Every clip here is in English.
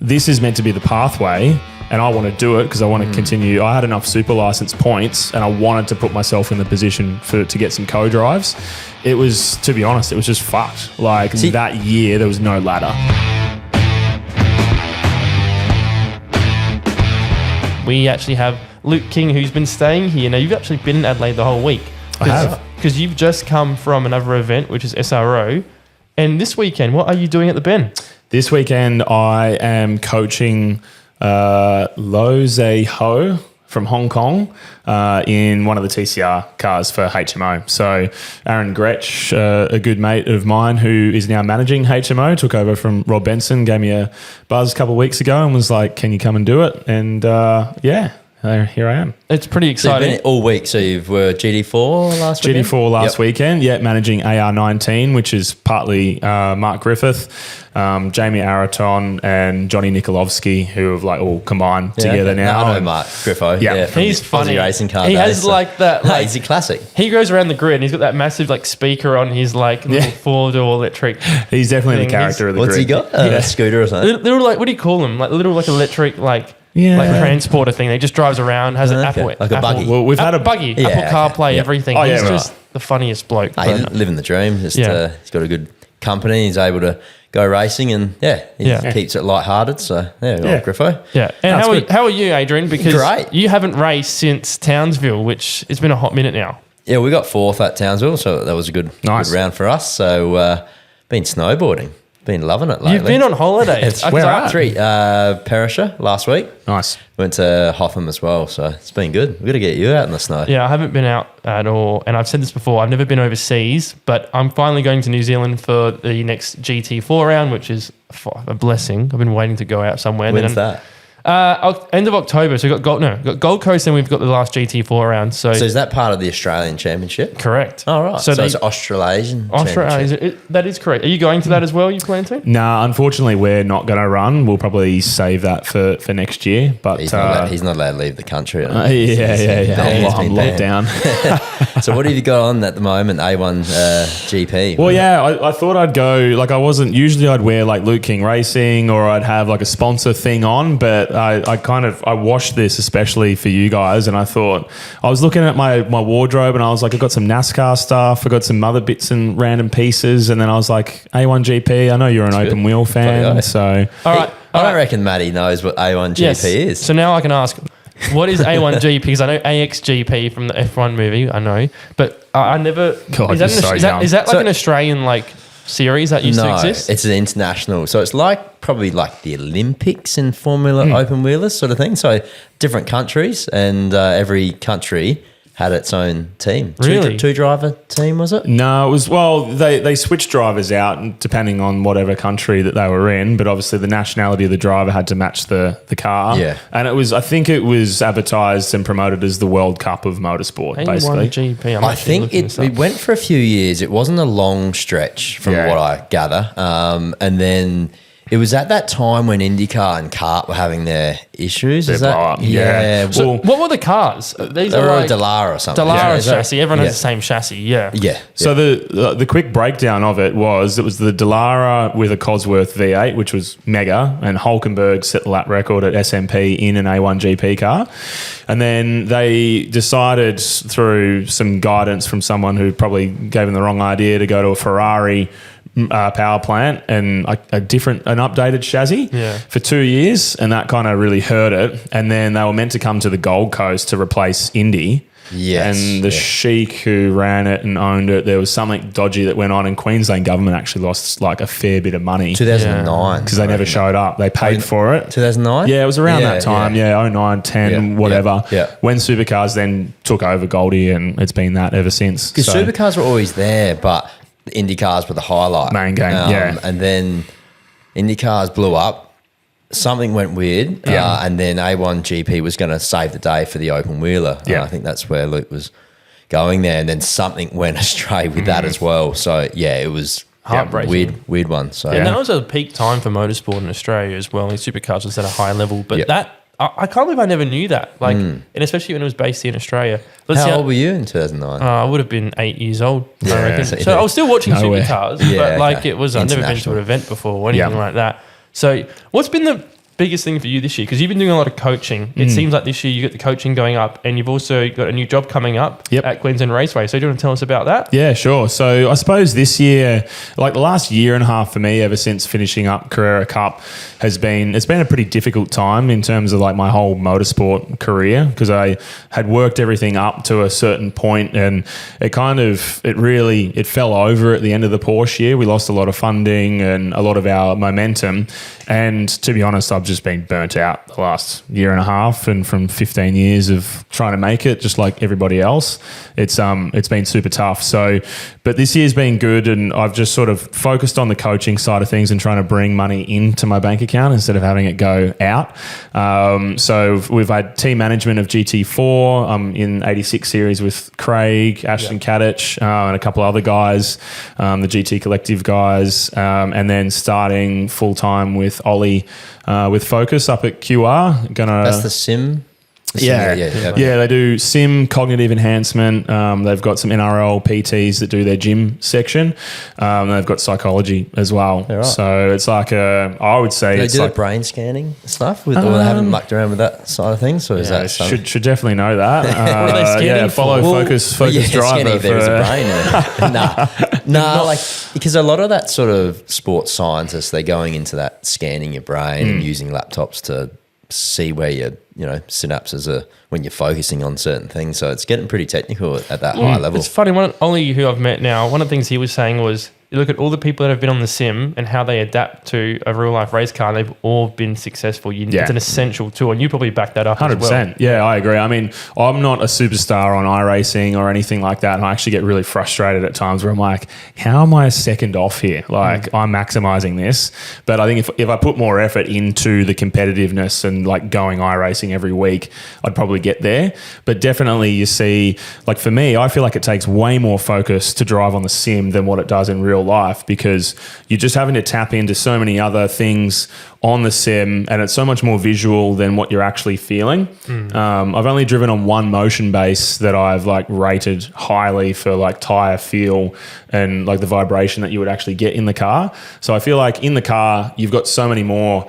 this is meant to be the pathway and I want to do it because I want to continue. I had enough super license points and I wanted to put myself in the position to get some co-drives. It was, to be honest, it was just fucked. Like that year, there was no ladder. We actually have Luke King, who's been staying here. Now, you've actually been in Adelaide the whole week. I have. Because you've just come from another event, which is SRO. And this weekend, what are you doing at the Ben? This weekend, I am coaching Lo Zhe Ho from Hong Kong in one of the TCR cars for HMO. So Aaron Gretsch, a good mate of mine who is now managing HMO, took over from Rob Benson, gave me a buzz a couple of weeks ago and was like, can you come and do it? And here I am. It's pretty exciting. So you've been all week. So you were GD4 last weekend? GD4 last weekend, managing AR19, which is partly Mark Griffith, Jamie Araton and Johnny Nikolovsky, who have like all combined together now. I know Mark Griffo. Yeah. From he's funny. Aussie racing car he days, has like that. Like, he's a classic. He goes around the grid and he's got that massive like speaker on his like little four-door electric. He's definitely thing. the character of the What's grid. he got? A scooter or something? Little like, what do you call them? Like little like electric like transporter thing. He just drives around, has an Apple. Like a buggy. Well, we've had a buggy, Yeah, Apple CarPlay, yeah. everything. Oh, yeah, He's right. just the funniest bloke. He's But, living the dream. He's got a good company. He's able to go racing and he keeps it lighthearted. So Griffo. yeah. And how are you, Adrian? Because Great. you haven't raced since Townsville, which it's been a hot minute now. Yeah, we got fourth at Townsville, so that was a good round for us. So been snowboarding. Been loving it lately. You've been on holiday. Where at? Perisher last week. Nice. Went to Hotham as well, so it's been good. We've got to get you out in the snow. Yeah, I haven't been out at all. And I've said this before, I've never been overseas, but I'm finally going to New Zealand for the next GT4 round, which is a blessing. I've been waiting to go out somewhere. When's that? End of October. So we've got Gold Coast and we've got the last GT4 round. So is that part of the Australian Championship? correct. Oh, right. So it's Australasian Championship. That is correct. Are you going to that as well? You plan to? Nah, unfortunately, we're not going to run. We'll probably save that for next year. But He's not allowed to leave the country. I'm locked down. So what have you got on at the moment, A1 GP? Well, I thought I'd go, like I wasn't, usually I'd wear like Luke King Racing or I'd have like a sponsor thing on, but I washed this especially for you guys and I thought, I was looking at my wardrobe and I was like, I've got some NASCAR stuff, I've got some other bits and random pieces, and then I was like, A1 GP, I know you're an open wheel fan, so. All right. I don't reckon Matty knows what A1 GP is. So now I can ask, what is A1 GP? Because I know AXGP from the F1 movie, I know, but I never. God, is that like an Australian like series that used to exist? It's an international. So it's probably like the Olympics in Formula open wheelers sort of thing. So different countries and every country had its own team. Really? Two driver team, was it? No, it was, well, they switched drivers out depending on whatever country that they were in, but obviously the nationality of the driver had to match the car. Yeah. And I think it was advertised and promoted as the World Cup of Motorsport, basically. A1 GP. I think it went for a few years. It wasn't a long stretch from what I gather. And then it was at that time when IndyCar and kart were having their issues. Their blow up. Yeah. So what were the cars? These They are were like a Dallara or something. Dallara chassis. Everyone has the same chassis. Yeah. Yeah. So the quick breakdown of it was the Dallara with a Cosworth V8, which was mega, and Hulkenberg set the lap record at SMP in an A1 GP car. And then they decided through some guidance from someone who probably gave them the wrong idea to go to a Ferrari power plant and an updated chassis for 2 years, and that kind of really hurt it. And then they were meant to come to the Gold Coast to replace Indy. Yes. And the sheik who ran it and owned it, there was something dodgy that went on, and Queensland government actually lost like a fair bit of money 2009 because they never showed up. They paid for it. 2009? Yeah, it was around that time. Yeah, 09, 10, whatever. Yeah. When Supercars then took over Goldie, and it's been that ever since. Because Supercars were always there, but the Indy cars were the highlight. Main game, And then Indy cars blew up. Something went weird. And then A1 GP was going to save the day for the open wheeler. Yeah. I think that's where Luke was going there. And then something went astray with that as well. So, it was heartbreaking. Weird one. So And that was a peak time for motorsport in Australia as well. Supercars was at a high level. But I can't believe I never knew that. Like, and especially when it was based in Australia. How old were you in 2009? I would have been 8 years old, I Yeah. reckon. So I was still watching Supercars, but like it was, I've never been to International. an event before or anything like that. So what's been the biggest thing for you this year? Because you've been doing a lot of coaching. It seems like this year you got the coaching going up, and you've also got a new job coming up at Queensland Raceway. So do you want to tell us about that? Yeah, sure. So I suppose this year, like the last year and a half for me, ever since finishing up Carrera Cup, it's been a pretty difficult time in terms of like my whole motorsport career, because I had worked everything up to a certain point, and it fell over at the end of the Porsche year. We lost a lot of funding and a lot of our momentum. And to be honest, I've just been burnt out the last year and a half, and from 15 years of trying to make it, just like everybody else, it's been super tough. So, but this year's been good, and I've just sort of focused on the coaching side of things and trying to bring money into my bank account instead of having it go out. So we've had team management of GT4. I'm in 86 series with Craig, Ashton Kadich, and a couple other guys, the GT Collective guys, and then starting full time with Ollie with Focus up at QR. That's the sim. Yeah, they do sim, cognitive enhancement. They've got some NRL PTs that do their gym section. They've got psychology as well. Right. So it's like I would say do it's they do like the brain scanning stuff, or they haven't mucked around with that side of things, or is that something? should definitely know that. What are they scanning for? Follow Focus driver. Scanning if there is a brain. Nah, like because a lot of that sort of sports scientists, they're going into that scanning your brain and using laptops to see where your synapses are when you're focusing on certain things. So it's getting pretty technical at that high level. It's funny. Ollie, who I've met now, one of the things he was saying was, you look at all the people that have been on the sim and how they adapt to a real life race car, and they've all been successful. It's an essential tool, and you probably back that up 100%. As well. Yeah, I agree. I mean, I'm not a superstar on iRacing or anything like that, and I actually get really frustrated at times where I'm like, how am I a second off here? Like, I'm maximizing this. But I think if I put more effort into the competitiveness and like going iRacing every week, I'd probably get there. But definitely you see, like for me, I feel like it takes way more focus to drive on the sim than what it does in real life, because you're just having to tap into so many other things on the sim, and it's so much more visual than what you're actually feeling. I've only driven on one motion base that I've like rated highly for like tire feel and like the vibration that you would actually get in the car. So I feel like in the car you've got so many more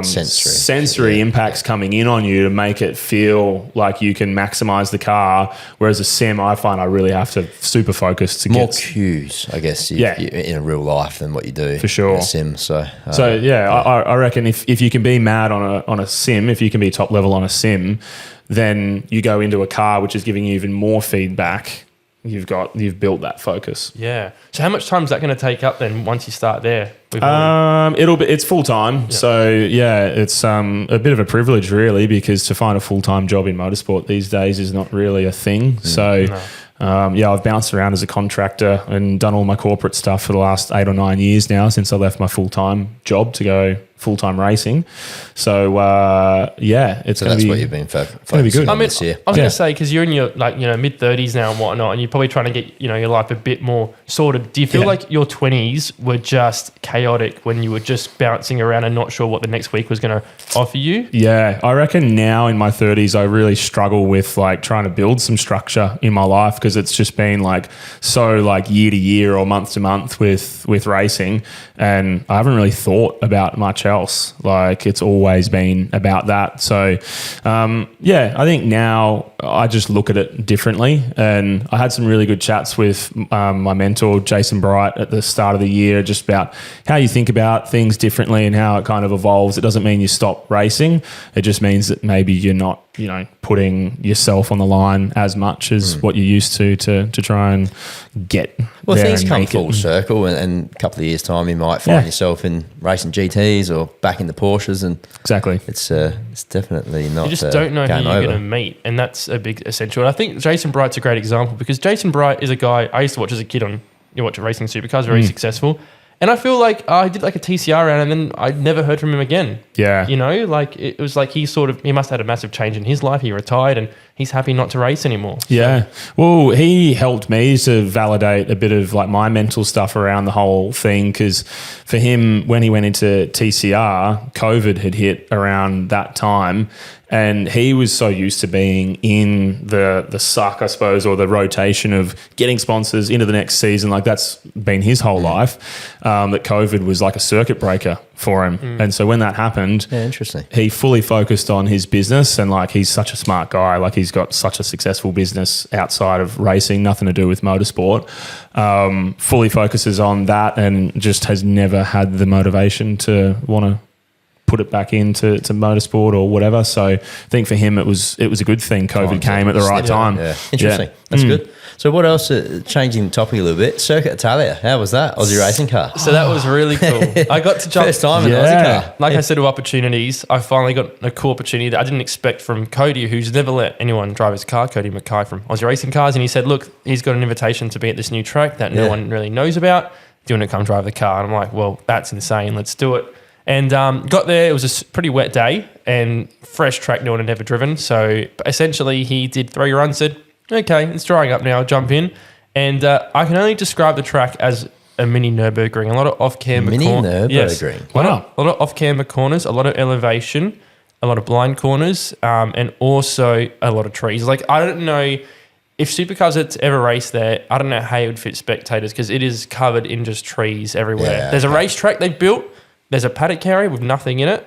sensory impacts coming in on you to make it feel like you can maximize the car, whereas a sim, I find I really have to super focus to more get cues, I guess, in a real life than what you do for sure in a sim. So I reckon if you can be mad on a sim, if you can be top level on a sim, then you go into a car which is giving you even more feedback. You've built that focus. Yeah. So how much time is that going to take up then once you start there? It's full time. Yeah. So it's a bit of a privilege really, because to find a full time job in motorsport these days is not really a thing. So. No. I've bounced around as a contractor and done all my corporate stuff for the last 8 or 9 years now since I left my full-time job to go full-time racing. So, it's going to be... That's what you've been focusing on this year. I was going to say, because you're in your mid-30s now and whatnot, and you're probably trying to get your life a bit more sorted. Do you feel like your 20s were just chaotic when you were just bouncing around and not sure what the next week was going to offer you? Yeah, I reckon now in my 30s I really struggle with like trying to build some structure in my life, because it's just been like so like year to year or month to month with racing, and I haven't really thought about much else. Like it's always been about that. So I think now I just look at it differently, and I had some really good chats with my mentor Jason Bright at the start of the year just about how you think about things differently and how it kind of evolves. It doesn't mean you stop racing, it just means that maybe you're not putting yourself on the line as much as what you used to try and get there. Things come full circle, and a couple of years' time you might find yourself in racing GTs or back in the Porsches, and exactly it's definitely not. You just don't know who you're going to meet, and that's a big essential. And I think Jason Bright's a great example, because Jason Bright is a guy I used to watch as a kid on watch racing supercars, very successful. And I feel like I did like a TCR round, and then I never heard from him again. Yeah. Like it was like he must have had a massive change in his life. He retired and he's happy not to race anymore. Yeah. Well, he helped me to validate a bit of like my mental stuff around the whole thing, because for him, when he went into TCR, COVID had hit around that time. And he was so used to being in the suck, I suppose, or the rotation of getting sponsors into the next season. Like that's been his whole life, that COVID was like a circuit breaker for him. And so when that happened, interesting. he fully focused on his business, and like he's such a smart guy. Like he's got such a successful business outside of racing, nothing to do with motorsport. Fully focuses on that and just has never had the motivation to want to put it back into motorsport or whatever. So I think for him it was a good thing COVID came at the right time. Yeah. Interesting. That's good. So what else, changing the topic a little bit, Circuit Italia, how was that? Aussie racing car. So that was really cool. I got to jump. First time in an Aussie car. Like I said, to opportunities, I finally got a cool opportunity that I didn't expect from Cody, who's never let anyone drive his car, Cody Mackay from Aussie Racing Cars. And he said, look, he's got an invitation to be at this new track that no one really knows about. Do you want to come drive the car? And I'm like, well, that's insane. Let's do it. And got there. It was a pretty wet day and fresh track no one had ever driven. So essentially he did 3 runs, said, okay, it's drying up now, I'll jump in. And I can only describe the track as a mini Nürburgring. A lot of off-camber Mini Nürburgring. Yes. A lot of off-camber corners, a lot of elevation, a lot of blind corners, and also a lot of trees. Like, I don't know if Supercars had ever raced there, I don't know how it would fit spectators because it is covered in just trees everywhere. Yeah, There's a racetrack they built. There's a paddock area with nothing in it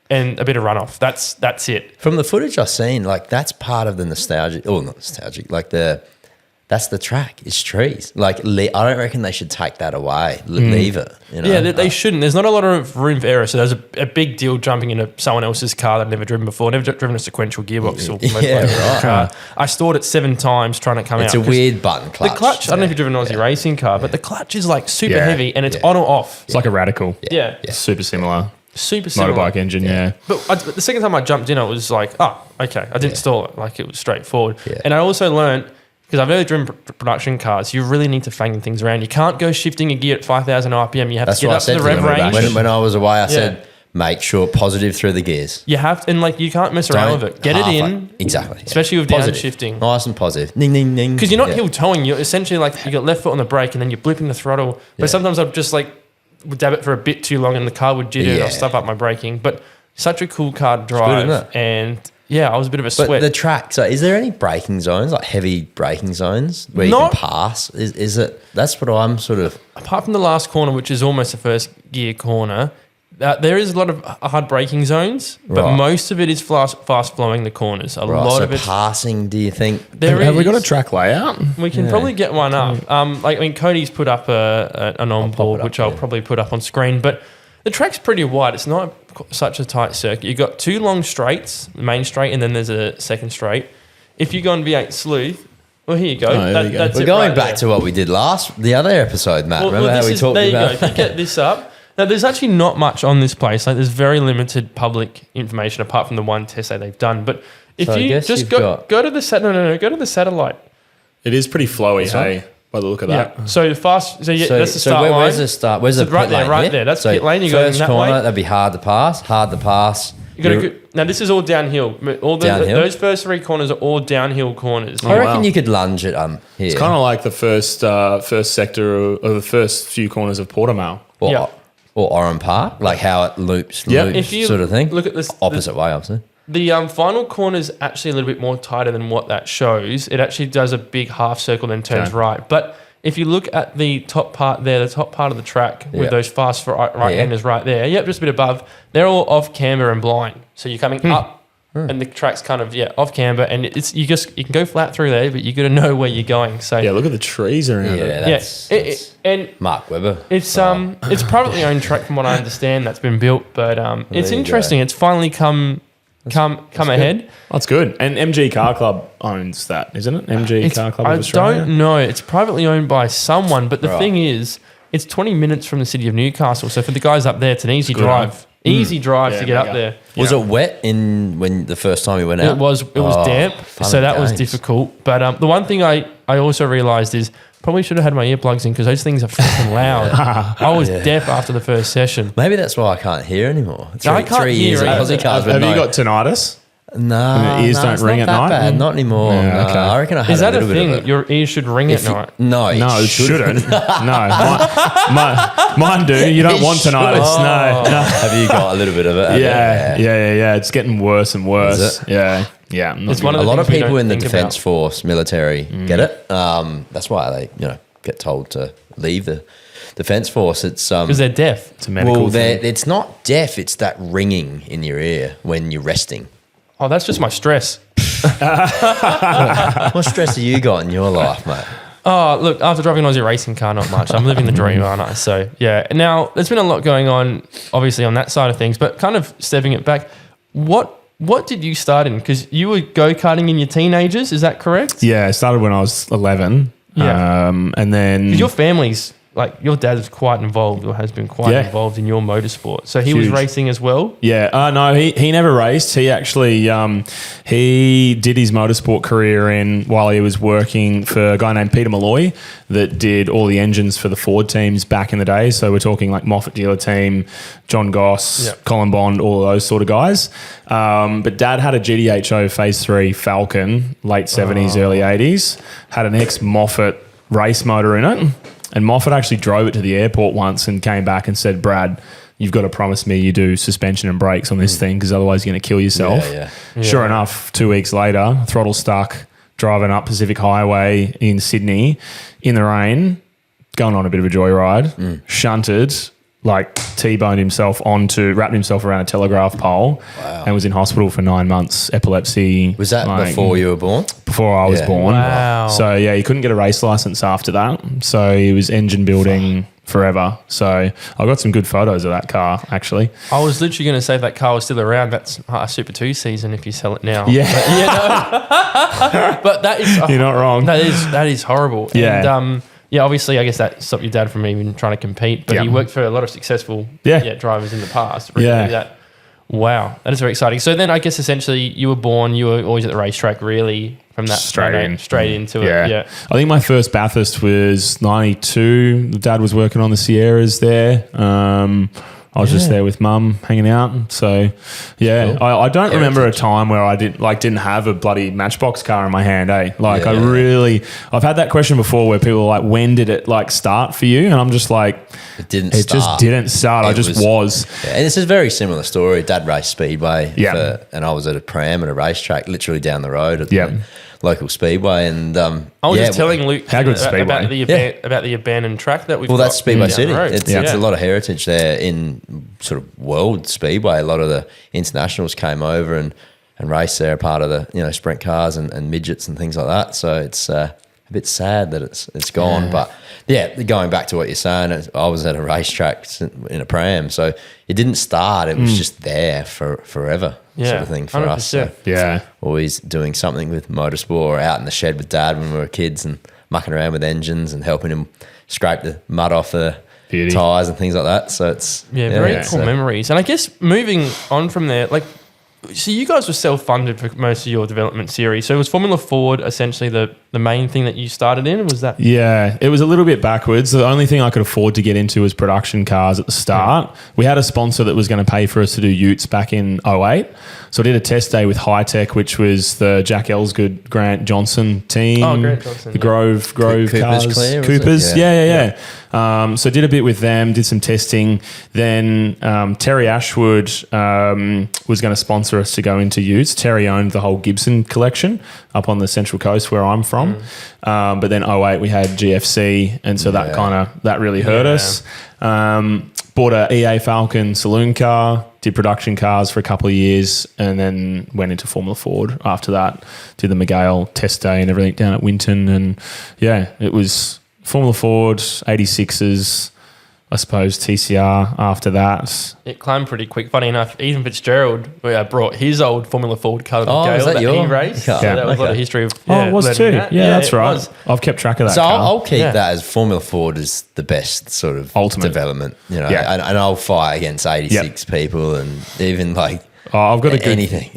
and a bit of runoff. That's it. From the footage I've seen, like that's part of the nostalgic, or not nostalgic, like that's the track. It's trees. Like I don't reckon they should take that away. Leave it. You know? Yeah, they shouldn't. There's not a lot of room for error. So there's a big deal jumping into someone else's car that I've never driven before. Never driven a sequential gearbox. Right. I stored it 7 times trying to come out. It's a weird button clutch. The clutch, I don't know if you've driven an Aussie racing car, but the clutch is like super heavy and it's on or off. It's like a Radical. Yeah. Super similar. Super similar. Motorbike engine, But the second time I jumped in, I was like, oh, okay. I didn't stall it. Like it was straightforward. Yeah. And I also learned, because I've never driven production cars, you really need to fang things around. You can't go shifting a gear at 5,000 RPM. You have to get up to the rev range. When I was away, I said, make sure positive through the gears. You have to, and like you can't mess around with it. Get it in. Exactly. Especially with downshifting. Nice and positive. Ding, ding, ding. Because you're not heel towing. You're essentially like, you got left foot on the brake and then you're blipping the throttle. But sometimes I'd just like, would dab it for a bit too long and the car would jitter and I'll stuff up my braking. But such a cool car to drive. Good, and I was a bit of a sweat. But the track, so is there any braking zones, like heavy braking zones where you can pass? Is it, that's what I'm sort of... Apart from the last corner, which is almost a first gear corner, there is a lot of hard braking zones, but most of it is fast flowing the corners. A lot of it passing, do you think? Have we got a track layout? We can probably get one up. Cody's put up an onboard, which I'll probably put up on screen, but the track's pretty wide. It's not such a tight circuit. You've got 2 long straights, the main straight, and then there's a second straight. If you go on V8 Sleuth, well, here you go. We're going back to what we did the other episode, Matt. Remember how we talked about... There you go. If you get this up... Now, there's actually not much on this place. Like, there's very limited public information apart from the one test that they've done. But if you just go to the go to the satellite. It is pretty flowy, hey, by the look of that. Yeah. So fast. So that's the start line. Where's the start? Where's the right pit lane? Right there. That's pit lane. You go in that corner, way. that'd be hard to pass. You got to go. Now this is all downhill. Those first 3 corners are all downhill corners. I reckon you could lunge it here. It's kind of like the first sector or the first few corners of Portimao. Or Oran Park, like how it loops if you sort of thing. Look at this opposite way, obviously. The final corner is actually a little bit more tighter than what that shows. It actually does a big half circle, then turns right. But if you look at the top part there, the top part of the track with those fast right-handers right there, just a bit above, they're all off camber and blind. So you're coming up and the track's kind of off camber, and you can go flat through there, but you got to know where you're going. So look at the trees around it. That's and Mark Webber. It's privately owned track from what I understand that's been built, but it's interesting. It's finally come ahead. That's good. And MG Car Club owns that, isn't it? Car Club of Australia? I don't know. It's privately owned by someone, but the thing is, it's 20 minutes from the city of Newcastle. So for the guys up there, it's an easy drive. Easy drive to get up there. Was it wet when the first time you went out? It was damp, so that was difficult. But the one thing I also realised is probably should have had my earplugs in because those things are fucking loud. I was deaf after the first session. Maybe that's why I can't hear anymore. I can't hear. Have you got tinnitus? No, ears don't ring at night. Bad. Not anymore. Yeah, okay. I reckon I had Is that a little a thing? bit of it. Your ears should ring at night. No, it shouldn't. No, mine do. You don't want tinnitus. No. Have you got a little bit of it? Yeah. It's getting worse and worse. Yeah. It's one of a lot of things we people don't in the think defence about. force, military, get it. That's why they, get told to leave the Defence Force. It's Because they're deaf. It's a medical thing. it's not deaf. It's that ringing in your ear when you're resting. Oh, that's just my stress. What stress have you got in your life, mate? Oh, look, after driving an Aussie racing car, not much. I'm living the dream, aren't I? So, yeah. Now, there's been a lot going on, obviously, on that side of things, but kind of stepping it back, what did you start in? Because you were go-karting in your teenagers, is that correct? Yeah, I started when I was 11. Yeah. And then... 'Cause your family's, like, your dad is quite involved or has been quite involved in your motorsport. So he was racing as well? Yeah. No, he never raced. He actually he did his motorsport career while he was working for a guy named Peter Malloy that did all the engines for the Ford teams back in the day. So we're talking like Moffat Dealer Team, John Goss, Colin Bond, all of those sort of guys. But Dad had a GTHO Phase 3 Falcon, late 70s, early 80s, had an ex-Moffat race motor in it. And Moffat actually drove it to the airport once and came back and said, Brad, you've got to promise me you do suspension and brakes on this thing because otherwise you're going to kill yourself. Yeah. Sure enough, 2 weeks later, throttle stuck, driving up Pacific Highway in Sydney in the rain, going on a bit of a joyride, shunted, like T-boned himself wrapped himself around a telegraph pole and was in hospital for 9 months, epilepsy. Was that before you were born? Before I was born. Wow. So, yeah, he couldn't get a race license after that. So he was engine building forever. So I got some good photos of that car, actually. I was literally going to say if that car was still around, that's a Super 2 season if you sell it now. Yeah. But that is... You're not wrong. That is horrible. Yeah. And, obviously, I guess that stopped your dad from even trying to compete, but he worked for a lot of successful drivers in the past. Wow, that is very exciting. So then I guess essentially you were born, you were always at the racetrack really from that straight into it. Yeah. I think my first Bathurst was 92. Dad was working on the Sierras there. I was just there with Mum hanging out. So, yeah, cool. I don't remember a time where I didn't have a bloody Matchbox car in my hand, eh? Like I've had that question before where people are like, when did it like start for you? And I'm just like, it just didn't start. I just was. Yeah, and it's a very similar story. Dad raced Speedway and I was at a pram at a racetrack literally down the road at the local Speedway. And I was just telling Luke about the abandoned track that we've got. Well, that's Speedway City. It's a lot of heritage there in sort of world Speedway. A lot of the internationals came over and raced there, part of the sprint cars and midgets and things like that. So it's a bit sad that it's gone. But going back to what you're saying, I was at a racetrack in a pram, so it didn't start. It was just there for forever. Sort of thing for 100%. Us. So always doing something with motorsport or out in the shed with Dad when we were kids and mucking around with engines and helping him scrape the mud off the tyres and things like that. So it's very cool memories. And I guess moving on from there, like, so you guys were self-funded for most of your development series. So was Formula Ford essentially the main thing that you started in? Was that? Yeah, it was a little bit backwards. The only thing I could afford to get into was production cars at the start. Yeah. We had a sponsor that was going to pay for us to do utes back in 2008. So I did a test day with High Tech, which was the Jack Ellsgood, Grant Johnson team. Oh, Grant Johnson. The Grove cars. Coopers. Yeah. So I did a bit with them, did some testing. Then Terry Ashwood was going to sponsor us to go into utes. Terry owned the whole Gibson collection up on the Central Coast where I'm from. But then 2008 we had GFC, and so that really hurt us. Bought a EA Falcon saloon car, did production cars for a couple of years, and then went into Formula Ford after that. Did the McGale test day and everything down at Winton, and it was Formula Ford, 86s, I suppose TCR after that. It climbed pretty quick. Funny enough, Ethan Fitzgerald brought his old Formula Ford car to the Gale that he raced. So that was a lot of history of it was too. Yeah, that's right. I've kept track of that so car. I'll keep that as Formula Ford is the best sort of ultimate development. And I'll fight against 86 people and even like I've got anything.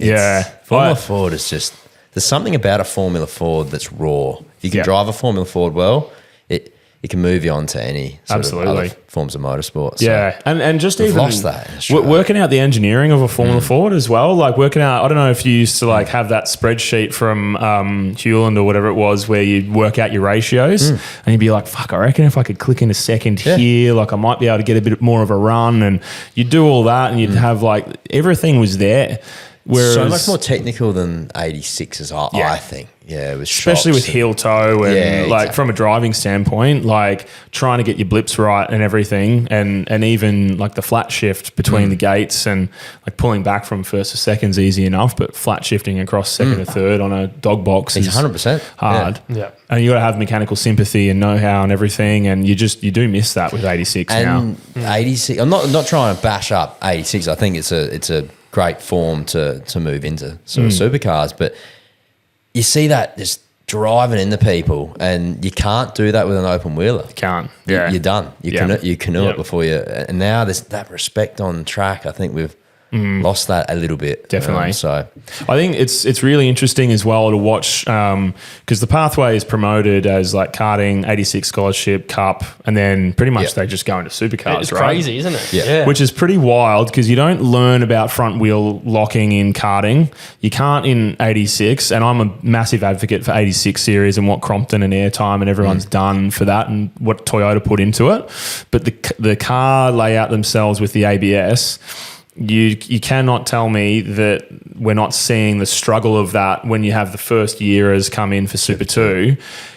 Formula Ford is just, there's something about a Formula Ford that's raw. If you can drive a Formula Ford well, it can move you on to any sort of other forms of motorsport. So and just we've even lost that working out the engineering of a Formula Ford as well, like working out, I don't know if you used to like have that spreadsheet from Hewland or whatever it was where you'd work out your ratios and you'd be like, fuck, I reckon if I could click in a second here, like I might be able to get a bit more of a run, and you'd do all that and you'd have like, everything was there. Whereas, so much more technical than 86s, I think. Yeah, with especially with heel toe and like exactly. from a driving standpoint, like trying to get your blips right and everything, and even like the flat shift between the gates and like pulling back from first to second's easy enough, but flat shifting across second to third on a dog box is 100% hard. Yeah. And you got to have mechanical sympathy and know-how and everything, and you do miss that with 86 And now. 86, I'm not trying to bash up 86. I think it's a great form to move into sort of supercars, but you see that just driving into people, and you can't do that with an open wheeler. Can't. Yeah. You're done. You canoe it before you. And now there's that respect on track. I think we've lost that a little bit. Definitely. So I think it's really interesting as well to watch because the pathway is promoted as like karting, 86 scholarship, cup, and then pretty much they just go into supercars, It's right? crazy, isn't it? Yeah. Which is pretty wild because you don't learn about front wheel locking in karting. You can't in 86, and I'm a massive advocate for 86 series and what Crompton and Airtime and everyone's done for that and what Toyota put into it. But the car layout themselves with the ABS, you cannot tell me that we're not seeing the struggle of that when you have the first yearers come in for Super 2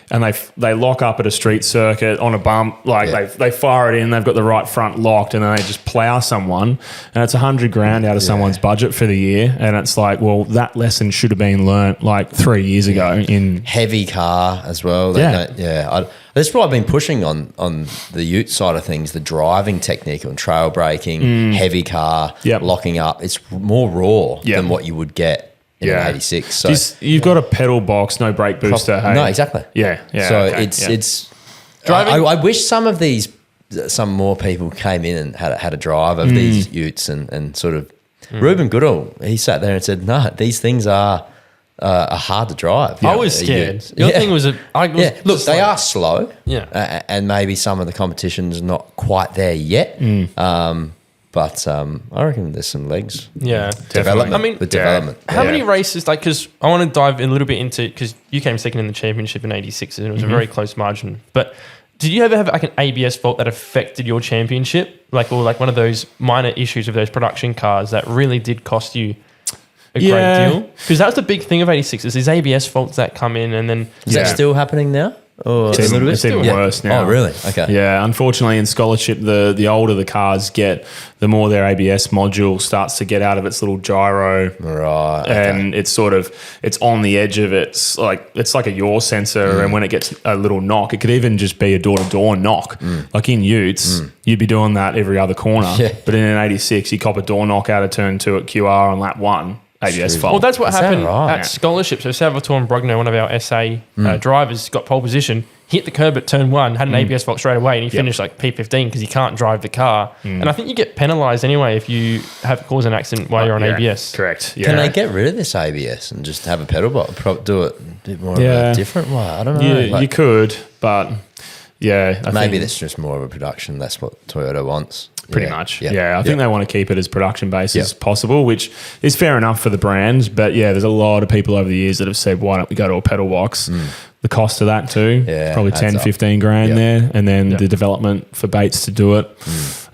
and they lock up at a street circuit on a bump, like they fire it in, they've got the right front locked, and then they just plow someone, and it's $100,000 out of someone's budget for the year, and it's like, well, that lesson should have been learnt like 3 years ago in heavy car as well. That's what I've been pushing on the ute side of things, the driving technique on trail braking, heavy car, locking up. It's more raw than what you would get in an 86. So you've got a pedal box, no brake booster. Hey? No, exactly. Yeah. So okay, it's driving. I wish some more people came in and had a drive of these utes and sort of Ruben Goodall. He sat there and said, "No, these things are hard to drive." I was scared. Your thing was Look, they are slow. Yeah. And maybe some of the competition's not quite there yet. But I reckon there's some legs. Yeah, Development. I mean, with development. How many races, like, because I want to dive in a little bit into, because you came second in the championship in 86 and it was a very close margin. But did you ever have like an ABS fault that affected your championship? Like, or like one of those minor issues of those production cars that really did cost you a great deal? Because that was the big thing of 86 is these ABS faults that come in and then... Is that still happening now? Or It's even worse now. Oh, really? Okay. Yeah, unfortunately, in scholarship, the older the cars get, the more their ABS module starts to get out of its little gyro, Right. Okay. and it's on the edge of it's like a yaw sensor, and when it gets a little knock, it could even just be a door-to-door knock. Like in Utes, you'd be doing that every other corner, but in an 86, you cop a door knock out of turn 2 at QR on lap 1. ABS fault. Well, that's what happened right? at scholarship. So Salvatore and Brogno, one of our SA drivers, got pole position, hit the curb at turn 1, had an ABS fault straight away, and he finished like P15 because he can't drive the car. And I think you get penalised anyway if you have caused an accident while you're on ABS. Correct. Yeah. Can they get rid of this ABS and just have a pedal box? Do it a bit more of a different way? I don't know. You could, but yeah. I Maybe think that's just more of a production. That's what Toyota wants. pretty much. Yeah. I think they want to keep it as production based as possible, which is fair enough for the brand. But yeah, there's a lot of people over the years that have said, why don't we go to a pedal box? The cost of that too, probably 10, 15 grand there. And then the development for Bates to do it.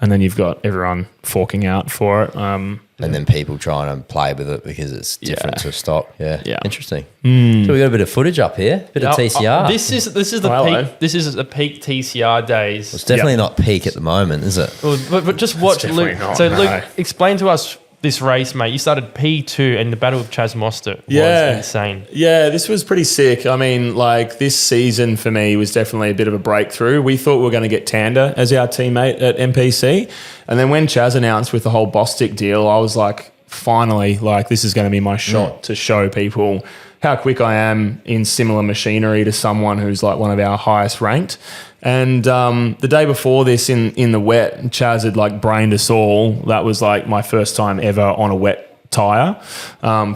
And then you've got everyone forking out for it. And then people trying to play with it because it's different to stock. Yeah. Interesting. So we got a bit of footage up here, bit of TCR. This is the peak. This is the peak TCR days. It's definitely not peak at the moment, is it? Well, but just watch Luke. not, So no. Luke, explain to us this race, mate. You started P2 and the battle with Chaz Mostert was insane. Yeah, this was pretty sick. I mean, like this season for me was definitely a bit of a breakthrough. We thought we were going to get Tander as our teammate at MPC. And then when Chaz announced with the whole Bostic deal, I was like, finally, like this is going to be my shot to show people how quick I am in similar machinery to someone who's like one of our highest ranked. And the day before this in the wet, Chaz had like brained us all. That was like my first time ever on a wet tyre.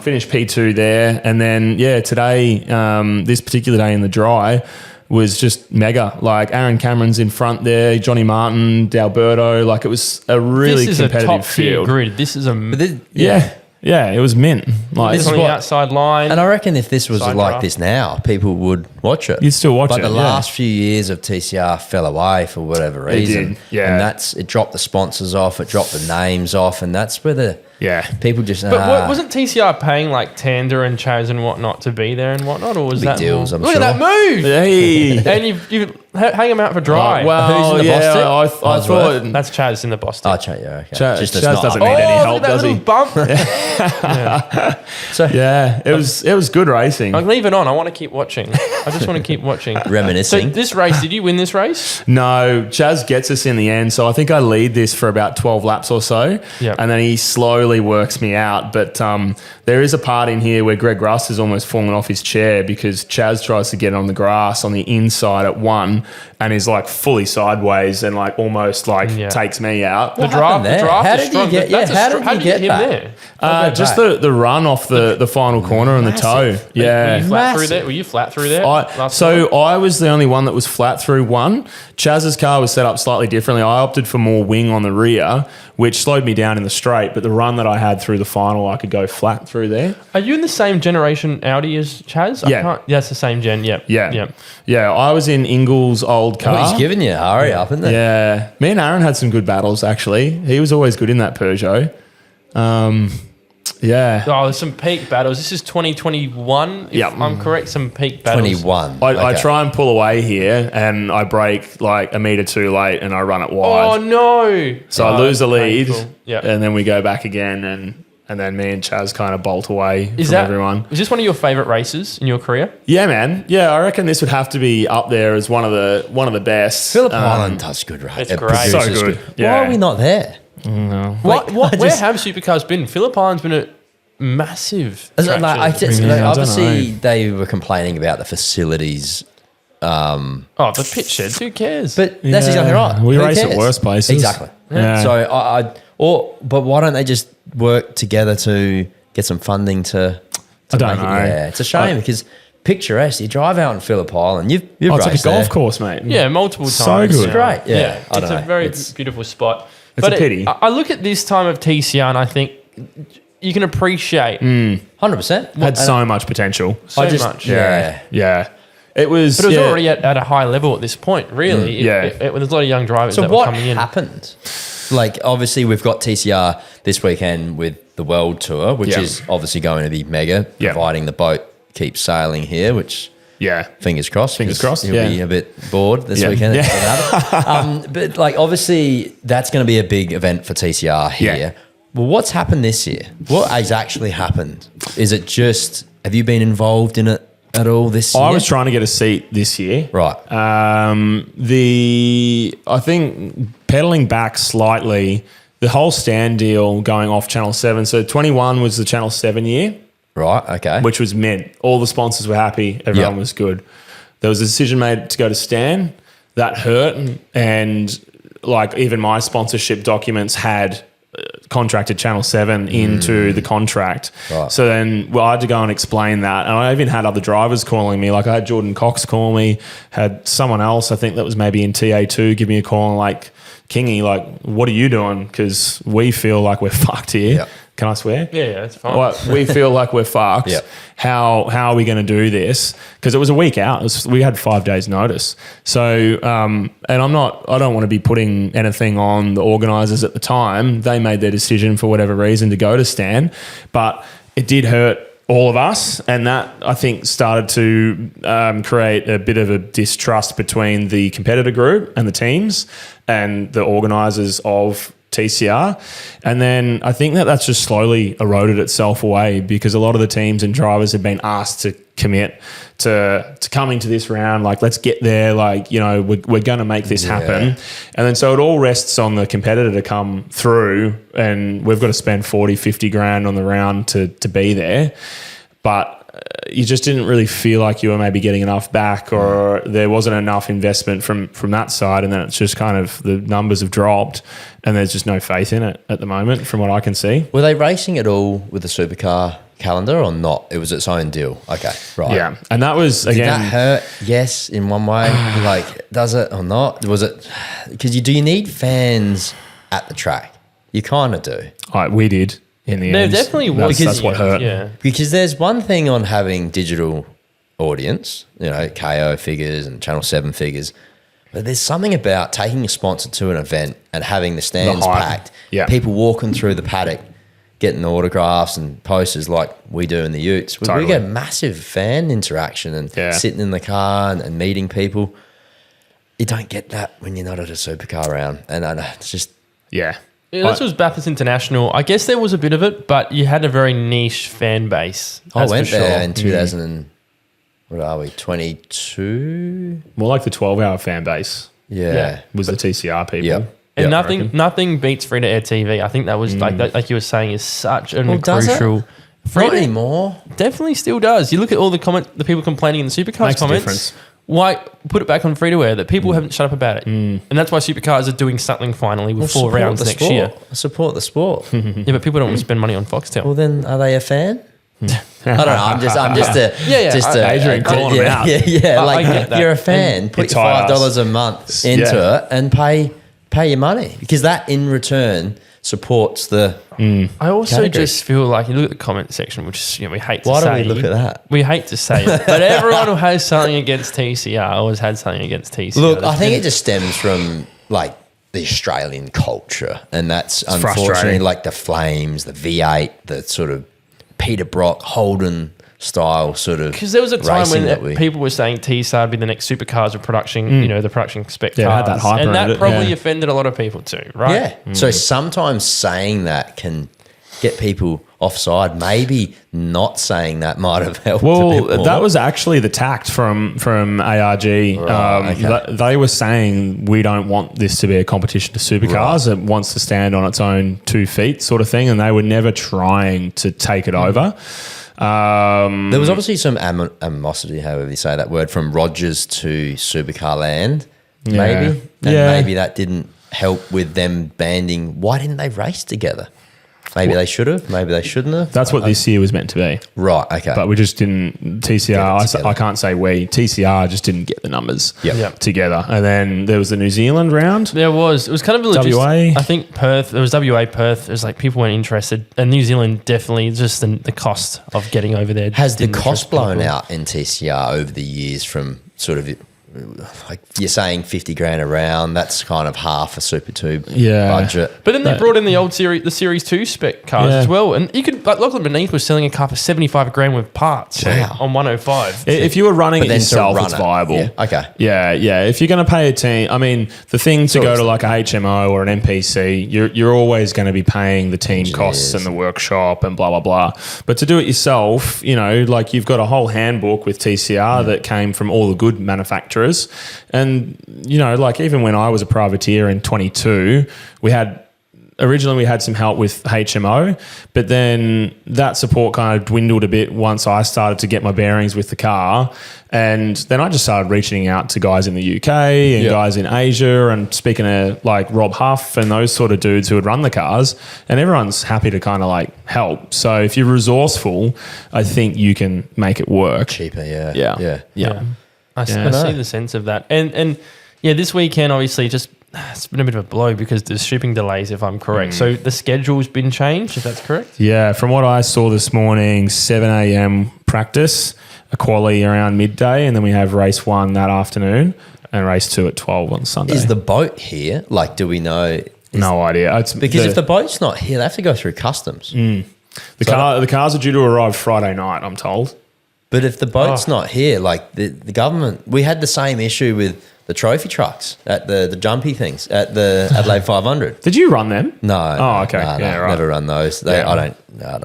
Finished P2 there. And then, today, this particular day in the dry was just mega. Like Aaron Cameron's in front there, Johnny Martin, D'Alberto. Like it was a really competitive This is a top tier field. grid. This is a... Yeah, it was mint. Like, It's on the outside line. And I reckon if this was Side like draft. this now, people would watch it. You'd still watch but it, the yeah. last few years of TCR fell away for whatever reason. did, yeah. And it dropped the sponsors off, it dropped the names off, and that's where people just. But wasn't TCR paying like Tander and Chaz and whatnot to be there and whatnot, or was Big that deals, I'm look sure. at that move? Hey. And you hang them out for dry. Well, Who's in the yeah, boss tip? I Osworth? thought That's Chaz in the boss. Oh, tip. yeah, okay. Chaz it's doesn't up. need any help, look at that does he? little bump. So Yeah, it was good racing. Like, leave it on. I want to keep watching. I just want to keep watching. So reminiscing. this race, did you win this race? No, Chaz gets us in the end, so I think I lead this for about 12 laps or so, Yep. and then he slowly works me out. But there is a part in here where Greg Russ has almost fallen off his chair because Chaz tries to get on the grass on the inside at 1 and is like fully sideways and like almost like Yeah. takes me out. The happened draft there? How is did you strong. get- That's yeah, a how strong- did you get get him that? there? Just the run off the final corner and the toe. Massive. Were Yeah. you flat through Massive. there? Were you flat through there? last time? So I was the only one that was flat through 1. Chaz's car was set up slightly differently. I opted for more wing on the rear, which slowed me down in the straight. But the run that I had through the final, I could go flat through there. Are you in the same generation Audi as Chaz? Yeah. Yeah, it's the same gen. Yep. Yeah. Yep. Yeah, I was in Ingles' old car. Oh, he's giving you a hurry up, isn't it? Yeah. Me and Aaron had some good battles, actually. He was always good in that Peugeot. Yeah. Oh, there's some peak battles. This is 2021. If Yep. I'm correct, some peak battles. 21. I Okay. try and pull away here and I brake like a metre too late and I run it Oh wide. no! So I lose the lead Yeah. and then we go back again and then me and Chaz kind of bolt away Is from that everyone. Was this one of your favourite races in your career? Yeah, man. Yeah, I reckon this would have to be up there as one of the best. Phillip Island does good, right? It's It great. produces So good. Why Yeah. are we not there? What? I Where just- have supercars been? Phillip Island's been a massive. As in, like, attraction. Yeah, I don't obviously, know. they were complaining about the facilities, Oh, the pit sheds. Who cares? but that's Yeah. exactly right. We Who race at cares? worse places. Exactly. Yeah. So but why don't they just work together to get some funding to I don't make know. It, yeah, it's a shame because picturesque. You drive out in Phillip Island, you've Oh, it's like a raced golf there. course, mate. yeah, multiple times. So good. Yeah. It's great. Yeah, I it's don't a know. very It's- beautiful spot. It's But a pity. I look at this time of TCR and I think you can appreciate 100%. Had so much potential. so much. Yeah. Yeah. It was. But it was yeah. already at a high level at this point, really. yeah. There's a lot of young drivers So that were what coming in. happened? Like, obviously, we've got TCR this weekend with the World Tour, which Yeah. is obviously going to be mega, Yeah. providing the boat keeps sailing here, which Yeah. fingers crossed. Fingers 'cause crossed, He'll yeah. be a bit bored this Yeah. weekend. Yeah. But like, obviously, that's going to be a big event for TCR here. Yeah. Well, what's happened this year? What has actually happened? Is it just, have you been involved in it at all this year? I was trying to get a seat this year. Right. I think pedaling back slightly, the whole stand deal going off Channel 7. So 21 was the Channel 7 year, Right. Okay. which was mint. All the sponsors were happy. Everyone Yep. was good. There was a decision made to go to Stan. That hurt. And like even my sponsorship documents had contracted Channel 7 into the contract. Right. So then I had to go and explain that. And I even had other drivers calling me. Like I had Jordan Cox call me, had someone else, I think that was maybe in TA2, give me a call and like, Kingy, like, what are you doing? Because we feel like we're fucked here. Yep. Can I swear? Yeah, that's fine. Well, we feel like we're fucked. Yep. How are we going to do this? Because it was a week out. We had 5 days notice. So, and I don't want to be putting anything on the organisers at the time. They made their decision for whatever reason to go to Stan, but it did hurt all of us, and that I think started to create a bit of a distrust between the competitor group and the teams and the organisers of TCR. And then I think that's just slowly eroded itself away because a lot of the teams and drivers have been asked to commit to coming to this round. Like, let's get there. Like, you know, we're going to make this happen. And then so it all rests on the competitor to come through, and we've got to spend 40, 50 grand on the round to be there. But you just didn't really feel like you were maybe getting enough back, or there wasn't enough investment from that side, and then it's just kind of the numbers have dropped and there's just no faith in it at the moment from what I can see. Were they racing at all with the supercar calendar or not? It was its own deal. Okay, right. Yeah. And that was, Did again... that hurt? Yes, in one way. Like, does it or not? Was it... Because do you need fans at the track? You kind of do. We did. in the There end. definitely was. That's what hurt. Yeah. Because there's one thing on having digital audience, KO figures and Channel 7 figures, but there's something about taking a sponsor to an event and having the stands hype. packed, Yeah. people walking through the paddock, getting autographs and posters like we do in the Utes. We Totally. get massive fan interaction and sitting in the car and meeting people. You don't get that when you're not at a supercar round. And it's just... Yeah. Yeah, this was Bathurst International. I guess there was a bit of it, but you had a very niche fan base. I That's went for sure. there in 2000 and... What are we, 22? More like the 12-hour fan base Yeah. was the TCR people. Yep. And Yeah, nothing beats free-to-air TV. I think that was like you were saying, is such a does it? crucial. Not anymore. Definitely still does. You look at all the people complaining in the supercars Makes a comments. difference. Why put it back on free-to-air that people haven't shut up about it, and that's why supercars are doing something finally with 4 rounds next year. Support the sport. Yeah, but people don't want to spend money on Foxtel. Well, then, are they a fan? I don't know. I'm just Adrian calling them out. Yeah. I Like get that. you're a fan. Put your Entire $5 a month into it and pay your money because that in return supports the. I also category. just feel like you look at the comment section, which is, we hate to Why say. do we look at that? We hate to say it, but everyone who has something against TCR always had something against TCR. Look, I think it just stems from like the Australian culture, and that's unfortunately frustrating. like the Flames, the V8, the sort of Peter Brock, Holden style sort of. Because there was a time racing that when people were saying TSAR would be the next supercars of production, the production spec Yeah, it cars. had that hype and around that it, probably yeah. offended a lot of people too, right? Yeah. So sometimes saying that can get people offside. Maybe not saying that might have helped. a bit Well, more. that was actually the tact from ARG. okay. They were saying we don't want this to be a competition to supercars. It wants to stand on its own 2 feet, sort of thing, and they were never trying to take it over. There was obviously some animosity, however you say that word, from Rogers to Supercar Land, maybe. And maybe that didn't help with them banding. Why didn't they race together? Maybe they should have. Maybe they shouldn't have. That's what this year was meant to be. Right, okay. But we just didn't. TCR, I can't say we. TCR just didn't get the numbers Yep. together. And then there was the New Zealand round. It was kind of a WA. I think Perth, there was WA, Perth. It was like people weren't interested. And New Zealand definitely, just the cost of getting over there. Has the didn't cost interest blown people. out in TCR over the years from sort of, like you're saying 50 grand a round, that's kind of half a Super Tube budget. But then they brought in the Series 2 spec cars as well. And you could, like Lachlan Beneath was selling a car for 75 grand with parts on 105. If you were running it then to yourself, run it's it. viable. Yeah, okay. Yeah. If you're going to pay a team, I mean, the thing to go to like a HMO or an MPC, you're always going to be paying the team costs and the workshop and blah, blah, blah. But to do it yourself, like you've got a whole handbook with TCR that came from all the good manufacturers. And, like even when I was a privateer in 22, originally we had some help with HMO, but then that support kind of dwindled a bit once I started to get my bearings with the car. And then I just started reaching out to guys in the UK and guys in Asia and speaking to like Rob Huff and those sort of dudes who would run the cars, and everyone's happy to kind of like help. So if you're resourceful, I think you can make it work. Cheaper, Yeah. I see the sense of that. And this weekend, obviously, it's been a bit of a blow because there's shipping delays, if I'm correct. So the schedule's been changed, if that's correct? Yeah, from what I saw this morning, 7 a.m. practice, a quali around midday, and then we have race 1 that afternoon and race 2 at 12 on Sunday. Is the boat here? Like, do we know? No idea. Because if the boat's not here, they have to go through customs. The cars are due to arrive Friday night, I'm told. But if the boat's not here, like the government, we had the same issue with the trophy trucks at the jumpy things at the Adelaide 500. Did you run them? No. Oh, okay. No, Yeah, right. Never run those. I don't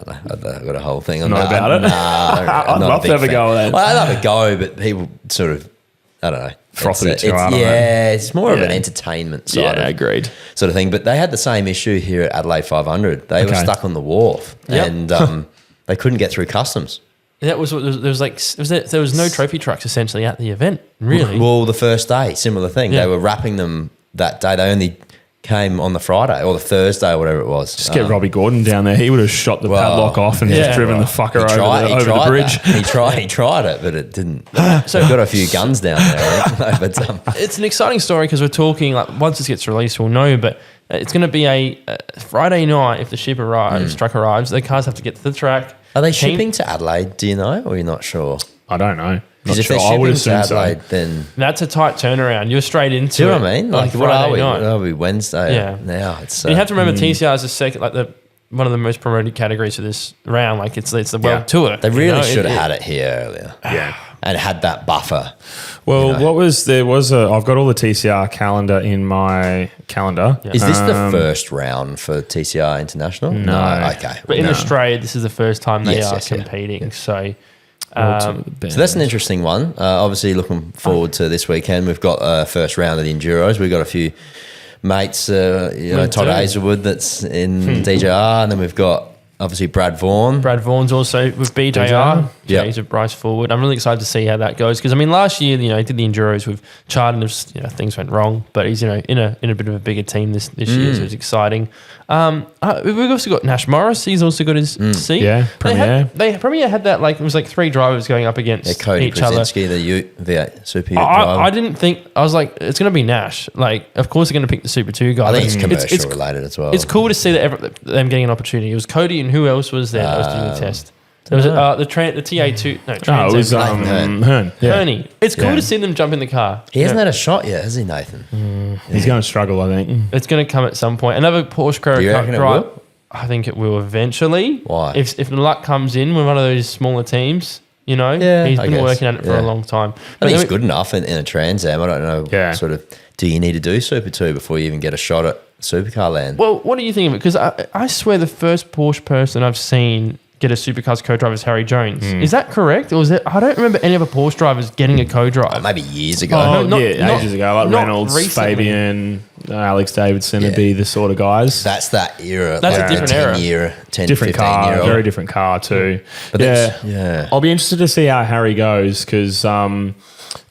know. I've got a whole thing on Not that. about it? Nah, I'd love to have a go at that. Well, I'd have a go, but people sort of, I don't know. Froth it too it's, hard on it's more of an Yeah. entertainment side Yeah, of agreed. sort of thing. But they had the same issue here at Adelaide 500. They were Okay. stuck on the wharf and they couldn't get through customs. That was what there was no trophy trucks essentially at the event, really. Well, the first day, similar thing. Yeah. They were wrapping them that day. They only came on the Friday or the Thursday or whatever it was. Just get Robbie Gordon down there. He would have shot the padlock off and just driven the fucker over the bridge. He tried it, but it didn't. So we've got a few guns down there. But, It's an exciting story because we're talking, like, once this gets released, we'll know, but It's going to be a Friday night if the ship arrives, truck arrives. The cars have to get to the track. Are they shipping to Adelaide? Do you know, or you're not sure? I don't know. Because Not if sure. they're I would shipping to assume Adelaide, so. then That's a tight turnaround. You're straight into do you know it. what I mean? on Like, what are Friday we? night. What are we? Wednesday. Yeah. Now it's. You have to remember TCR is the second, like one of the most promoted categories of this round. Like it's the world tour. They really you know? should have had it here earlier. Yeah. And had that buffer. Well, You know. I've got all the TCR calendar in my calendar. Is this the first round for TCR International? No. Okay. But in Australia, this is the first time they are Yes, yeah. competing. So, So that's an interesting one. Obviously, looking forward to this weekend. We've got first round of the Enduros. We've got a few mates, Todd Hazelwood that's in DJR, and then we've got obviously Brad Vaughan. Brad Vaughan's also with BJR. Yep. He's a Bryce Forward. I'm really excited to see how that goes because I mean last year he did the Enduros with Chard and things went wrong, but he's in a bit of a bigger team this year, so it's exciting. We've also got Nash Morris. He's also got his seat. Yeah, Premier. Premier had that it was like 3 drivers going up against Cody each other. Krasinski, the V8 Super Ute I driver. didn't think I was like it's going to be Nash. Like of course they're going to pick the Super 2 guy. I think it's Like, commercial related as well. It's cool to see that them getting an opportunity. It was Cody and who else was there that was doing the test? There was the TA2. No, it was Nathan Hearn. Yeah. Ernie. It's cool Yeah. to see them jump in the car. He hasn't had a shot yet, has he, Nathan? He's going to struggle, I think. It's going to come at some point. Another Porsche Carrera Do you Cup reckon it drive. will? I think it will eventually. Why? If the luck comes in with one of those smaller teams, Yeah, he's I been guess. working at it for a long time. I think he's good enough in a Trans Am. I don't know. Yeah. Sort of. Do you need to do Super 2 before you even get a shot at Supercar land? Well, what do you think of it? Because I swear the first Porsche person I've seen get a Supercars co-driver is Harry Jones. Is that correct? Or is it? I don't remember any other Porsche drivers getting a co-drive. Maybe years ago. Oh, not- ages ago. Like not Reynolds, recently. Fabian, Alex Davidson would Yeah. be the sort of guys. That's that era. That's like a different era. 10, Different 15 car, year old. very different car too. But yeah. yeah. I'll be interested to see how Harry goes because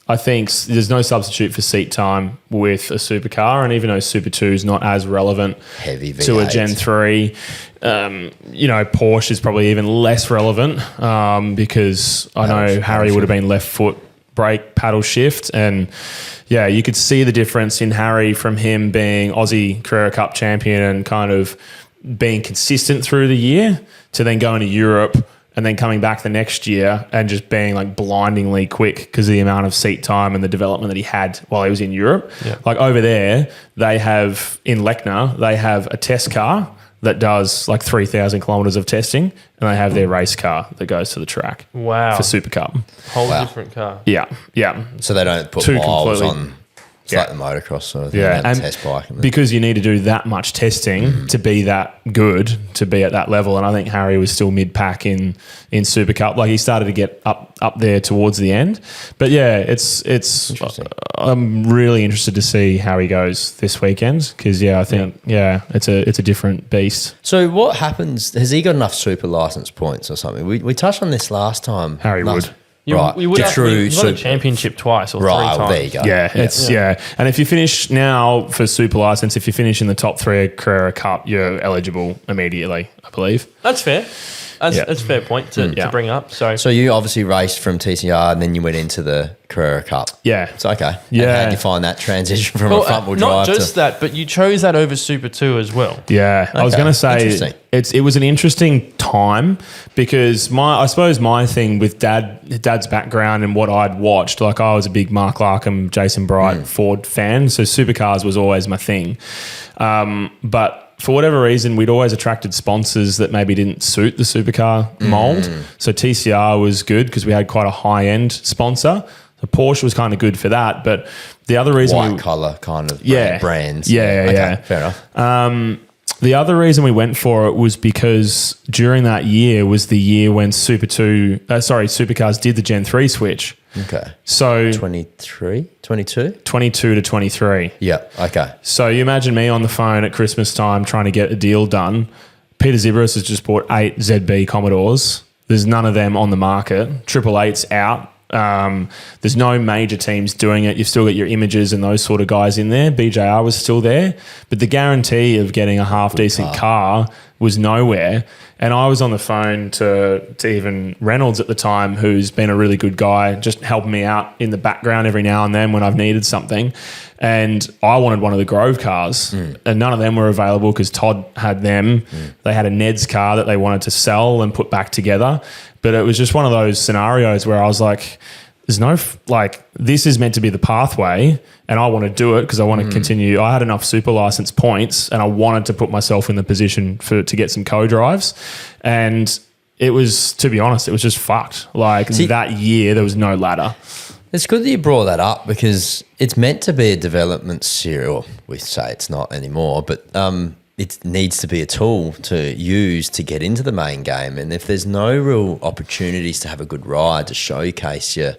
I think there's no substitute for seat time with a supercar, and even though Super 2 is not as relevant Heavy to a V8. Gen 3, Porsche is probably even less relevant because I know Harry would have been left foot brake paddle shift, and yeah, you could see the difference in Harry from him being Aussie Carrera Cup champion and kind of being consistent through the year to then going to Europe and then coming back the next year and just being like blindingly quick because of the amount of seat time and the development that he had while he was in Europe. Yeah. Like over there, they have in Lechner, they have a test car that does like 3,000 kilometers of testing, and they have their race car that goes to the track Wow. for Super Cup. Whole Wow. different car. Yeah, yeah. So they don't put Two miles completely- on. It's like the motocross sort of thing. Yeah, They have and a test bike. And because you need to do that much testing to be that good, to be at that level. And I think Harry was still mid-pack in Super Cup. Like he started to get up there towards the end. But yeah, it's I'm really interested to see how he goes this weekend because I think it's a different beast. So what happens? Has he got enough super license points or something? We touched on this last time. Harry would. Right. You would To have true you won a super- championship twice or Right, three well, times. there you go. Yeah, and if you finish now for Super License, if you finish in the top 3 of Carrera Cup, you're eligible immediately, I believe. That's fair. That's Yeah. a fair point to bring up. So you obviously raced from TCR and then you went into the Carrera Cup. Yeah. It's okay. Yeah. And how did you find that transition from a Well, front wheel not drive just to... that, but you chose that over Super 2 as well. Yeah, I was Okay, going to say interesting. it was an interesting time because I suppose my thing with Dad's background and what I'd watched, like I was a big Mark Larkham, Jason Bright Ford fan, so supercars was always my thing. But for whatever reason, we'd always attracted sponsors that maybe didn't suit the supercar mold. So TCR was good because we had quite a high end sponsor. So Porsche was kind of good for that, but the other reason White collar kind of brands. Yeah. Okay, fair enough. The other reason we went for it was because during that year was the year when Supercars did the Gen 3 switch. Okay. So 23? 22? 22 to 23. Yeah, okay. So you imagine me on the phone at Christmas time trying to get a deal done. Peter Zibris has just bought 8 ZB Commodores. There's none of them on the market. 888's out. There's no major teams doing it. You've still got your Images and those sort of guys in there. BJR was still there. But the guarantee of getting a half-decent car was nowhere. And I was on the phone to even Reynolds at the time, who's been a really good guy, just helping me out in the background every now and then when I've needed something. And I wanted one of the Grove cars, and none of them were available because Todd had them. They had a Ned's car that they wanted to sell and put back together. But it was just one of those scenarios where I was like, there's no, this is meant to be the pathway, and I want to do it because I want to continue. I had enough super license points, and I wanted to put myself in the position to get some co-drives. And it was, to be honest, it was just fucked. That year, there was no ladder. It's good that you brought that up because it's meant to be a development serial. We say it's not anymore, but it needs to be a tool to use to get into the main game. And if there's no real opportunities to have a good ride to showcase your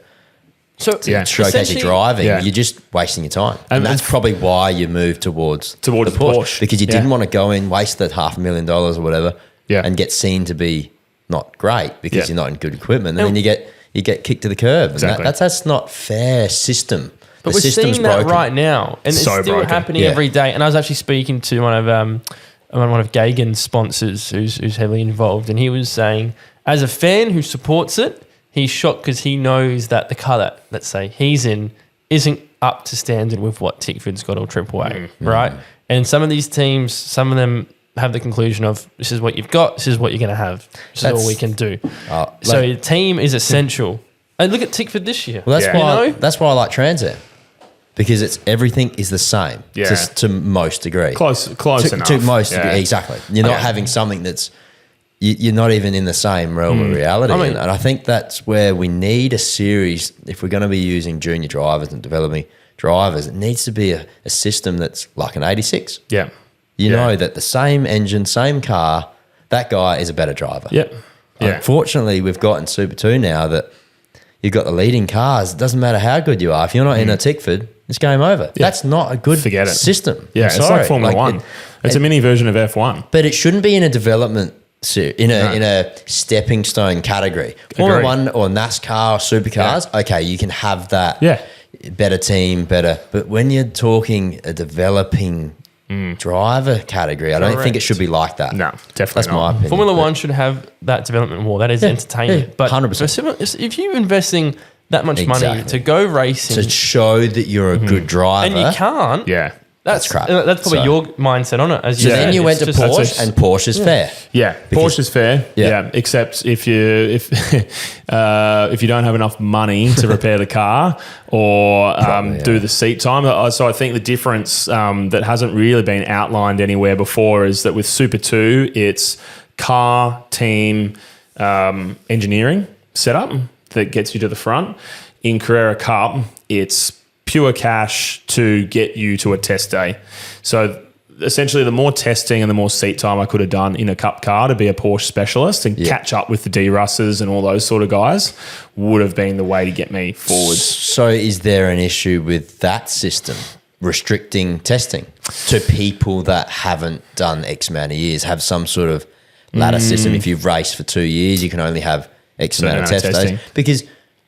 driving, you're just wasting your time. And that's probably why you moved towards the Porsche. Because you didn't want to go in, waste that $500,000 or whatever, and get seen to be not great because you're not in good equipment. And then you get kicked to the curb. Exactly. And that's not fair system. But we're seeing that right now, and it's still happening every day. And I was actually speaking to one of Gagan's sponsors who's heavily involved, and he was saying, as a fan who supports it, he's shocked because he knows that the car that, let's say, he's in isn't up to standard with what Tickford's got or AAA, right? And some of these teams, some of them have the conclusion of, this is what you've got, this is what you're going to have, this is all we can do. So the team is essential. And look at Tickford this year. Well, that's why I like Trans Am. Because everything is the same to most degree. Close enough. To most degree, exactly. You're not having something that's, you're not even in the same realm of reality. And I think that's where we need a series, if we're going to be using junior drivers and developing drivers, it needs to be a system that's like an 86. Yeah. You know that the same engine, same car, that guy is a better driver. Yeah. Unfortunately, we've got in Super 2 now that you've got the leading cars. It doesn't matter how good you are. If you're not in a Tickford, it's game over. Yeah. That's not a good system. Yeah, it's like Formula One. It's a mini version of F1. But it shouldn't be in a development, in a stepping stone category. Formula One or NASCAR or supercars, okay, you can have that. Yeah. Better team, better. But when you're talking a developing driver category, I don't think it should be like that. No, definitely That's my opinion. Formula One should have that development more. That is entertainment. Yeah, but 100%. If you're investing that much money to go racing, to show that you're a good driver, and you can't, that's crap. That's probably your mindset on it. As you then you went to Porsche, and Porsche's fair. Yeah, Porsche's fair. Yeah, except if you don't have enough money to repair the car or do the seat time. So I think the difference that hasn't really been outlined anywhere before is that with Super 2, it's car, team, engineering setup that gets you to the front. In Carrera Cup, it's pure cash to get you to a test day. So essentially, the more testing and the more seat time I could have done in a Cup car to be a Porsche specialist and catch up with the D-Russes and all those sort of guys would have been the way to get me forward. So is there an issue with that system restricting testing to people that haven't done X amount of years, have some sort of ladder system? If you've raced for 2 years, you can only have X amount of test days. Because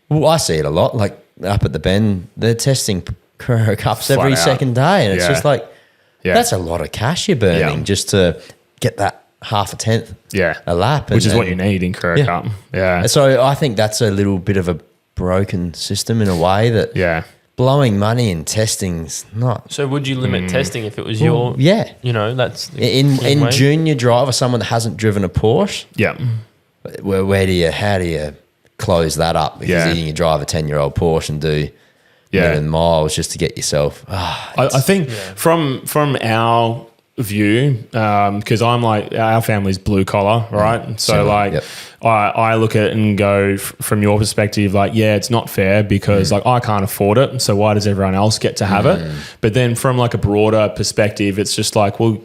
I see it a lot, like up at the Bend, they're testing Carrera Cups every second day. And it's just like, that's a lot of cash you're burning just to get that half a tenth a lap. Which is what you need in Carrera Cup. Yeah. So I think that's a little bit of a broken system in a way that blowing money in testing's not. So would you limit testing if it was your, that's in junior driver, someone that hasn't driven a Porsche? Yeah. How do you close that up? Because you drive a 10-year-old Porsche and do million miles just to get yourself. I think from our view, because I'm like, our family's blue collar, right? So I look at it and go from your perspective, like, it's not fair because like I can't afford it. So why does everyone else get to have it? But then from like a broader perspective, it's just like, well,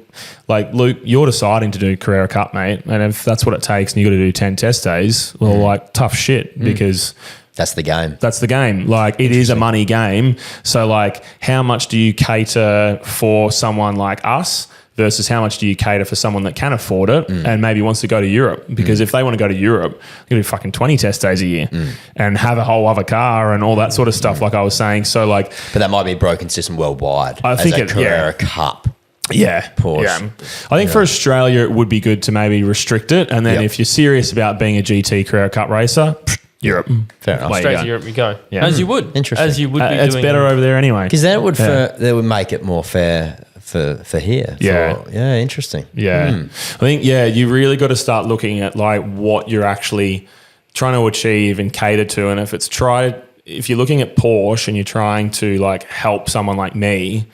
like Luke, you're deciding to do Carrera Cup, mate. And if that's what it takes and you got to do 10 test days, well, like tough shit because that's the game. That's the game. Like it is a money game. So like how much do you cater for someone like us versus how much do you cater for someone that can afford it and maybe wants to go to Europe? Because if they want to go to Europe, you're going to do fucking 20 test days a year and have a whole other car and all that sort of stuff, like I was saying. So like... But that might be a broken system worldwide. I think Carrera Cup. Porsche. Yeah. I think for Australia, it would be good to maybe restrict it. And then if you're serious about being a GT Carrera Cup racer, Europe. Fair enough. Straight to Europe you go. Yeah. As you would. Interesting. As you would be It's doing. better over there anyway. Because then it would make it more fair for here. Yeah. Yeah, interesting. Yeah. I think, you really got to start looking at like what you're actually trying to achieve and cater to. And if you're looking at Porsche and you're trying to like help someone like me,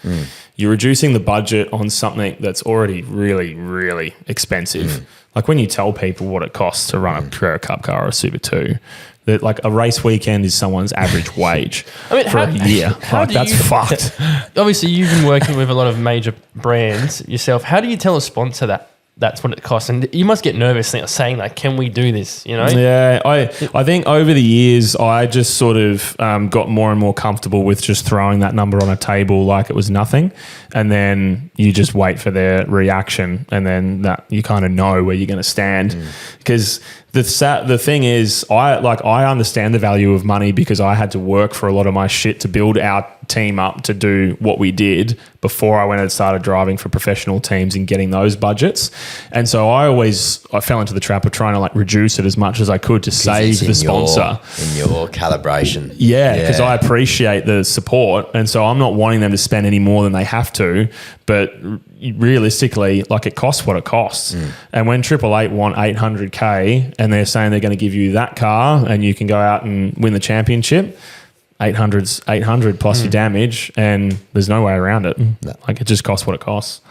you're reducing the budget on something that's already really, really expensive. Like when you tell people what it costs to run a Carrera Cup car or a Super 2, that like a race weekend is someone's average wage for a year. Like, that's fucked. Obviously, you've been working with a lot of major brands yourself. How do you tell a sponsor that that's what it costs? And you must get nervous saying like, can we do this? You know? Yeah, I think over the years, I just sort of got more and more comfortable with just throwing that number on a table like it was nothing. And then you just wait for their reaction, and then that you kind of know where you're going to stand. Because the thing is, I understand the value of money because I had to work for a lot of my shit to build our team up to do what we did before I went and started driving for professional teams and getting those budgets. And so I fell into the trap of trying to like reduce it as much as I could to save the sponsor. In your calibration. Yeah, because I appreciate the support. And so I'm not wanting them to spend any more than they have to. But realistically, like it costs what it costs. And when 888 want 800K and they're saying they're going to give you that car and you can go out and win the championship, 800's 800 plus your damage, and there's no way around it. No. Like it just costs what it costs.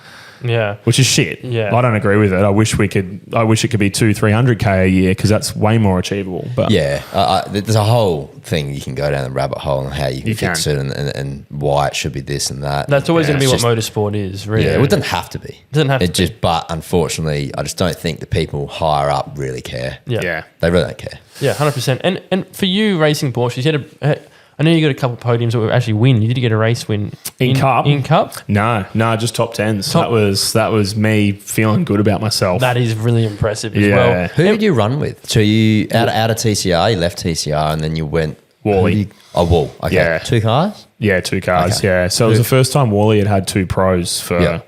Yeah. Which is shit. Yeah. I don't agree with it. I wish it could be 200-300K a year because that's way more achievable. But there's a whole thing you can go down the rabbit hole on how you can fix it and why it should be this and that. That's always going to be what just motorsport is, really. Yeah, it doesn't have to be. It doesn't have to be. But unfortunately, I just don't think the people higher up really care. Yeah. They really don't care. Yeah, 100%. And for you racing Porsche, you said I know you got a couple of podiums that were actually win. You did get a race win in Cup. In Cup? No, just top tens. That was me feeling good about myself. That is really impressive as well. Who did you run with? So you out of TCR, you left TCR, and then you went Wally. Wall. Okay, Yeah. 2 cars. Yeah, 2 cars. Okay. Yeah, so it was the first time Wally had 2 pros for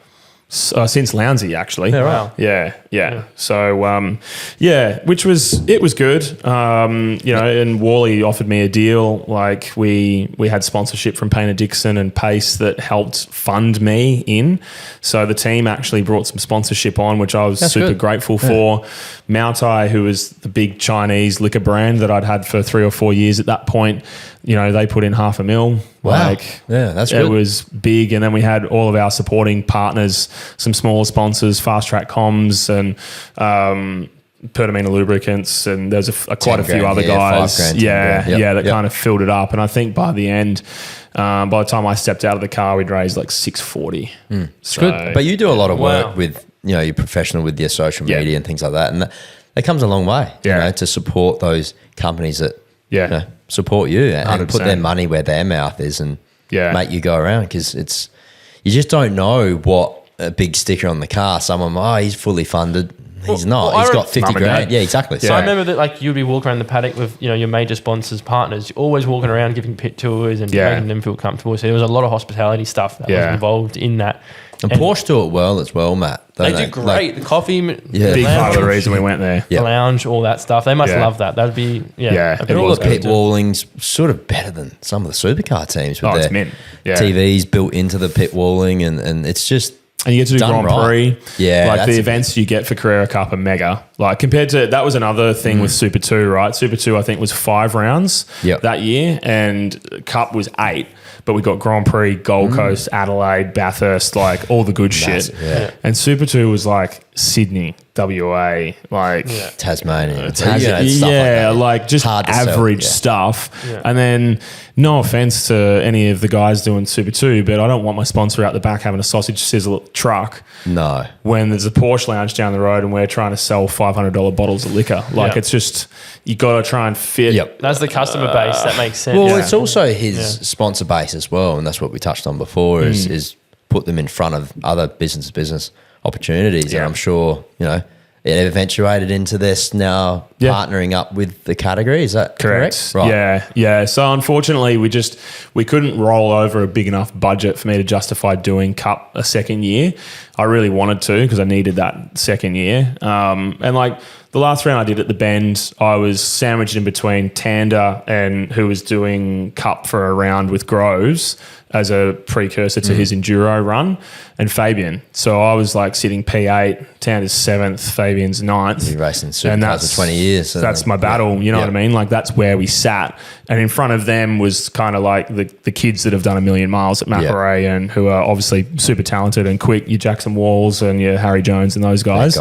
since Lounsey actually. Yeah, wow. Yeah. So which was good. And Wally offered me a deal. Like we had sponsorship from Painter Dixon and Pace that helped fund me in. So the team actually brought some sponsorship on, which I was super grateful for. Moutai, who was the big Chinese liquor brand that I'd had for 3 or 4 years at that point, they put in $500,000. Wow. That's good. It was big. And then we had all of our supporting partners, some smaller sponsors, Fast Track Comms and Pertamina Lubricants, and there's quite a few other guys. That kind of filled it up. And I think by the end, by the time I stepped out of the car, we'd raised like $640. It's good. But you do a lot of work with, you're professional with your social media and things like that. And that comes a long way, to support those companies that support you and 100%. Put their money where their mouth is and make you go around, because you just don't know what a big sticker on the car. Someone, he's fully funded. He's not. He's got 50 grand. Yeah, exactly. So I remember that like you'd be walking around the paddock with your major sponsors, partners, always walking around giving pit tours and making them feel comfortable. So there was a lot of hospitality stuff that was involved in that. And Porsche do it well as well, Matt. They do great. Like, the coffee, big part of the reason we went there. The lounge, all that stuff. They must love that. That'd be and all the pit walling's sort of better than some of the supercar teams with it's their mint. TVs built into the pit walling, and it's just. And you get to do Grand Prix. Yeah. Like the events you get for Carrera Cup are mega. Like compared to, that was another thing with Super 2, right? Super 2, I think, was 5 rounds that year, and Cup was 8. But we got Grand Prix, Gold Coast, Adelaide, Bathurst, like all the good shit. Yeah. And Super 2 was like Sydney, WA, like Tasmania. just hard to average sell. stuff. Yeah. And then, no offense to any of the guys doing Super 2, but I don't want my sponsor out the back having a sausage sizzle truck. No. When there's a Porsche lounge down the road and we're trying to sell $500 bottles of liquor. Like it's just, you got to try and fit. Yep. That's the customer base. That makes sense. Well, it's also his sponsor base as well. And that's what we touched on before is put them in front of other business opportunities. And I'm sure, it eventuated into this now partnering up with the category. Is that correct? Right. Yeah. So unfortunately, we couldn't roll over a big enough budget for me to justify doing Cup a second year. I really wanted to because I needed that second year. And like the last round I did at the Bend, I was sandwiched in between Tander and who was doing Cup for a round with Groves as a precursor to his enduro run, and Fabian. So I was like sitting P8, Tander's 7th, Fabian's 9th. You're racing supercars for 20 years. So that's my battle, you know what I mean? Like that's where we sat. And in front of them was kind of like the kids that have done 1,000,000 miles at Mapparay and who are obviously super talented and quick, your Jackson Walls and your Harry Jones and those guys.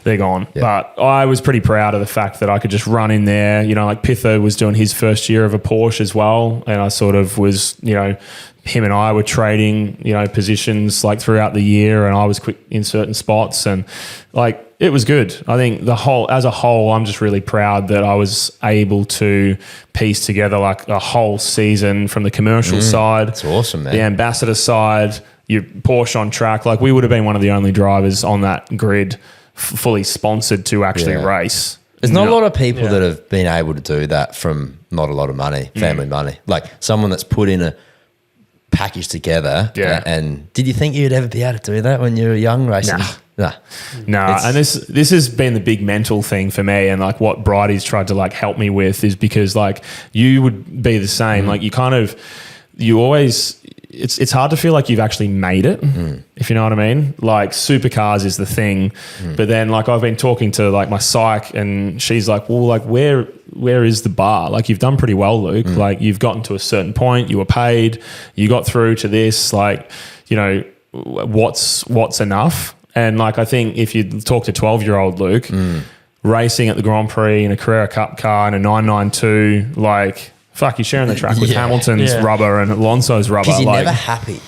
They're gone. But I was pretty proud of the fact that I could just run in there. You know, like Pither was doing his first year of a Porsche as well. And I sort of was, you know, him and I were trading, you know, positions like throughout the year, and I was quick in certain spots, and like it was good. I think as a whole, I'm just really proud that I was able to piece together like a whole season from the commercial side. That's awesome, man. The ambassador side, your Porsche on track. Like we would have been one of the only drivers on that grid fully sponsored to actually race. There's not a lot of people that have been able to do that from not a lot of money, family money. Like someone that's put in a package together. And did you think you'd ever be able to do that when you were young racing? No. And this has been the big mental thing for me, and like what Bridie's tried to like help me with is because like you would be the same. Like you always it's hard to feel like you've actually made it, if you know what I mean. Like supercars is the thing, but then like I've been talking to like my psych, and she's like, well, like where is the bar? Like you've done pretty well, Luke. Like you've gotten to a certain point, you were paid, you got through to this. Like, you know, what's enough? And like I think if you talk to 12-year-old Luke, racing at the Grand Prix in a Carrera Cup car in a 992, like. Fuck, you're sharing the track with Hamilton's rubber and Alonso's rubber. Because you're never happy.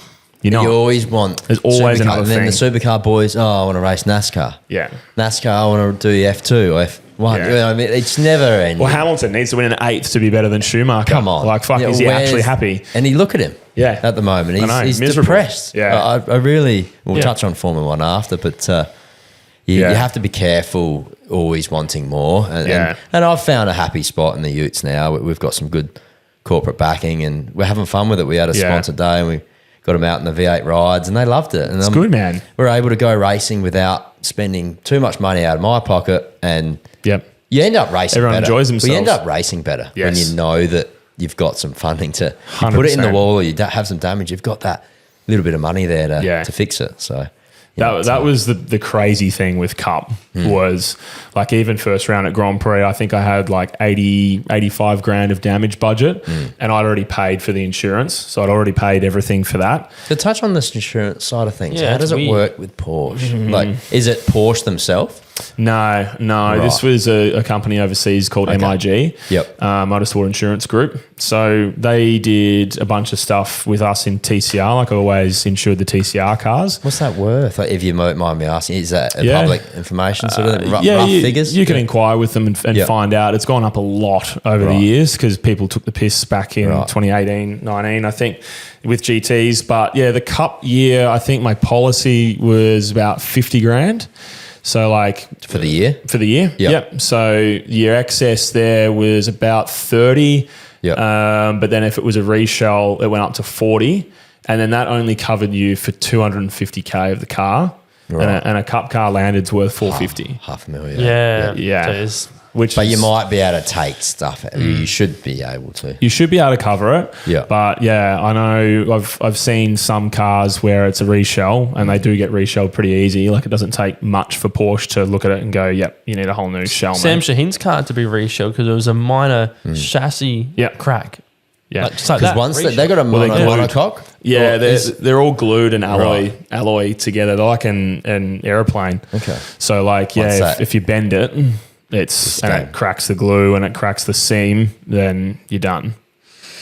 You always want There's always supercar. another and then thing. the supercar boys, I want to race NASCAR. Yeah. NASCAR, I want to do F2 or F1. Yeah. You know, I mean, it's never ending. Well, Hamilton needs to win an 8th to be better than Schumacher. Come on. Like, fuck, is he actually happy? And you look at him at the moment. He's depressed. Yeah. I really, we'll touch on Formula 1 after, but you have to be careful always wanting more. And I've found a happy spot in the Utes now. We've got some good corporate backing and we're having fun with it. We had a sponsored day and we got them out in the V8 rides and they loved it. And it's good, man. We're able to go racing without spending too much money out of my pocket, and you end up racing Everyone better. enjoys themselves. We end up racing better when you know that you've got some funding to you 100%. put it in the wall or you have some damage. You've got that little bit of money there to fix it. So that was the crazy thing with Cup was like even first round at Grand Prix, I think I had like 85 grand of damage budget and I'd already paid for the insurance. So I'd already paid everything for that. To touch on this insurance side of things, Yeah, how does it work with Porsche? Like, is it Porsche themselves? No. Right. This was a company overseas called MIG, Motorsport Insurance Group. So they did a bunch of stuff with us in TCR. Like I always insured the TCR cars. What's that worth? Like, if you mind me asking, is that public information sort of rough figures? You can inquire with them and find out. It's gone up a lot over the years because people took the piss back in 2018, 19, I think, with GTs. But yeah, the Cup year, I think my policy was about 50 grand. So like for the year? For the year. Yep. So your excess there was about 30. But then if it was a reshell, it went up to 40. And then that only covered you for 250K of the car. Right. And a Cup car landed's worth 450. Half a million. Yeah. But you might be able to take stuff. You should be able to. You should be able to cover it. Yeah. But yeah, I know I've seen some cars where it's a reshell and they do get reshelled pretty easy. Like it doesn't take much for Porsche to look at it and go, yep, you need a whole new shell. Sam Shahin's car had to be reshelled because it was a minor chassis crack. Yeah, because once they got a monocoque. Yeah, they're all glued and alloy together. They're like an airplane. Okay. So like if you bend it, it cracks the glue and it cracks the seam, then you're done.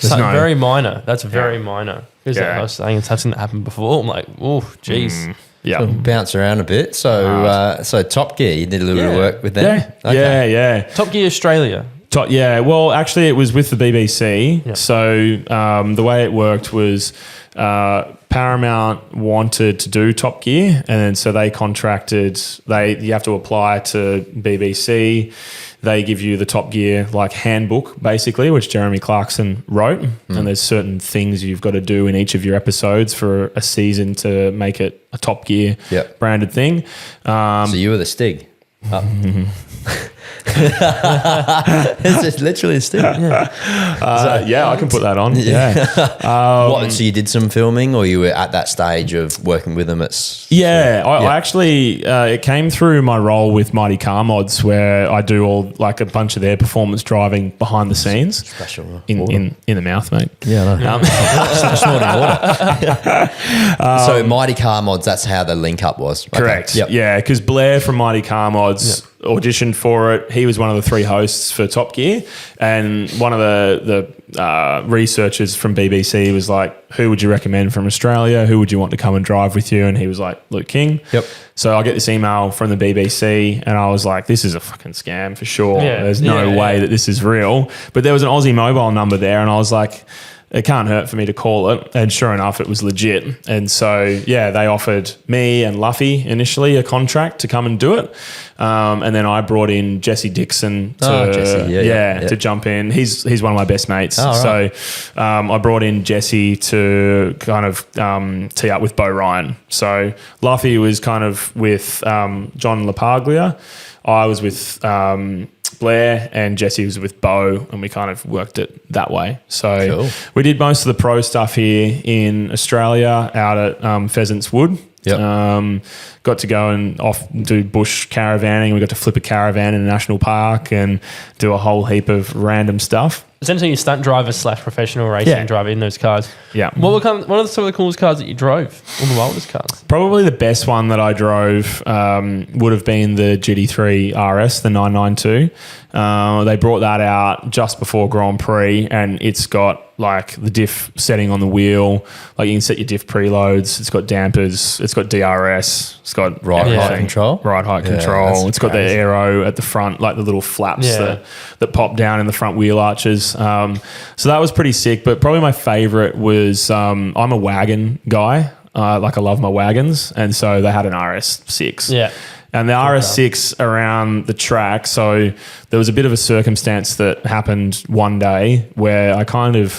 Very minor. That's very minor. Because I was saying it hasn't happened before. I'm like, oh, jeez. So bounce around a bit. So Top Gear, you did a little bit of work with them. Yeah. Top Gear Australia. Well, actually, it was with the BBC. Yep. So the way it worked was Paramount wanted to do Top Gear, and then so they contracted. You have to apply to BBC. They give you the Top Gear handbook, basically, which Jeremy Clarkson wrote. And there's certain things you've got to do in each of your episodes for a season to make it a Top Gear branded thing. So you were the Stig. It's just literally a Stig. Yeah. I can put that on. Yeah. So you did some filming, or you were at that stage of working with them? I actually, it came through my role with Mighty Car Mods, where I do all a bunch of their performance driving behind the scenes. Special in the mouth, mate. Yeah, I know. So Mighty Car Mods, that's how the link up was. Correct. Okay. Yep. Yeah, because Blair from Mighty Car Mods auditioned for it. He was one of the 3 hosts for Top Gear, and one of the researchers from BBC was like, who would you recommend from Australia? Who would you want to come and drive with you? And he was like, Luke King. Yep. So I get this email from the BBC, and I was like, this is a fucking scam for sure. Yeah. There's no way that this is real. But there was an Aussie mobile number there, and I was like, it can't hurt for me to call it. And sure enough, it was legit. And so, they offered me and Luffy initially a contract to come and do it. And then I brought in Jesse Dixon to jump in. He's one of my best mates. Right. So I brought in Jesse to kind of tee up with Bo Ryan. So Luffy was kind of with John LaPaglia. I was with Blair, and Jesse was with Bo, and we kind of worked it that way. So we did most of the pro stuff here in Australia out at Pheasants Wood. Yep. Got to go and do bush caravanning. We got to flip a caravan in a national park and do a whole heap of random stuff. Essentially, you stunt driver / professional racing driver in those cars. Yeah. What are some of the coolest cars that you drove? Or the wildest cars? Probably the best one that I drove would have been the GT3 RS, the 992. They brought that out just before Grand Prix, and it's got the diff setting on the wheel. You can set your diff preloads. It's got dampers. It's got DRS. It's got ride height control. It's got the aero at the front, the little flaps that pop down in the front wheel arches. So that was pretty sick. But probably my favorite was I'm a wagon guy. I love my wagons, and so they had an RS6. Yeah. And the RS6 around the track, so there was a bit of a circumstance that happened one day where I don't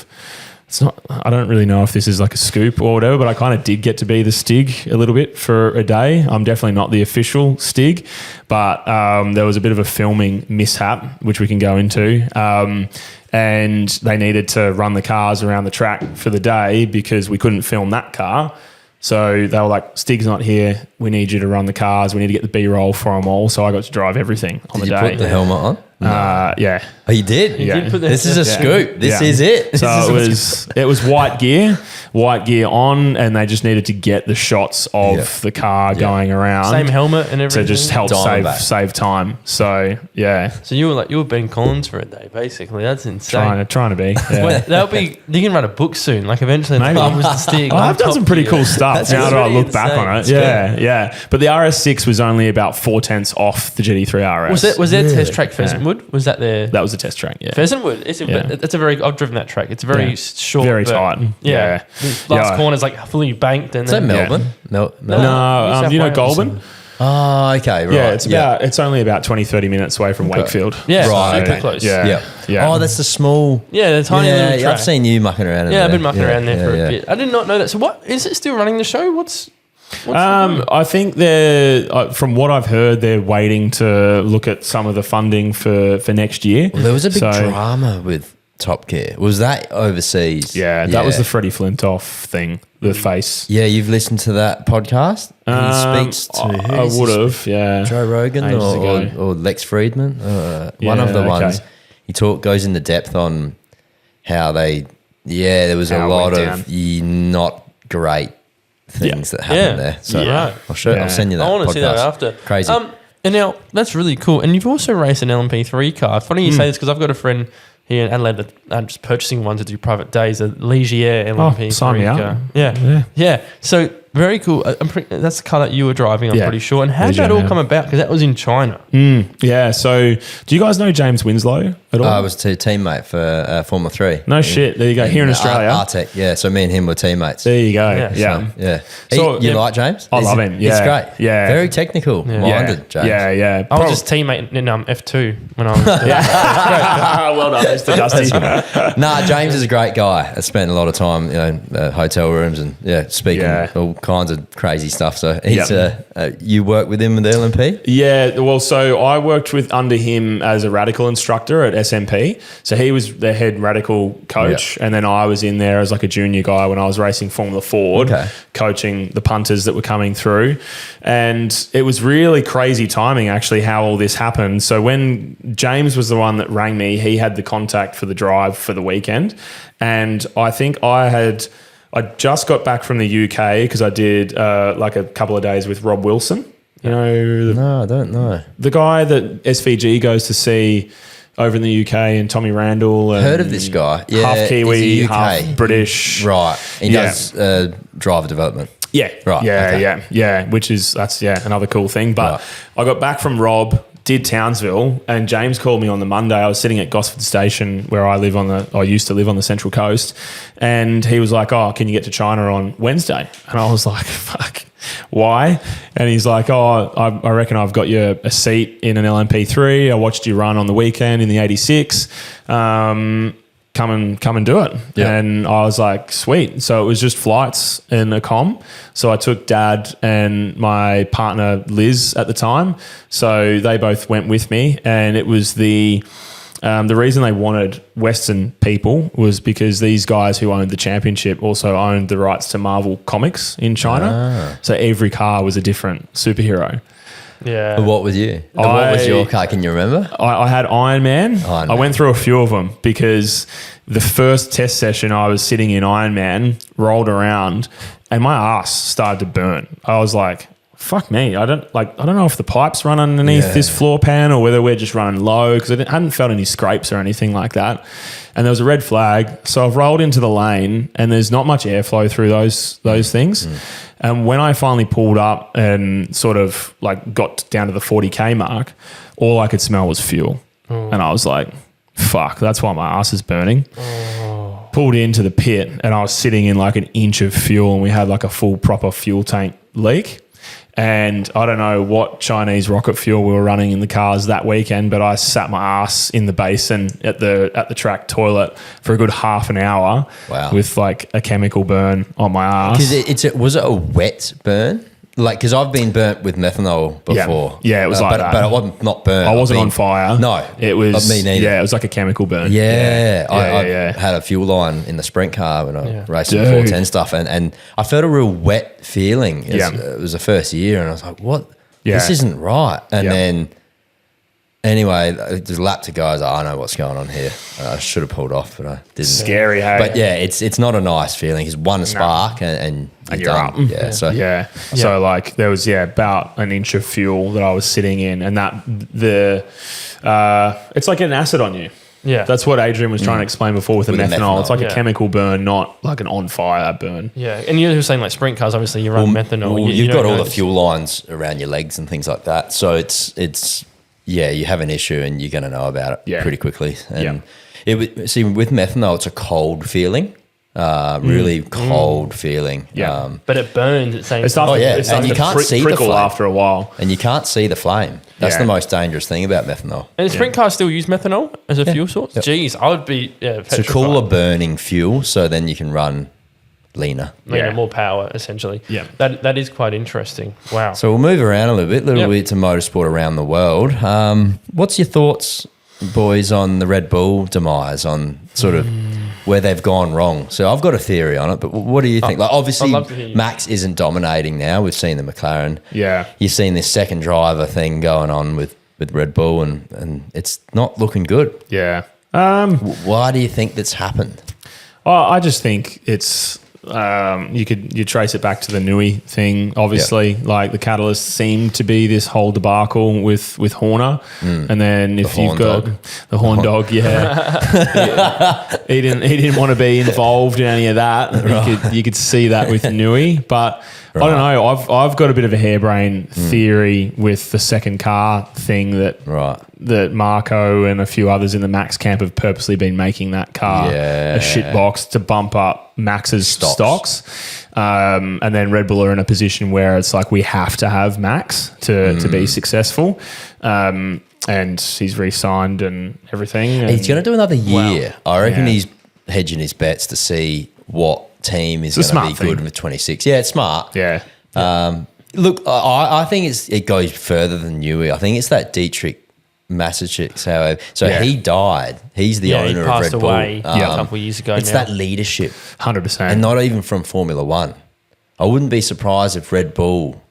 really know if this is a scoop or whatever, but I kind of did get to be the Stig a little bit for a day. I'm definitely not the official Stig, but there was a bit of a filming mishap, which we can go into. And they needed to run the cars around the track for the day because we couldn't film that car. So they were like, Stig's not here. We need you to run the cars. We need to get the B-roll for them all. So I got to drive everything on the day. Did you put the helmet on? Yeah. Oh, you did? Yeah. This is a scoop. This is it. So it was white gear on, and they just needed to get the shots of the car going around. Same helmet and everything. To just help save time. So, yeah. So you were Ben Collins for a day, basically. That's insane. Trying to be. Yeah. Well, you can write a book soon. Eventually the car was the Stig. I've done some pretty cool stuff now that I look back on it. Yeah. But the RS6 was only about 4/10 off the GT3 RS. Was there test track Pheasant Wood? Was that there? That was a test track, yeah. Pheasant Wood. I've driven that track. It's very short. Very tight. Yeah. Last corner's fully banked. And is that Melbourne? No, you know Goulburn? Oh, okay, right. Yeah, it's only about 20-30 minutes away from Wakefield. Yeah, right. Super close. Yeah. Oh, that's the small... Yeah, the tiny little track. I've seen you mucking around in there. I've been mucking around there for a bit. I did not know that. So what, is it still running the show? What's I think from what I've heard, they're waiting to look at some of the funding for next year. Well, there was a big drama with Top Gear. Was that overseas? Yeah, that was the Freddie Flintoff thing, the face. Yeah, you've listened to that podcast? He speaks to I would have, yeah. Joe Rogan or Lex Friedman? One of the ones. He goes into depth on how there was a lot of not great things that happened there. So I'll send you that. I want to podcast. see that after. Crazy. And now that's really cool. And you've also raced an LMP3 car. Funny you say this because I've got a friend here in Adelaide that I'm just purchasing one to do private days, a Ligier LMP3 sign me car. up. Yeah. So very cool. That's the car that you were driving, I'm pretty sure. And how did that all come about? Because that was in China. Yeah. So do you guys know James Winslow? at all? I was a teammate for Formula 3. No shit. There you go. Here in Australia. Artec, yeah. So me and him were teammates. There you go. Yeah. Yeah. Yeah. So, you like James? I love him. Yeah. He's great. Yeah. Very technical minded, James. Yeah. I was just teammate in F2 when I was Well done, Mr. Dusty. Nah, James is a great guy. I spent a lot of time, hotel rooms and speaking all kinds of crazy stuff. So he's you work with him with LMP? Yeah, well, so I worked under him as a radical instructor at SMP. So he was the head radical coach, and then I was in there as like a junior guy when I was racing Formula Ford, coaching the punters that were coming through. And it was really crazy timing, actually, how all this happened. So when James was the one that rang me, he had the contact for the drive for the weekend. And I think I just got back from the UK because I did like a couple of days with Rob Wilson. You know, No, I don't know. the guy that SVG goes to see over in the UK, and Tommy Randall. And Heard of this guy? Yeah, half Kiwi, is he UK? half British. Right. He does driver development. Yeah, Right, okay. yeah. Which is that's another cool thing. But Right. I got back from Rob, did Townsville, and James called me on the Monday. I was sitting at Gosford Station where I used to live on the Central Coast, and he was like, "Oh, can you get to China on Wednesday?" And I was like, "Fuck, why?" And he's like, "Oh, I reckon I've got you a seat in an LMP3. I watched you run on the weekend in the 86. Come and do it." Yeah. And I was like, sweet. So it was just flights and a comm. So I took Dad and my partner Liz at the time. So they both went with me, and it was the reason they wanted Western people was because these guys who owned the championship also owned the rights to Marvel Comics in China. So every car was a different superhero. Yeah. What was you? What was your car? Can you remember? I had Iron Man. Iron I Man. went through a few of them because the first test session I was sitting in Iron Man, rolled around, and my ass started to burn. I was like, fuck me. I don't know if the pipes run underneath this floor pan or whether we're just running low, because I hadn't felt any scrapes or anything like that. And there was a red flag. So I've rolled into the lane, and there's not much airflow through those things. And when I finally pulled up and sort of like got down to the 40K mark, all I could smell was fuel. And I was like, fuck, that's why my ass is burning. Pulled into the pit, and I was sitting in like an inch of fuel, and we had like a full proper fuel tank leak. And I don't know what Chinese rocket fuel we were running in the cars that weekend, but I sat my ass in the basin at the track toilet for a good half an hour. Wow. With like a chemical burn on my ass. Because was it a wet burn? Like, because I've been burnt with methanol before. Yeah, it was like but, that. But I wasn't not burnt. I wasn't on fire. No. It was. Me neither. Yeah, it was like a chemical burn. Yeah. I yeah. had a fuel line in the sprint car when I raced the Dude. 410 stuff, and I felt a real wet feeling. It was the first year, and I was like, what? Yeah. This isn't right. And Yeah. then, anyway, there's a lap to go. I was like, I know what's going on here. I should have pulled off, but I didn't. Scary, hey? But yeah, it's not a nice feeling. It's one spark and you're done. up. Yeah. So Yeah. So like there was about an inch of fuel that I was sitting in, and it's like getting acid on you. Yeah. That's what Adrian was trying to explain before with the With the methanol. It's like methanol. a chemical burn, not like an on fire burn. Yeah. And you were saying like sprint cars, obviously you run methanol. Well, you you've don't got all know the fuel lines around your legs and things like that. So it's you have an issue and you're going to know about it pretty quickly. And with methanol, it's a cold feeling, really cold feeling. Yeah. But it burns at the same It's time. starting, yeah. it's starting And you to can't see the prickle flame. after a while. And you can't see the flame. That's Yeah. the most dangerous thing about methanol. And sprint cars still use methanol as a fuel source? Jeez, I would be It's a cooler burning fuel, so then you can run leaner. More power, essentially. Yeah. That is quite interesting. Wow. So we'll move around a little bit to motorsport around the world. What's your thoughts, boys, on the Red Bull demise, on sort of where they've gone wrong? So I've got a theory on it, but what do you think? Like, obviously, I'd love to hear you. Max isn't dominating now. We've seen the McLaren. Yeah. You've seen this second driver thing going on with Red Bull, and it's not looking good. Yeah. Why do you think that's happened? I just think it's you trace it back to the Nui thing. Obviously, like the catalyst seemed to be this whole debacle with Horner, and then if you've horn got dog. the horn dog, he didn't want to be involved in any of that. You could see that with Nui, but I don't know. I've got a bit of a harebrained theory with the second car thing that Marco and a few others in the Max camp have purposely been making that car a shit box to bump up Max's stocks. And then Red Bull are in a position where it's like we have to have Max to be successful. And he's re-signed and everything. And he's going to do another year. Wow. I reckon he's hedging his bets to see what team is going to be good with 26. Yeah, it's smart. Yeah. Look, I think it goes further than Newey. I think it's that Dietrich Mateschitz, however. So he died. He's the owner of Red Bull. He passed away a couple of years ago. It's that leadership. 100%. And not even from Formula One. I wouldn't be surprised if Red Bull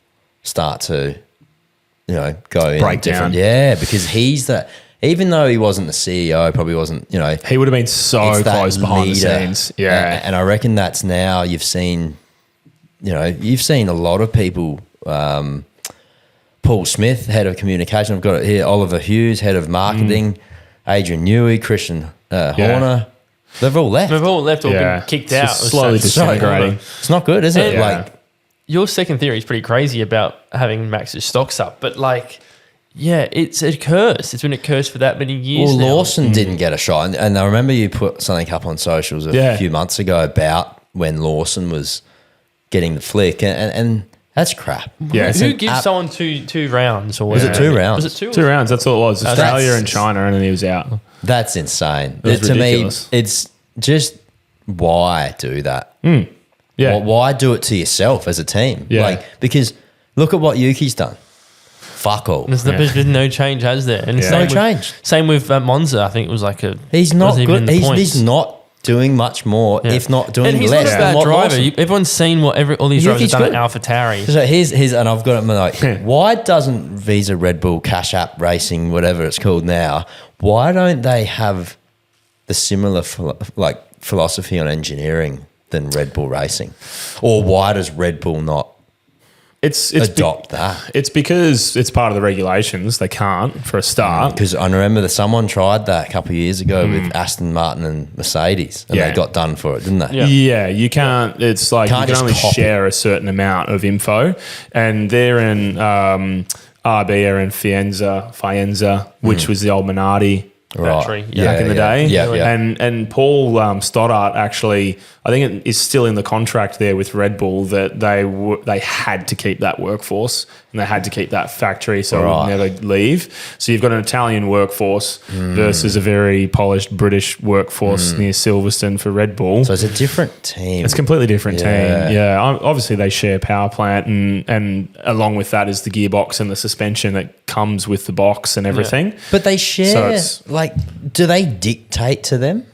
start to, go in break different. down. Yeah, because he's that. Even though he wasn't the CEO, probably wasn't, he would have been so close behind the scenes. Yeah. And I reckon that's now you've seen a lot of people, Paul Smith, head of communication. I've got it here. Oliver Hughes, head of marketing. Adrian Newey, Christian Horner. They've all left. They've all left or been kicked out. Slowly disintegrating. It's not good, is it? Your second theory is pretty crazy about having Max's stocks up, but it's a curse. It's been a curse for that many years. Well, now. Lawson didn't get a shot, and I remember you put something up on socials a few months ago about when Lawson was getting the flick, and that's crap. Yeah, who gives someone two rounds? Or was it 2 rounds? Was it 2? 2 rounds. That's all it was. Australia and China, and then he was out. That's insane. It was to ridiculous. me, it's just why do that? Yeah. Why do it to yourself as a team? Yeah. Because look at what Yuki's done. Fuck all. There's been no change, has there? And No change. Same with Monza. I think it was like a. He's not good. He's He's not doing much more, if not doing and he's less. not a bad driver. Everyone's seen what all these drivers have done at AlphaTauri. So here's and I've got it. Why doesn't Visa, Red Bull, Cash App Racing, whatever it's called now, why don't they have the similar philosophy on engineering than Red Bull Racing? Or why does Red Bull not adopt that? It's because it's part of the regulations. They can't, for a start. Because I remember that someone tried that a couple of years ago with Aston Martin and Mercedes, and they got done for it, didn't they? Yeah, you can't. It's like you can only share a certain amount of info, and they're in RB are in Faenza, which was the old Minardi battery back in the day. Yeah. And Paul Stoddart actually, I think it is still in the contract there with Red Bull that they had to keep that workforce and they had to keep that factory so it would never leave. So you've got an Italian workforce versus a very polished British workforce near Silverstone for Red Bull. So it's a different team. It's a completely different team. Yeah, obviously they share power plant and along with that is the gearbox and the suspension that comes with the box and everything. Yeah. But they share, do they dictate to them?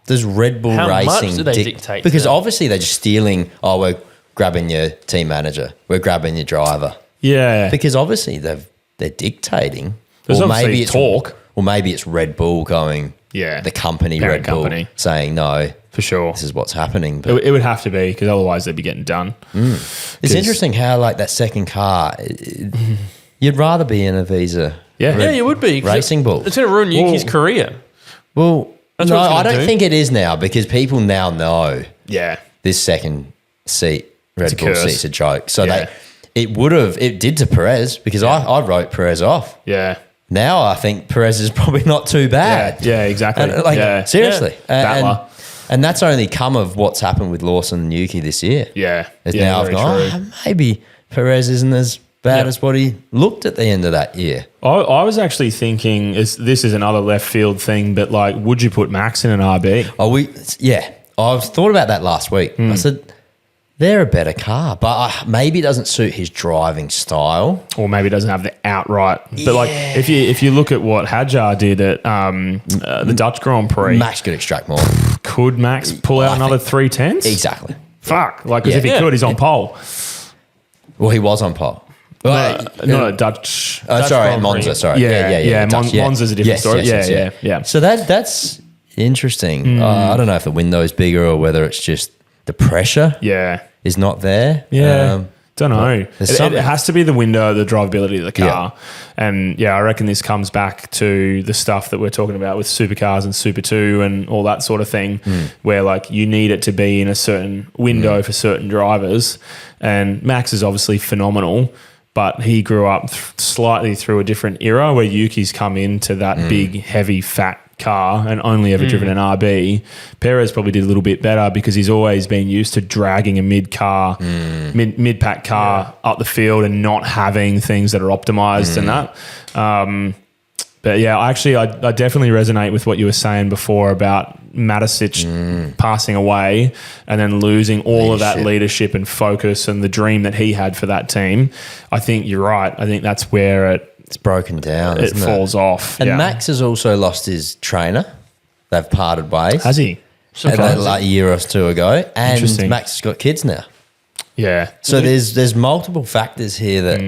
Does Red Bull Racing much do they dictate? Because obviously they're just stealing, we're grabbing your team manager, we're grabbing your driver. Yeah. Because obviously they're dictating. There's or obviously maybe it's talk. Or maybe it's Red Bull going, the company, Parent Red Bull, company. saying, no, For sure. this is what's happening. But It would have to be because otherwise they'd be getting done. it's interesting how that second car, you'd rather be in a Visa. Yeah, you would be. Racing Bull. It's going to ruin Yuki's career. Well, That's no, what it's I gonna don't do. think it is now because people now know Yeah. this second seat, Red a Bull curse. seat's a joke. So Yeah. it did to Perez because I wrote Perez off. Yeah. Now I think Perez is probably not too bad. Yeah, exactly. And, seriously. Battler. And that's only come of what's happened with Lawson and Yuki this year. Yeah. It's Yeah, now I've very gone, true. maybe Perez isn't as bad as what he looked at the end of that year. I was actually thinking, this is another left field thing, but would you put Max in an RB? I thought about that last week. I said, they're a better car, but maybe it doesn't suit his driving style. Or maybe it doesn't have the outright. But if you look at what Hadjar did at the Dutch Grand Prix, Max could extract more. could Max pull out another 3/10? Exactly. Fuck. Because if he could, he's on pole. Well, he was on pole. Not a Dutch. Dutch Sorry, Grand Monza. Prix. Sorry. Yeah. Monza's a different story. Yeah. So that's interesting. I don't know if the window's bigger or whether it's just the pressure Yeah. is not there. Yeah. Don't know. There's It has to be the window, the drivability of the car. Yeah. And I reckon this comes back to the stuff that we're talking about with supercars and Super 2 and all that sort of thing, where like you need it to be in a certain window for certain drivers. And Max is obviously phenomenal, but he grew up slightly through a different era where Yuki's come into that big, heavy, fat car and only ever driven an RB. Perez probably did a little bit better because he's always been used to dragging a mid-pack car up the field and not having things that are optimized and that. But yeah, actually, I definitely resonate with what you were saying before about Matisic passing away and then losing all of that leadership and focus and the dream that he had for that team. I think you're right. I think that's where it's broken down. It falls off. And Max has also lost his trainer. They've parted ways. Has he? Like a year or two ago. And Max has got kids now. Yeah. So there's multiple factors here that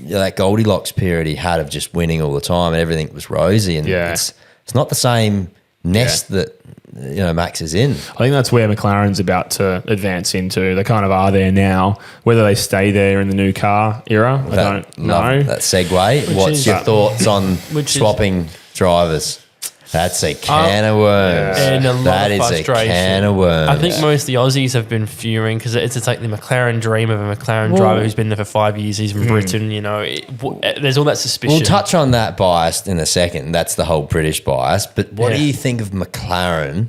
that Goldilocks period he had of just winning all the time and everything was rosy. And it's not the same nest that Max is in. I think that's where McLaren's about to advance into. They kind of are there now. Whether they stay there in the new car era, I don't know. That segue. What's your thoughts on swapping drivers? That's a can of worms. And a lot of frustration. A can of worms. I think most of the Aussies have been fuming because it's like the McLaren dream of a McLaren driver who's been there for 5 years. He's from Britain, there's all that suspicion. We'll touch on that bias in a second. That's the whole British bias. But what do you think of McLaren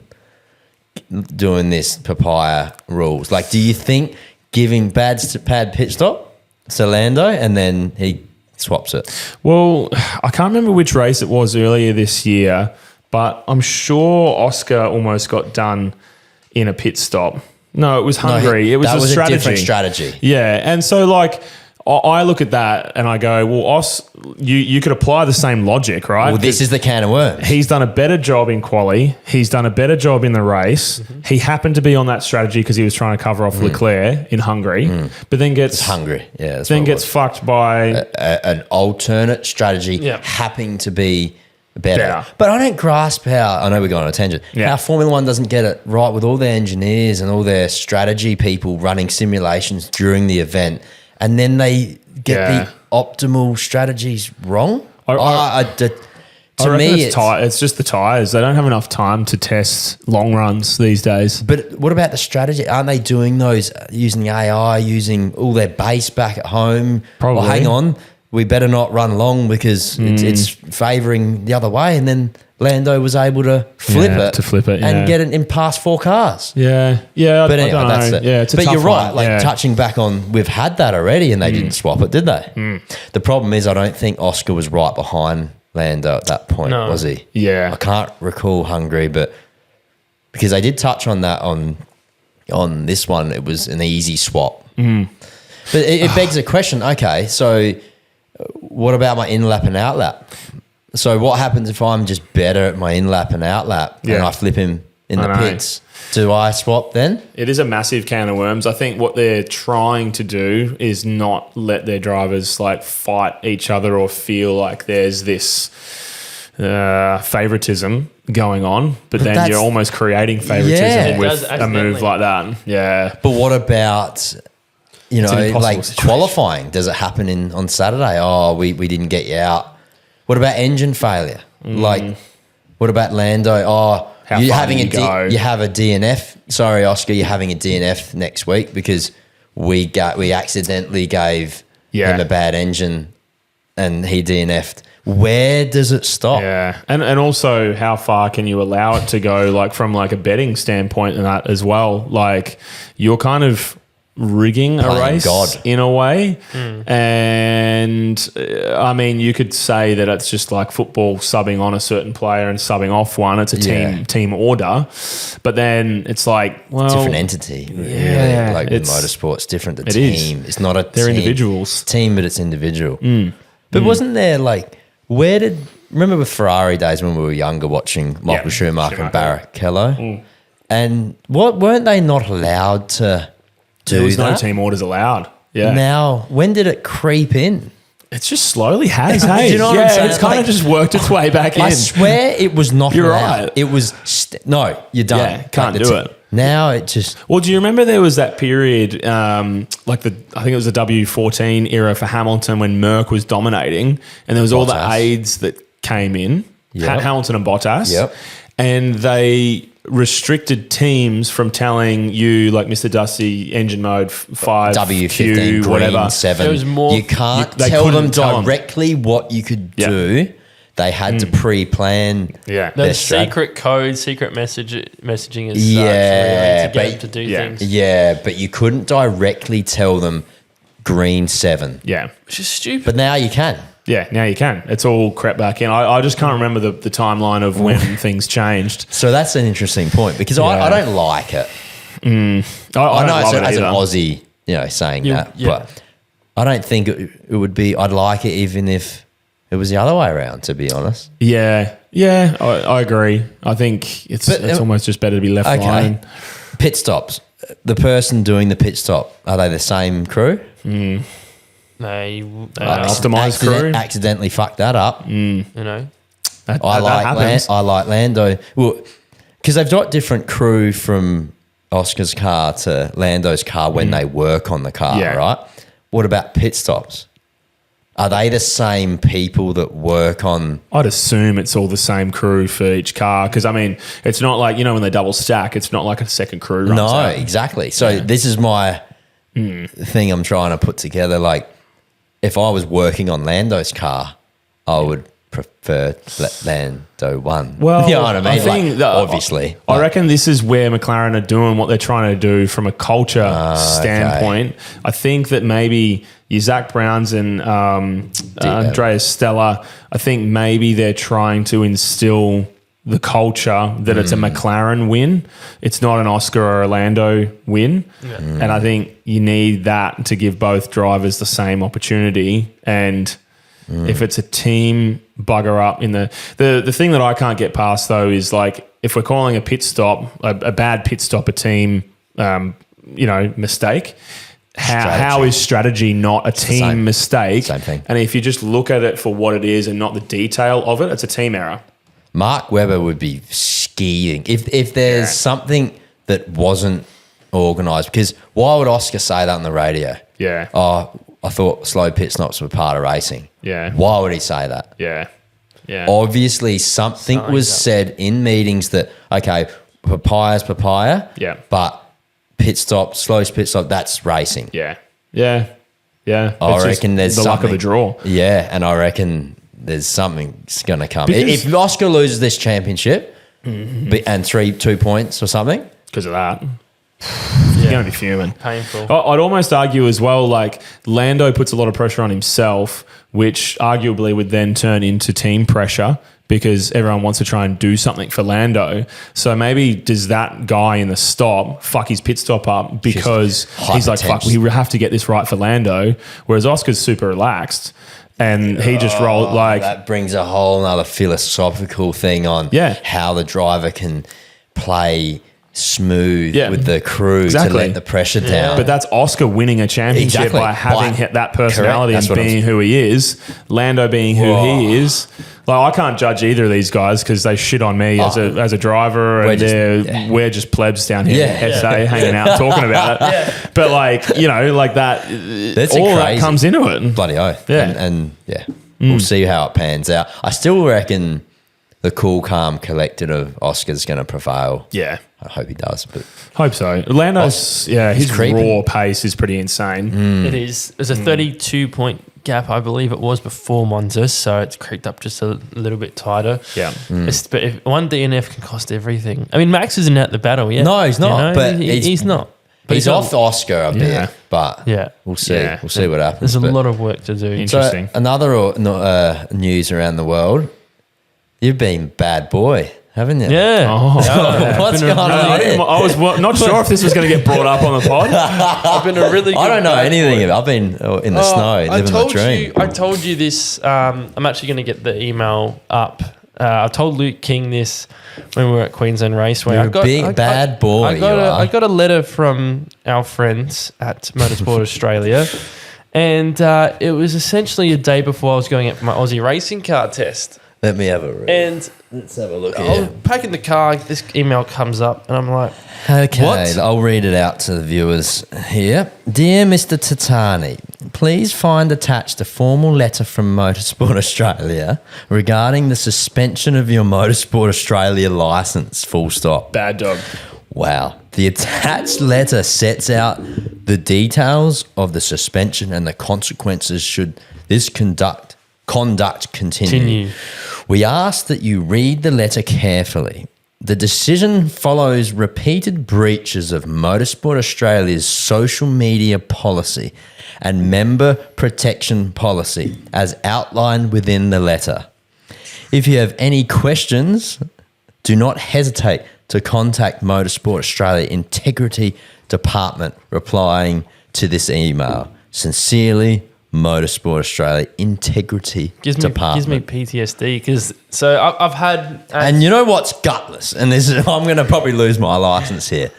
doing this papaya rules? Like, do you think giving bad pit stop to Lando and then he swaps it? Well, I can't remember which race it was earlier this year, but I'm sure Oscar almost got done in a pit stop. No, it was Hungary. It was a different strategy. Yeah, and so like I look at that and I go, well, you could apply the same logic, right? Well, this is the can of worms. He's done a better job in quali. He's done a better job in the race. He happened to be on that strategy because he was trying to cover off Leclerc in Hungary, but then gets hungry. Yeah, then gets fucked by an alternate strategy happening to be better. But I don't grasp how, I know we're going on a tangent, how Formula One doesn't get it right with all their engineers and all their strategy people running simulations during the event, and then they get the optimal strategies wrong. To me, it's just the tyres. They don't have enough time to test long runs these days. But what about the strategy? Aren't they doing those using AI, using all their base back at home? Probably. Well, hang on, we better not run long because it's favouring the other way. And then Lando was able to flip it and get it in past 4 cars. Yeah. But anyway, that's it. Yeah, it's a but tough you're right. one. Like touching back on, we've had that already, and they didn't swap it, did they? The problem is, I don't think Oscar was right behind Lando at that point, was he? Yeah. I can't recall Hungary, but because they did touch on that on this one, it was an easy swap. But it begs a question. Okay, so what about my in-lap and out-lap? So what happens if I'm just better at my in-lap and out-lap and I flip him in the pits? Do I swap then? It is a massive can of worms. I think what they're trying to do is not let their drivers like fight each other or feel like there's this favoritism going on, but then you're almost creating favoritism with a move like that. Yeah. But what about, like qualifying? Does it happen on Saturday? Oh, we didn't get you out. What about engine failure? Like, what about Lando? Oh, you have a DNF. Sorry, Oscar, you're having a DNF next week because we accidentally gave him a bad engine and he DNF'd. Where does it stop? Yeah, and also how far can you allow it to go? Like from like a betting standpoint and that as well. Like you're kind of rigging a race in a way. And I mean, you could say that it's just like football subbing on a certain player and subbing off one. It's a team order. But then it's like, well, different entity. Yeah. Really. Like with motorsports, different. The team. It's not a They're team. individuals. It's a team, but it's individual. But wasn't there like, remember with Ferrari days when we were younger watching Michael Schumacher and Barrichello? And weren't they not allowed to do that? There was no team orders allowed. Yeah. Now, when did it creep in? It's just slowly has, hey? Do you know what I'm saying? It's kind of just worked its way back in. I swear it was not You're allowed. right. It was no, you're done. Yeah, can't do it. Now it just Well, do you remember there was that period, I think it was the W14 era for Hamilton when Merck was dominating, and there was all the Bottas. aids that came in, Yep. Hamilton and Bottas, Yep. and they restricted teams from telling you, like Mr. Dusty, engine mode 5, W15 Q, green whatever. 7. There was more- You can't they tell them couldn't tell 'em. directly what you could Yeah. do. They had to pre-plan. Yeah. No their strat- secret code, secret messaging is Yeah, really, to get but- them to do yeah. things. Yeah, but you couldn't directly tell them green 7. Yeah. Which is stupid. But now you can. Yeah, now you can. It's all crept back in. I just can't remember the timeline of when things changed. So that's an interesting point because I don't like it. I I don't know love it as an either. Aussie, saying that, yeah. but I don't think it would be. I'd like it even if it was the other way around. To be honest, Yeah, I agree. I think it's almost just better to be left alone. Pit stops. The person doing the pit stop, are they the same crew? Optimised crew. Accidentally fucked that up. you know. That I happens. like Lando. Well, because they've got different crew from Oscar's car to Lando's car when they work on the car, Yeah. right? What about pit stops? Are they the same people that work on? I'd assume it's all the same crew for each car because, I mean, it's not like, when they double stack, it's not like a second crew runs No, out. exactly. So this is my thing I'm trying to put together. Like, if I was working on Lando's car, I would prefer Lando 1. Well, you know what I mean? I think Like, that- obviously. I reckon this is where McLaren are doing what they're trying to do from a culture standpoint. I think that maybe your Zach Browns and Andreas Stella, I think maybe they're trying to instill the culture that it's a McLaren win. It's not an Oscar or Orlando win. Yeah. And I think you need that to give both drivers the same opportunity. And if it's a team bugger up in the thing that I can't get past though is like if we're calling a pit stop a bad pit stop a team mistake, how is strategy not a team mistake? Same thing. And if you just look at it for what it is and not the detail of it, it's a team error. Mark Webber would be skiing if there's something that wasn't organised. Because why would Oscar say that on the radio? Yeah. Oh, I thought slow pit stops were part of racing. Yeah. Why would he say that? Yeah. Yeah. Obviously, something was said in meetings that, okay, papaya's papaya. Yeah. But pit stop, slow pit stop, that's racing. Yeah. Yeah. Yeah. I It's just reckon there's the luck of something- the draw. Yeah, and I reckon there's something's going to come. Because- If Oscar loses this championship and 2 points or something, Because of that. You're going to be fuming. Painful. I'd almost argue as well, like Lando puts a lot of pressure on himself, which arguably would then turn into team pressure because everyone wants to try and do something for Lando. So maybe does that guy in the stop fuck his pit stop up because he's like, fuck, we have to get this right for Lando. Whereas Oscar's super relaxed and he just rolled like... that brings a whole nother philosophical thing on how the driver can play smooth with the crew to let the pressure down. But that's Oscar winning a championship by having that personality and being who he is. Lando being who he is. Like I can't judge either of these guys because they shit on me as a driver, and we're just plebs down here in SA hanging out talking about it. But like that's all that comes into it. Bloody oath. Yeah. And we'll see how it pans out. I still reckon the cool, calm, collected of Oscar's going to prevail. Yeah. I hope he does, but hope so. Lando's his creeping. raw pace is pretty insane. It is. There's a 32-point gap, I believe it was before Monza, so it's creeped up just a little bit tighter. Yeah. But if one DNF can cost everything. I mean, Max isn't at the battle yet. No, he's not. But he's not. But he's off Oscar a bit. But we'll see. Yeah. We'll see what happens. There's a lot of work to do. Interesting. So another news around the world. You've been bad boy, haven't you? Yeah. What's going on? I was not sure if this was going to get brought up on the pod. I've been a really good I don't know bad anything boy. about it. I've been in the snow, living the dream. I told you this. I'm actually going to get the email up. I told Luke King this when we were at Queensland Raceway. You're a big bad boy. I got a letter from our friends at Motorsport Australia, And it was essentially a day before I was going out for my Aussie racing car test. Let me have a read. And let's have a look I here. was packing the car. This email comes up, and I'm like, Okay, what? I'll read it out to the viewers here. Dear Mr. Totani, please find attached a formal letter from Motorsport Australia regarding the suspension of your Motorsport Australia licence, full stop. Bad dog. Wow. The attached letter sets out the details of the suspension and the consequences should this conduct continue. We ask that you read the letter carefully. The decision follows repeated breaches of Motorsport Australia's social media policy and member protection policy as outlined within the letter. If you have any questions, do not hesitate to contact Motorsport Australia Integrity Department replying to this email. Sincerely, Motorsport Australia Integrity Department. Gives me PTSD because I've had And you know what's gutless? And this is, I'm going to probably lose my license here.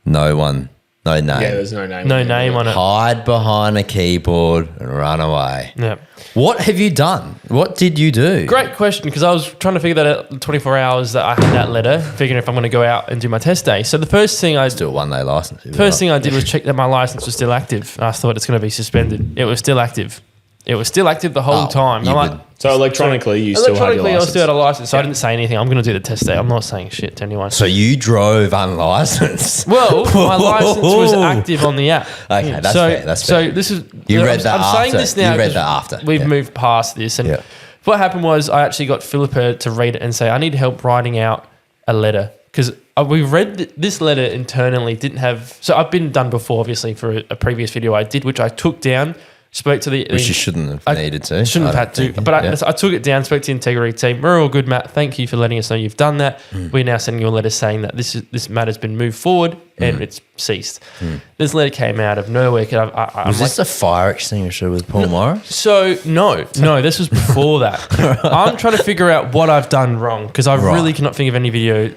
No name. Yeah, there's no name. no name on it. Hide behind a keyboard and run away. Yeah. What have you done? What did you do? Great question, because I was trying to figure that out in 24 hours that I had that letter, figuring if I'm going to go out and do my test day. So the first thing I Do a one-day license. First thing I did was check that my license was still active. And I thought it's going to be suspended. It was still active. It was still active the whole time. you I'm would- So electronically, you still have your electronically, I license. still had a license, so I didn't say anything. I'm going to do the test day. I'm not saying shit to anyone. So you drove unlicensed. Well, my license was active on the app. Okay, that's fair, that's So fair. this is. You read that I'm saying after. this now. You read 'cause that after, We've yeah. moved past this, and Yeah. what happened was I actually got Philippa to read it and say, "I need help writing out a letter." Because we read this letter internally, didn't have. So I've been done before, obviously, for a previous video I did, which I took down. Spoke to the Which you shouldn't have needed to. Shouldn't have had to. But I took it down, spoke to the integrity team. We're all good, Matt. Thank you for letting us know you've done that. We're now sending you a letter saying that this matter's been moved forward and it's ceased. This letter came out of nowhere. Was this a fire extinguisher with Paul Morris? So no, this was before that. I'm trying to figure out what I've done wrong because I really cannot think of any video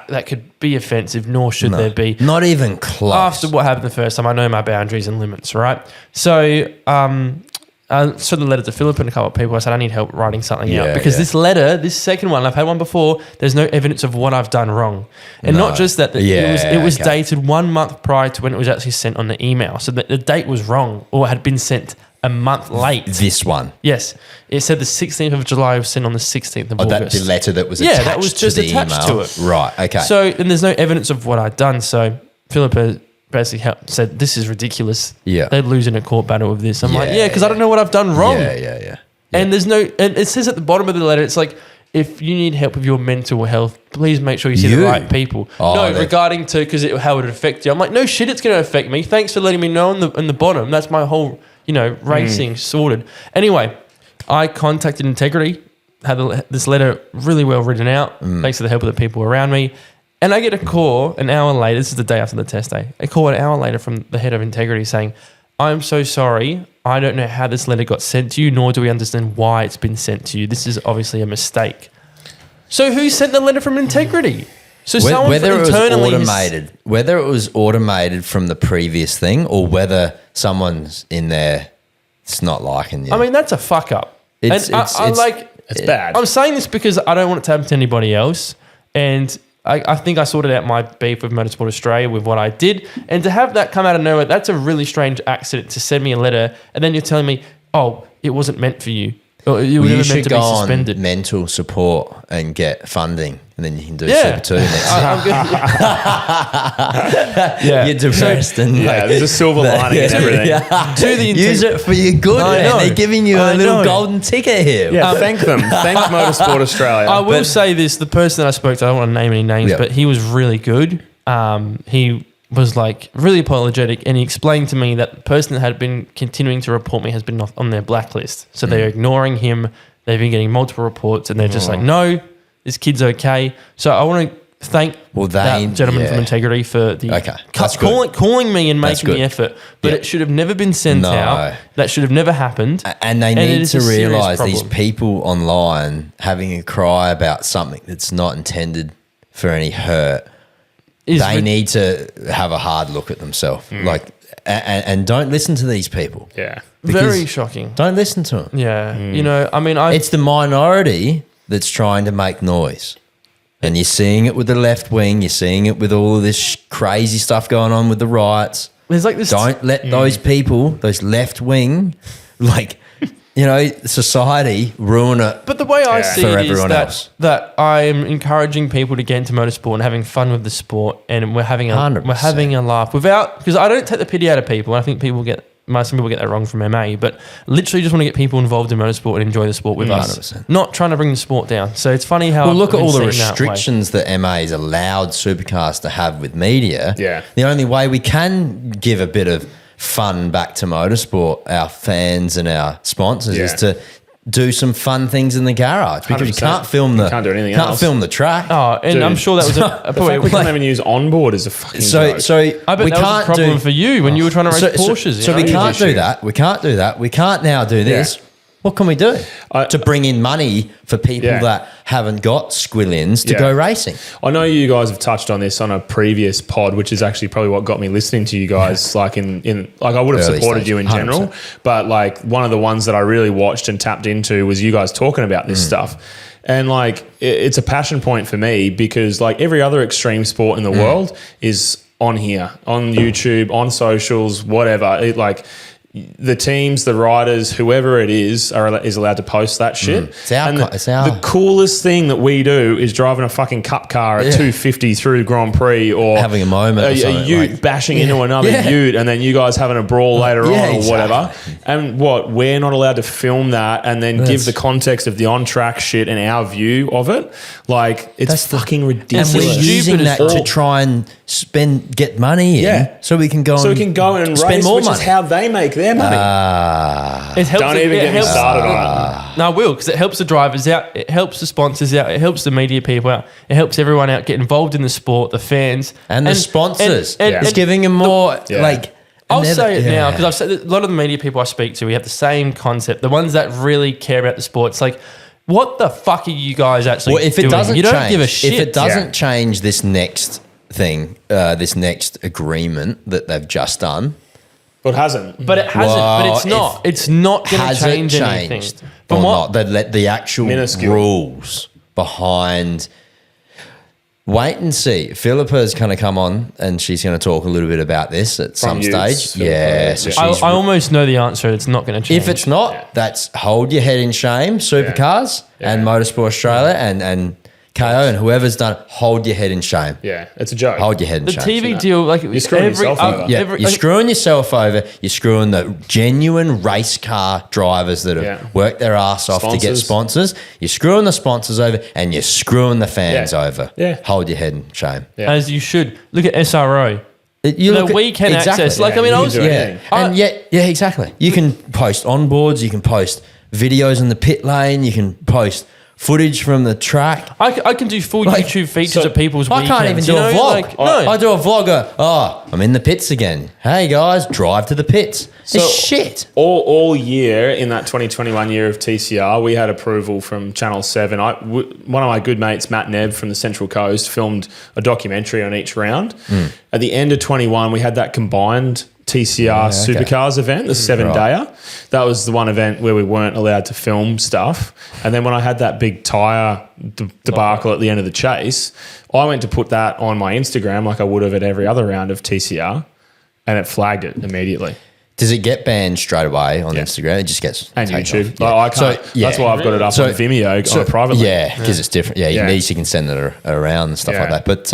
that could be offensive, nor should there be. Not even close. After what happened the first time, I know my boundaries and limits, right? So I sent the letter to Philip and a couple of people. I said, I need help writing something out because this letter, this second one, I've had one before, there's no evidence of what I've done wrong. And not just that, it was dated 1 month prior to when it was actually sent on the email. So the date was wrong or had been sent a month late. This one. Yes. It said the 16th of July was sent on the 16th of August. The letter that was attached that was just to the attached email. to it. Right, okay. So, and there's no evidence of what I'd done. So Philippa basically said, this is ridiculous. Yeah. They'd lose in a court battle with this. I'm like, Yeah, because I don't know what I've done wrong. Yeah. And there's no, and it says at the bottom of the letter, it's like, if you need help with your mental health, please make sure you see the right people. Regarding to, because how it would affect you. I'm like, no shit, it's going to affect me. Thanks for letting me know in the bottom. That's my whole, racing sorted. Anyway, I contacted Integrity, had this letter really well written out, thanks to the help of the people around me. And I get a call an hour later. This is the day after the test day. A call an hour later from the head of Integrity saying, I'm so sorry. I don't know how this letter got sent to you, nor do we understand why it's been sent to you. This is obviously a mistake. So who sent the letter from Integrity? So someone whether it was internally whether it was automated from the previous thing or whether someone's in there, it's not liking you. I mean, that's a fuck up. It's bad. I'm saying this because I don't want it to happen to anybody else. And I think I sorted out my beef with Motorsport Australia with what I did. And to have that come out of nowhere, that's a really strange accident to send me a letter and then you're telling me, oh, it wasn't meant for you. Or you were never meant to be suspended. On mental support and get funding and then you can do Super 2 next year. I'm good. You're depressed and there's a silver lining and everything. Use it for your good, man. They're giving you a little golden ticket here. Yeah, thank them. Thank Motorsport Australia. I will say this, the person that I spoke to, I don't want to name any names, but he was really good. He was like really apologetic and he explained to me that the person that had been continuing to report me has been on their blacklist. So they're ignoring him. They've been getting multiple reports and they're just like, no, this kid's okay. So I want to thank that gentleman from Integrity for the calling me and making the effort. But it should have never been sent out. That should have never happened. And they need to realise these people online having a cry about something that's not intended for any hurt. they need to have a hard look at themselves. Like, and don't listen to these people. Yeah. Very shocking. Don't listen to them. Yeah. You know, I mean, It's the minority that's trying to make noise. And you're seeing it with the left wing. You're seeing it with all of this crazy stuff going on with the riots. there's like this. Don't let those people, those left wing, like, you know, society ruin it. But the way I see For it is everyone that, else. that I am encouraging people to get into motorsport and having fun with the sport, and we're having a 100%. laugh without, because I don't take the pity out of people. I think some people get that wrong from MA, but literally just want to get people involved in motorsport and enjoy the sport with us. 100%. Not trying to bring the sport down. So it's funny how. Well, look at I've all the been seeing that way. restrictions that MA's allowed supercars to have with media. Yeah. The only way we can give a bit of fun back to motorsport, our fans and our sponsors, is to do some fun things in the garage, because you 100%. can't film the Can't do anything can't else. film the track. Oh, and Dude. I'm sure that was a The probably. fact we can't even use onboard is a fucking joke. So I bet we that was can't a problem do for you when you were trying to race Porsches. So you we know? can't do that. We can't do that. We can't now do this. What can we do to bring in money for people that haven't got squillions to go racing? I know you guys have touched on this on a previous pod, which is actually probably what got me listening to you guys. Like in like I would have Early supported stage, you in general, 100%. but like one of the ones that I really watched and tapped into was you guys talking about this stuff. And like it's a passion point for me, because like every other extreme sport in the world is on here, on YouTube, on socials, whatever. It like the teams, the riders, whoever it is allowed to post that shit. It's our And it's our- the coolest thing that we do is driving a fucking cup car at 250 through Grand Prix, or Having a moment or a something, ute like- bashing into another ute, and then you guys having a brawl later on or whatever. And what, we're not allowed to film that and then give the context of the on-track shit and our view of it. Like, it's fucking ridiculous. And we're Stupid using as that to all. try and get money in, so we can go so we and can go and spend race, more which money. is how they make their money. It helps. Don't even get me started on it. No, I will, because it helps the drivers out, it helps the sponsors out, it helps the media people out, it helps everyone out get involved in the sport, the fans and the sponsors. and- It's and giving them more like. I'll say it now, because I've said that a lot of the media people I speak to, we have the same concept. The ones that really care about the sport, it's like, what the fuck are you guys actually Well, if it doing? doesn't You don't change, give a shit. if it doesn't change this next thing, this next agreement that they've just done, But it hasn't. But it hasn't. Well, but it's not. It's not going to has change it anything. changed From or what? not? They let the actual Minuscule. rules behind. Wait and see. Philippa's going to come on and she's going to talk a little bit about this at some Utes, stage. Philippa, Yeah, yeah. so I she's. almost know the answer. It's not going to change. If it's not, that's hold your head in shame, Supercars and Motorsport Australia and KO and whoever's done it, hold your head in shame. Yeah, it's a joke. Hold your head in the shame. TV deal, like You're screwing yourself over. Yeah, you're screwing yourself over. You're screwing the genuine race car drivers that have worked their ass off to get sponsors. You're screwing the sponsors over, and you're screwing the fans over. Yeah. Hold your head in shame. Yeah. as you should. Look at SRO. You The look at- weekend access. Like, I mean, you I can was. do anything. and yet, exactly. You can post onboards. You can post videos in the pit lane. You can post footage from the track. I can do full Like, YouTube features so of people's I weekends. can't even do you a know? vlog. Like, no. I do a vlog. I'm in the pits again. Hey guys, drive to the pits. So- It's shit. All year in that 2021 year of TCR, we had approval from Channel 7. One of my good mates, Matt Nebb from the Central Coast, filmed a documentary on each round. At the end of 21, we had that combined TCR Supercars event, the 7-dayer. That was the one event where we weren't allowed to film stuff. And then when I had that big tyre debacle at the end of the chase, I went to put that on my Instagram like I would have at every other round of TCR, and it flagged it immediately. Does it get banned straight away on Instagram? It just gets And taken YouTube. off. Like, I can't. That's why I've got it up on Vimeo on a private link. Yeah, because it's different. Yeah, at least you can send it around and stuff like that. But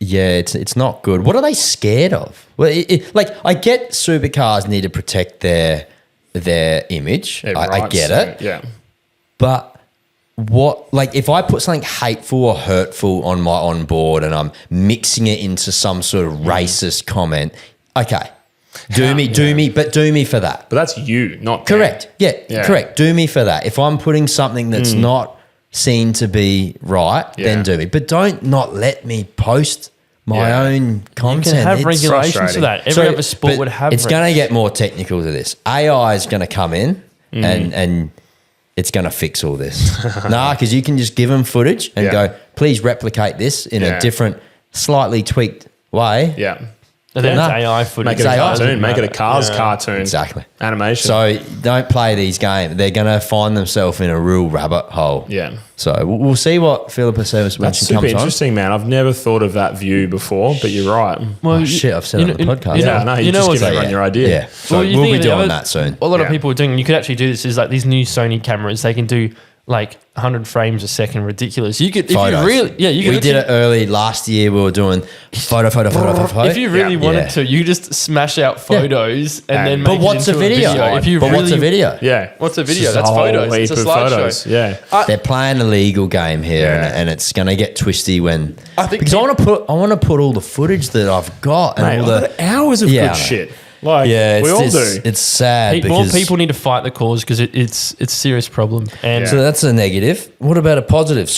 it's not good. What are they scared of? Well, like I get supercars need to protect their image. Yeah, I right, get so, it. Yeah. But what, like, if I put something hateful or hurtful on my onboard and I'm mixing it into some sort of racist comment, okay, do me for that. But that's you, not Correct. them. Yeah, correct. Do me for that. If I'm putting something that's not seen to be right, then do me. But don't not let me post my own You content. can have It's regulations for frustrating. that. Every other sport but would have. It's going to get more technical to this. AI is going to come in and it's going to fix all this. Nah, because you can just give them footage and go, please replicate this in a different slightly tweaked way. Yeah. And then No. it's AI footage. Make it a AI. cartoon. Make it a Cars Yeah. cartoon. Exactly. Animation. So don't play these games. They're going to find themselves in a real rabbit hole. yeah. So we'll see what Philippa says when That's she super comes on. interesting, man. I've never thought of that view before, but you're right. Well, Oh, shit, I've said it on the podcast. Yeah, I know. You just what's- give everyone your idea. Yeah. So you we'll think be the doing other- that soon. A lot of Yeah. people are doing. You could actually do this. Is like these new Sony cameras. They can do like 100 frames a second. Ridiculous. You could if Photos. you really you could We did it actually- early last year. We were doing photo. If you really Yeah. wanted Yeah. to, you could just smash out photos and then. But Make what's it a into video? If you But really, what's a video? Yeah. What's a video? Just That's a whole photos. It's heap a of slideshow. photos. Yeah. They're playing a legal game here, Yeah. and it's going to get twisty when. I think because I want to put all the footage that I've got and Mate, all look at the hours of Yeah, I good know. shit. Like, yeah, we all do. It's sad More because people need to fight the cause because it's a serious problem. And Yeah. So that's a negative. What about a positive?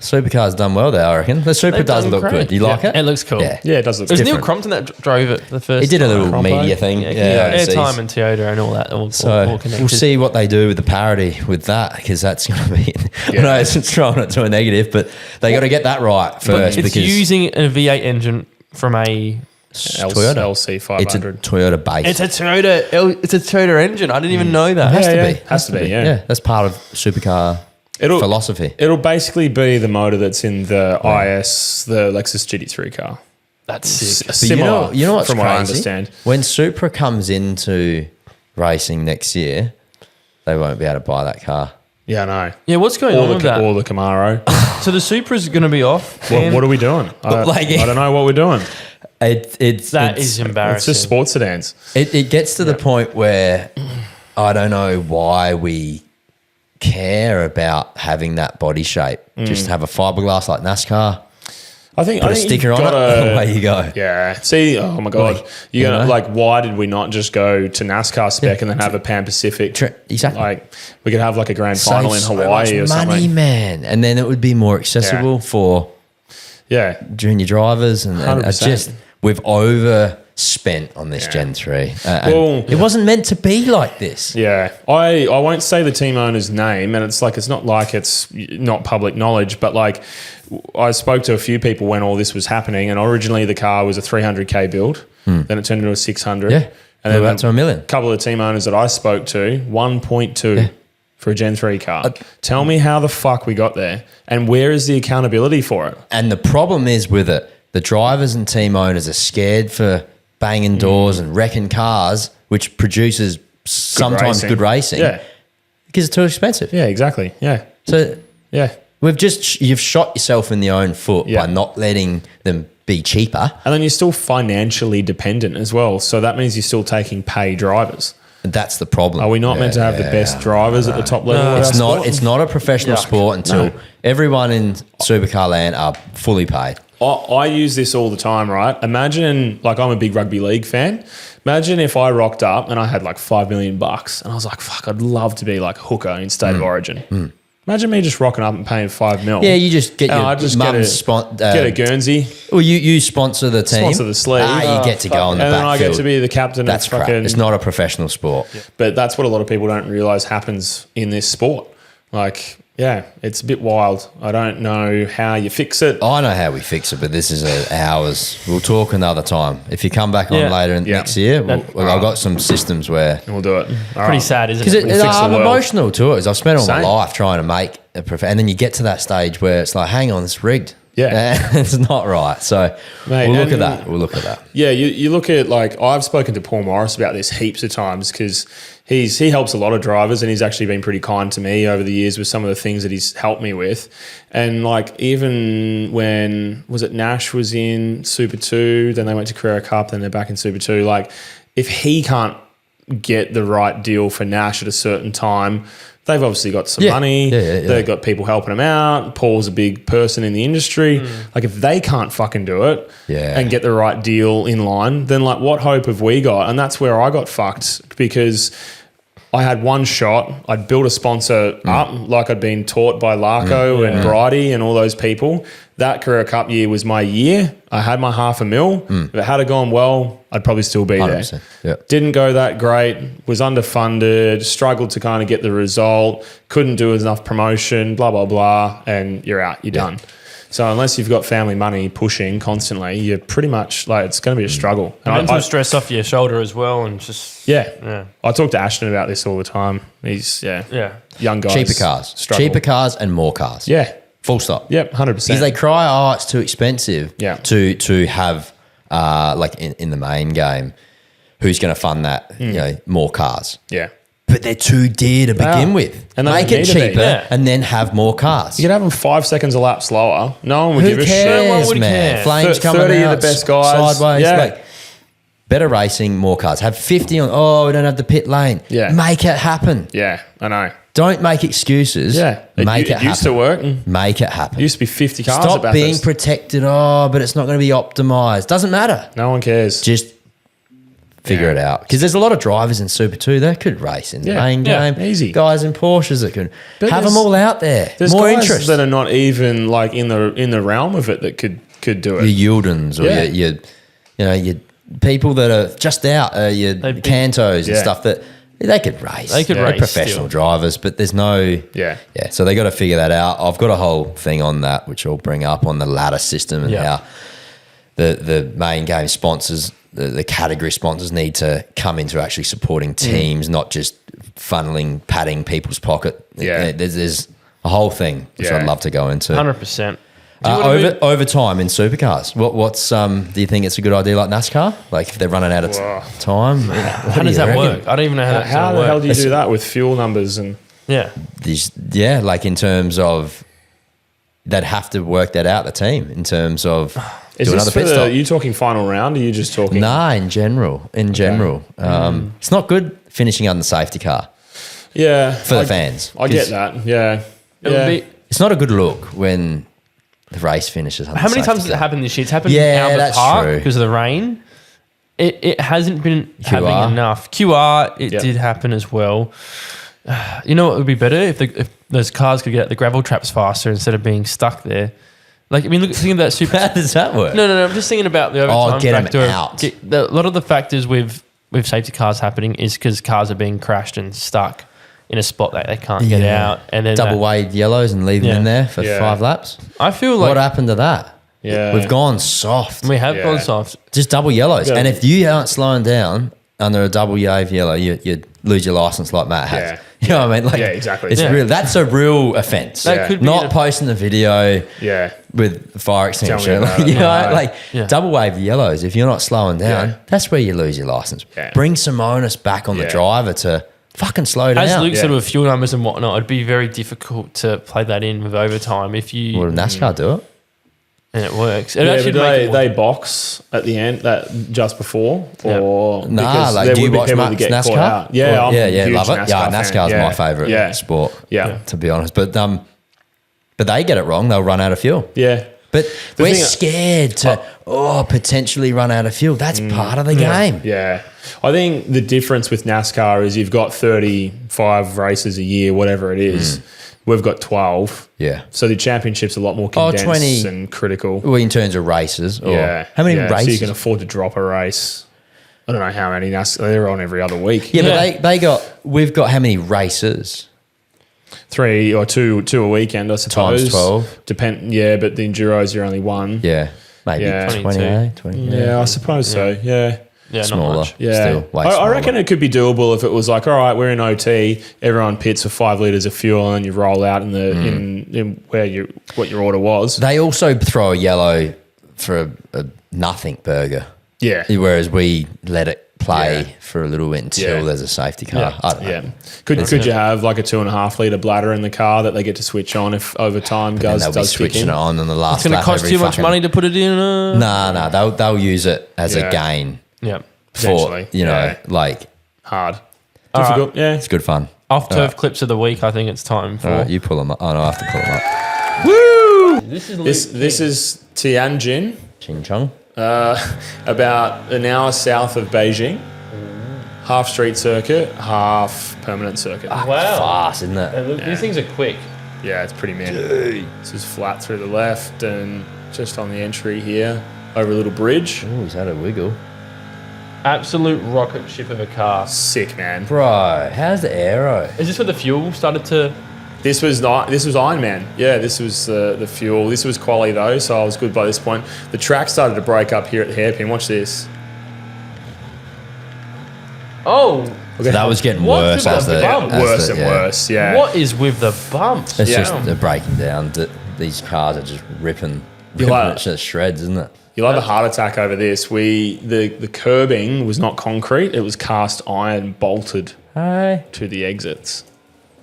Supercar's done well there, I reckon. The Supra They've does done look great. good. Do you like it? It looks cool. Yeah. Yeah, it does look It was Neil different. Crompton that drove it for the first. He did a little time. media thing. Yeah, overseas. airtime and Toyota and all that. All So connected. we'll see what they do with the parity with that, because that's going to be. Yeah. I know it's throwing it to a negative, but they got to get that right But first. it's because using a V8 engine from a. Toyota. LC it's a 500. Toyota base. It's a Toyota. It's a Toyota engine. I didn't even know that. has to Yeah, be. yeah. Has to be, yeah. Yeah, that's part of supercar philosophy. It'll basically be the motor that's in the IS, the Lexus GT3 car. That's sick. But Similar, you know what's from crazy? what I understand. When Supra comes into racing next year, they won't be able to buy that car. Yeah, I know. Yeah, what's going on with that? Or the Camaro. So the Supra's going to be off. What are we doing? I don't know what we're doing. That Is It's embarrassing. just sports sedans. It gets to the point where I don't know why we care about having that body shape. Just have a fiberglass like NASCAR, I think put a sticker on it, away you go. Yeah. See, oh my God. Like, You're you gonna know? like, why did we not just go to NASCAR spec and then have a Pan Pacific? Exactly. Like, we could have like a grand final in Save so Hawaii or much money, something. man, and then it would be more accessible for Yeah. junior drivers, and 100%. we've overspent on this Yeah. Gen 3. Well, it wasn't meant to be like this. Yeah, I won't say the team owner's name, and it's not like it's not public knowledge, but like I spoke to a few people when all this was happening, and originally the car was a 300k build, then it turned into a 600, Yeah, and then about to $1 million. A couple of the team owners that I spoke to, 1.2 for a Gen 3 car. Tell me how the fuck we got there, and where is the accountability for it? And the problem is with it, the drivers and team owners are scared for banging doors and wrecking cars, which produces sometimes good racing, Yeah, because it's too expensive. yeah, exactly. Yeah, So yeah. you've shot yourself in the own foot Yeah. by not letting them be cheaper. And then you're still financially dependent as well, so that means you're still taking pay drivers. And that's the problem. Are we not meant to have the best drivers at the top level? of our It's not. sport? It's not a professional Yuck. sport until No. everyone in supercar land are fully paid. I use this all the time, right? Imagine, like, I'm a big rugby league fan. Imagine if I rocked up and I had like $5 million and I was like, fuck, I'd love to be like a hooker in State of Origin. Imagine me just rocking up and paying $5 million. Yeah, you just get And your I just mum's get a Guernsey, well, you sponsor the team. sponsor the sleeve. You get to go on the and then I get backfield. to be the captain That's of crap. fucking... It's not a professional sport. But that's what a lot of people don't realise happens in this sport. Like, yeah, it's a bit wild. I don't know how you fix it. I know how we fix it, but this is ours. We'll talk another time. If you come back on Yeah. later Yeah. next year, I've got some systems where And we'll do it. All Pretty right. sad, isn't because it? We'll fix the I'm world. emotional to it. 'Cause I've spent all my Same. life trying to make and then you get to that stage where it's like, hang on, it's rigged. Yeah. it's not right. So Mate, we'll look at and- that. We'll look at that. Yeah, you look at, like, I've spoken to Paul Morris about this heaps of times because he helps a lot of drivers and he's actually been pretty kind to me over the years with some of the things that he's helped me with. And like, even when, was it Nash was in Super 2, then they went to Carrera Cup, then they're back in Super 2. Like, if he can't get the right deal for Nash at a certain time, they've obviously got some money. Yeah. They've got people helping them out. Paul's a big person in the industry. Like, if they can't fucking do it and get the right deal in line, then like, what hope have we got? And that's where I got fucked because I had one shot. I'd built a sponsor up like I'd been taught by Larko and Bridie and all those people. That Carrera Cup year was my year. I had my $500,000. If it had gone well, I'd probably still be 100%, there. yeah. Didn't go that great. Was underfunded. Struggled to kind of get the result. Couldn't do enough promotion. Blah blah blah. And you're out. You're done. So unless you've got family money pushing constantly, you're pretty much like it's going to be a struggle. And Mental stress off your shoulder as well, and just yeah. I talk to Ashton about this all the time. He's young guys, cheaper cars, and more cars. Yeah, full stop. Yep, 100%. Because they cry, oh, it's too expensive. Yeah. To have like in the main game, who's going to fund that? You know, more cars. Yeah. But they're too dear to begin with. And they make don't it need to be. cheaper Yeah. and then have more cars. You could have them 5 seconds a lap slower. No one would Who give a cares, shit. No one would man? care. Flames coming 30 out, of the best guys. sideways. Yeah. Like, better racing, more cars. Have 50 on. Oh, we don't have the pit lane. Yeah. Make it happen. Yeah, I know. Don't make excuses. Yeah, Make it it used happen. to work. It Make it happen. used to be 50 cars at Stop Bathurst. being protected. Oh, but it's not going to be optimized. Doesn't matter. No one cares. Just figure it out. Because there's a lot of drivers in Super 2 that could race in the main game. easy. Guys in Porsches that could But have them there's- all out there. There's More guys interest. that are not even like in the realm of it that could do it. Your Yildens or Yeah. your people that are just out, your They've been- Cantos and Yeah. stuff that they could race. They could They're race professional still. drivers, but there's no Yeah. So they got to figure that out. I've got a whole thing on that which I'll bring up on the ladder system and how the main game sponsors, the category sponsors need to come into actually supporting teams, not just padding people's pocket. Yeah. There's a whole thing which Yeah. I'd love to go into. 100%. Over time in supercars, what's do you think it's a good idea like NASCAR? Like if they're running out of Whoa. time, How does that work? I don't even know how that's How going the to hell work. do you do that with fuel numbers and Yeah. Like in terms of they'd have to work that out. The team in terms of is do this another for pit the, stop. are you talking final round or are you just talking In general, it's not good finishing on the safety car Yeah. for the fans. I get that. Yeah. It would be, It's not a good look when the race finishes. On how the many times safety has it car. happened this year? It's happened Yeah, in Albert that's Park true. because of the rain. It hasn't been happening QR. enough. QR, it Yep. did happen as well. You know what would be better if those cars could get at the gravel traps faster instead of being stuck there. Like, I mean, look, think of that super. How does that work? No. I'm just thinking about the overtime get 'em factor. out. A lot of the factors with safety cars happening is because cars are being crashed and stuck in a spot that they can't get out, and then double wave yellows and leave them in there for Yeah. 5 laps. I feel like What happened to that? Yeah. We've gone soft. we have Yeah. gone soft. Just double yellows. Yeah. And if you aren't slowing down under a double wave yellow, you lose your license like Matt has. Yeah. You know what I mean? Like, Yeah, exactly. It's Yeah. real. That's a real offence. That could be Not a- posting the video Yeah. with fire extinguisher. about Like, it. you know, Right. like Yeah. double wave yellows. If you're not slowing down, Yeah. that's where you lose your license. Yeah. Bring some onus back on the Yeah. driver to fucking slow down. As Luke said Yeah. with fuel numbers and whatnot, it'd be very difficult to play that in with overtime if you Would NASCAR do it? and it works. It Yeah, actually but make it more- they box at the end that just before Yeah. or Nah, because like there do you would be watch people that Max get caught NASCAR? out. Yeah, I'm yeah, a huge love it. Yeah, fan. NASCAR's Yeah. my favourite Yeah. sport. Yeah. To be honest, but they get it wrong. They'll run out of fuel. Yeah. But The we're thing- scared to potentially run out of fuel. That's part of the game. Yeah. I think the difference with NASCAR is you've got 35 races a year, whatever it is. We've got 12. Yeah. So the championship's a lot more Oh, condensed 20. and critical. Well, in terms of races, or Yeah. how many Yeah, races? So you can afford to drop a race. I don't know how many NASCAR. They're on every other week. yeah, Yeah. but we've got how many races? 3 or 2 a weekend, I suppose. 12. Depend. Yeah, but the enduros you're only one. Yeah, maybe Yeah. 28, 20. Yeah, I suppose so. Yeah. yeah, smaller. not much. Yeah. Still way I smaller. reckon it could be doable if it was like, all right, we're in OT, everyone pits for 5 litres of fuel and then you roll out in the in where what your order was. They also throw a yellow for a nothing burger. Yeah. Whereas we let it play Yeah. for a little bit until Yeah. there's a safety car. Yeah. I don't know. Yeah. Could you have like a 2.5 litre bladder in the car that they get to switch on if over time And does they'll be kick switching in? it on the last It's going to lap cost every too much fucking- money to put it in. No, they'll use it as Yeah. a gain Yeah. for, Potentially. you know, Yeah. like Hard. All right. Difficult. Yeah. it's good fun. Off turf clips of the week, I think it's time for. All right, you pull them up. Oh, no, I have to pull them up. This is This is Tianjin, Ching chong. about an hour south of Beijing. Half street circuit, half permanent circuit. wow. Fast, isn't it? Look, these things are quick. Yeah, it's pretty mad. This is flat through the left and just on the entry here over a little bridge. Oh, he's had a wiggle. Absolute rocket ship of a car. Sick, man. Bro, how's the aero? Is this where the fuel started to This was not. This was Ironman. Yeah, this was the fuel. This was quali though, so I was good by this point. The track started to break up here at the hairpin. Watch this. Oh, So that was getting What's worse with as the the bump? as Worse the- and yeah. worse. Yeah. what is with the bumps? It's Yeah. just they're breaking down. These cars are just ripping like- it to shreds, isn't it? You'll have a heart attack over this. The curbing was not concrete; it was cast iron bolted Hey. to the exits.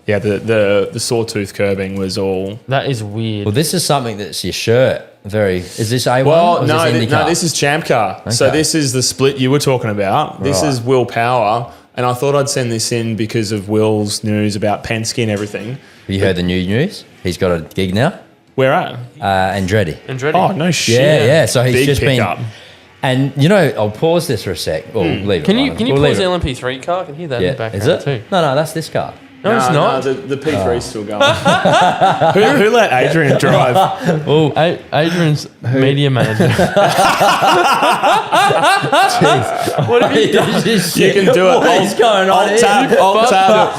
Yeah, the sawtooth curbing was all. That is weird. Well, this is something that's your shirt. Is this A1? Well, or is no, this IndyCar? this is Champ Car. So Okay. this is the split you were talking about. This Right. is Will Power, and I thought I'd send this in because of Will's news about Penske and everything. Have you heard the new news? He's got a gig now. Where at? Andretti. Andretti. Oh no shit! Yeah. So he's Big just pickup. been. And I'll pause this for a sec. Or leave it. Can you We'll pause leave the it. LMP3 car? I can hear that in Yeah. the background Is it? too. No, that's this car. No, it's not. the P3's still going. who let Adrian drive? Oh, Adrian's media manager. What have you done? You can do it. What is going on here? Alt tab.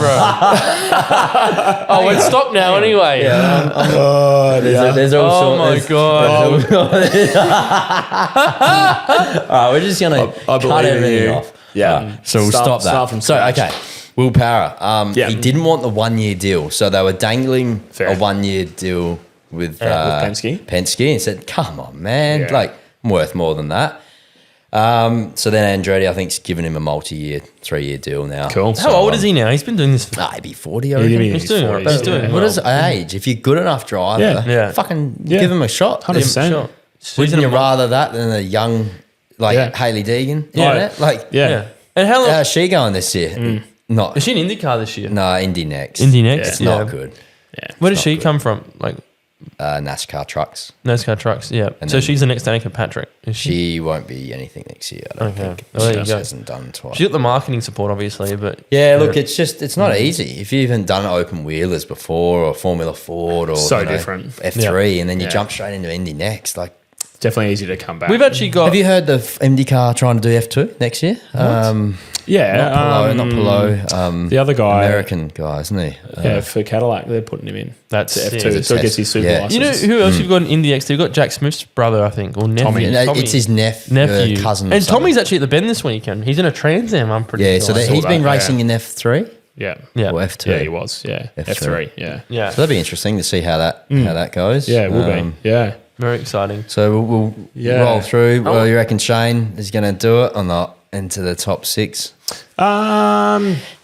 Oh, it's stopped now anyway. There's all Oh my sorts. god. All right, we're just gonna I cut believe in everything you. off. Yeah. Right, so we'll Start stop that. from So scratch. okay, Will Power. Yeah. He didn't want the 1 year deal, so they were dangling Fair. a 1 year deal with Penske. Penske, and said, "Come on, man, Yeah. like I'm worth more than that." So then Andretti, I think, has given him a multi-year, 3-year deal now. Cool. How old is he now? He's been doing this for. He'd be 40, I reckon. He's doing it. He's doing it. What is age? If you're good enough driver, Yeah. fucking Yeah. give him a shot. 100%. Sure. Wouldn't you rather that than a young, like Yeah. Hayley Deegan? Yeah. Like, Yeah. Yeah. And how long how's she going this year? Not, is she in IndyCar this year? no, Indy next. Indy next. It's Yeah. not good. Where does not she good. come from? Like NASCAR trucks. NASCAR trucks. Yeah. And So then- she's the next Danica Patrick. Is she? She won't be anything next year, I don't Okay. think. Well, there you She go. hasn't done twice. She's got the marketing support, obviously, but Yeah, look, it's not easy. If you haven't done open wheelers before or Formula Ford or So different. F3 and then you Yeah. jump straight into Indy next, like. Definitely easy to come back. we've actually got. Have you heard of Indy car trying to do F2 next year? yeah. Not Pelot. The other guy, American guy, isn't he? yeah, for Cadillac, they're putting him in. That's to sick. F2, so he gets his super Yeah. license. You know who else you've got in Indy X? You've got Jack Smith's brother, I think, or nephew. Tommy. It's his nephew, cousin. or And something. Tommy's actually at the Bend this weekend. He's in a Trans Am. I'm pretty Yeah, sure. so I saw he's been that, racing in F3 Yeah. yeah, or F2. Yeah, he was. Yeah. F3. Yeah. yeah, So that'd be interesting to see how that goes. Yeah, it will be. Yeah. very exciting. So we'll Yeah. roll through. Oh. Well, you reckon Shane is going to do it or not into the top 6?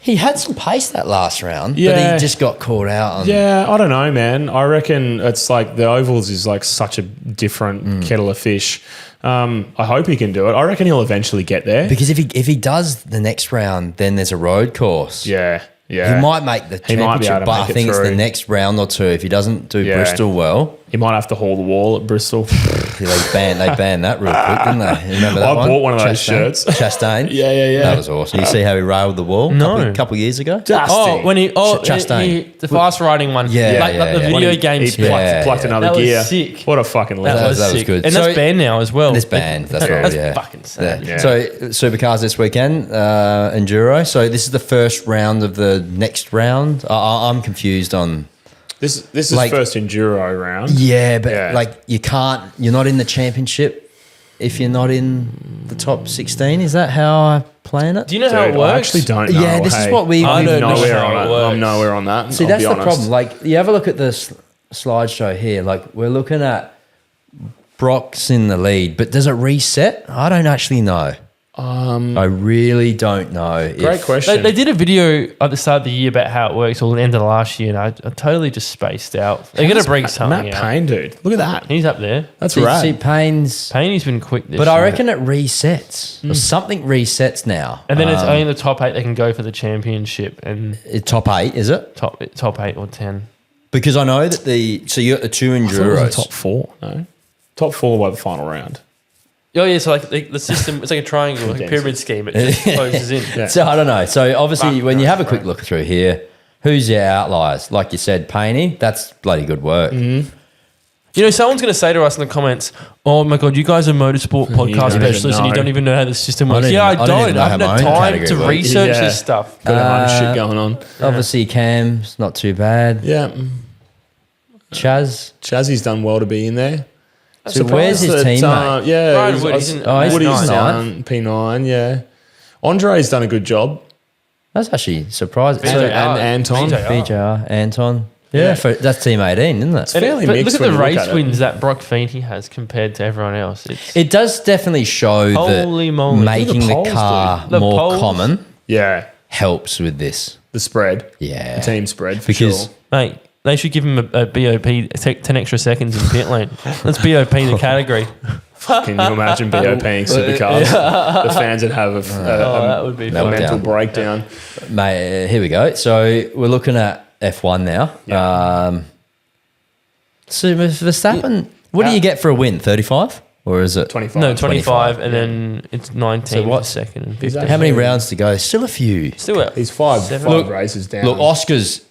He had some pace that last round, but Yeah. he just got caught out. On, Yeah, I don't know, man. I reckon it's like the ovals is like such a different kettle of fish. I hope he can do it. I reckon he'll eventually get there. Because if he does the next round, then there's a road course. Yeah, yeah. He might make the He might be able championship, to but I make it think it's the through. next round or two. If he doesn't do Yeah. Bristol well, He might have to haul the wall at Bristol. they banned that real quick, didn't they? You remember that I one? bought one of those Chastain? shirts. Chastain. Yeah. That was awesome. You see how he railed the wall? No. a couple of years ago. Oh, when he Chastain. the fast riding one, Yeah, like the yeah. video He games. plucked, Yeah, plucked yeah. another That was gear. sick. What a fucking That legend. was that was sick. good. And So- that's banned now as well. It's banned. That's right. That's Yeah. fucking sad. Yeah. Yeah. So supercars this weekend, enduro. So this is the first round of the next round. I'm confused on. This is Like- first enduro round. Yeah, but Yeah. like you're not in the championship if you're not in the top 16. Is that how I plan it? Do you know how it Dude, works? I actually don't know. Yeah, this is Hey, what we- I'm I don't know nowhere how on it it. works. I'm nowhere on that. See, I'll that's be the honest. problem. Like, you have a look at this slideshow here. Like, we're looking at Brock's in the lead, but does it reset? I don't actually know. I really don't know. Great question. They did a video at the start of the year about how it works, or the end of last year, and I totally just spaced out. They're going to bring something Matt out. Payne, dude. Look at that. He's up there. That's See, right. see, Payne's. Payne's been quick this But I year. reckon it resets. Or something resets now. And then it's only the top 8 that can go for the championship, and Top 8, is it? top 8 or 10. Because I know that so you got the two I thought it was enduros. the top 4. No, top 4 by the final round. Oh yeah, so like the system, it's like a triangle, like a pyramid scheme. It just closes in. Yeah. So I don't know. So obviously, when you have a quick look through here, who's your outliers? Like you said, Payne, that's bloody good work. You know, someone's going to say to us in the comments, "Oh my God, you guys are motorsport podcast don't even specialists and you know. don't even know how the system works." don't Yeah, I even don't. know I haven't how had my own time category to works. research Yeah. this stuff. Got a bunch of shit going on. Obviously, Cam's not too bad. Yeah. Chaz. Chazzy's done well to be in there. So where's his Surprised that, teammate? yeah, Brian it was- Wood, I he's was- in- oh, he's Woody's ninth. down P9, yeah. Andre's done a good job. That's actually surprising. BJR. So, and Anton. BJR. BJR, Anton. Yeah, Yeah. that's team 18, isn't it? It's fairly But mixed look at when the you race at it. wins that Brock Feeney has compared to everyone else. It's It does definitely show Holy that moly. making Look at the the polls, car dude. The more polls. common Yeah, helps with this. the spread. Yeah. The team spread for Because sure. mate, they should give him a BOP 10 extra seconds in pit lane. Let's BOP the category. Can you imagine BOPing supercars? The fans would have that would be a fun. mental Meltdown. breakdown. Mate, here we go. So we're looking at F1 now. Yeah. So Verstappen, what do you get for a win? 35? Or is it? 25. No, 25, 25, and then it's 19 So what- for second and Is 15. that- How many rounds to go? Still a few. Still out. He's five Seven. races down. Look, Oscar's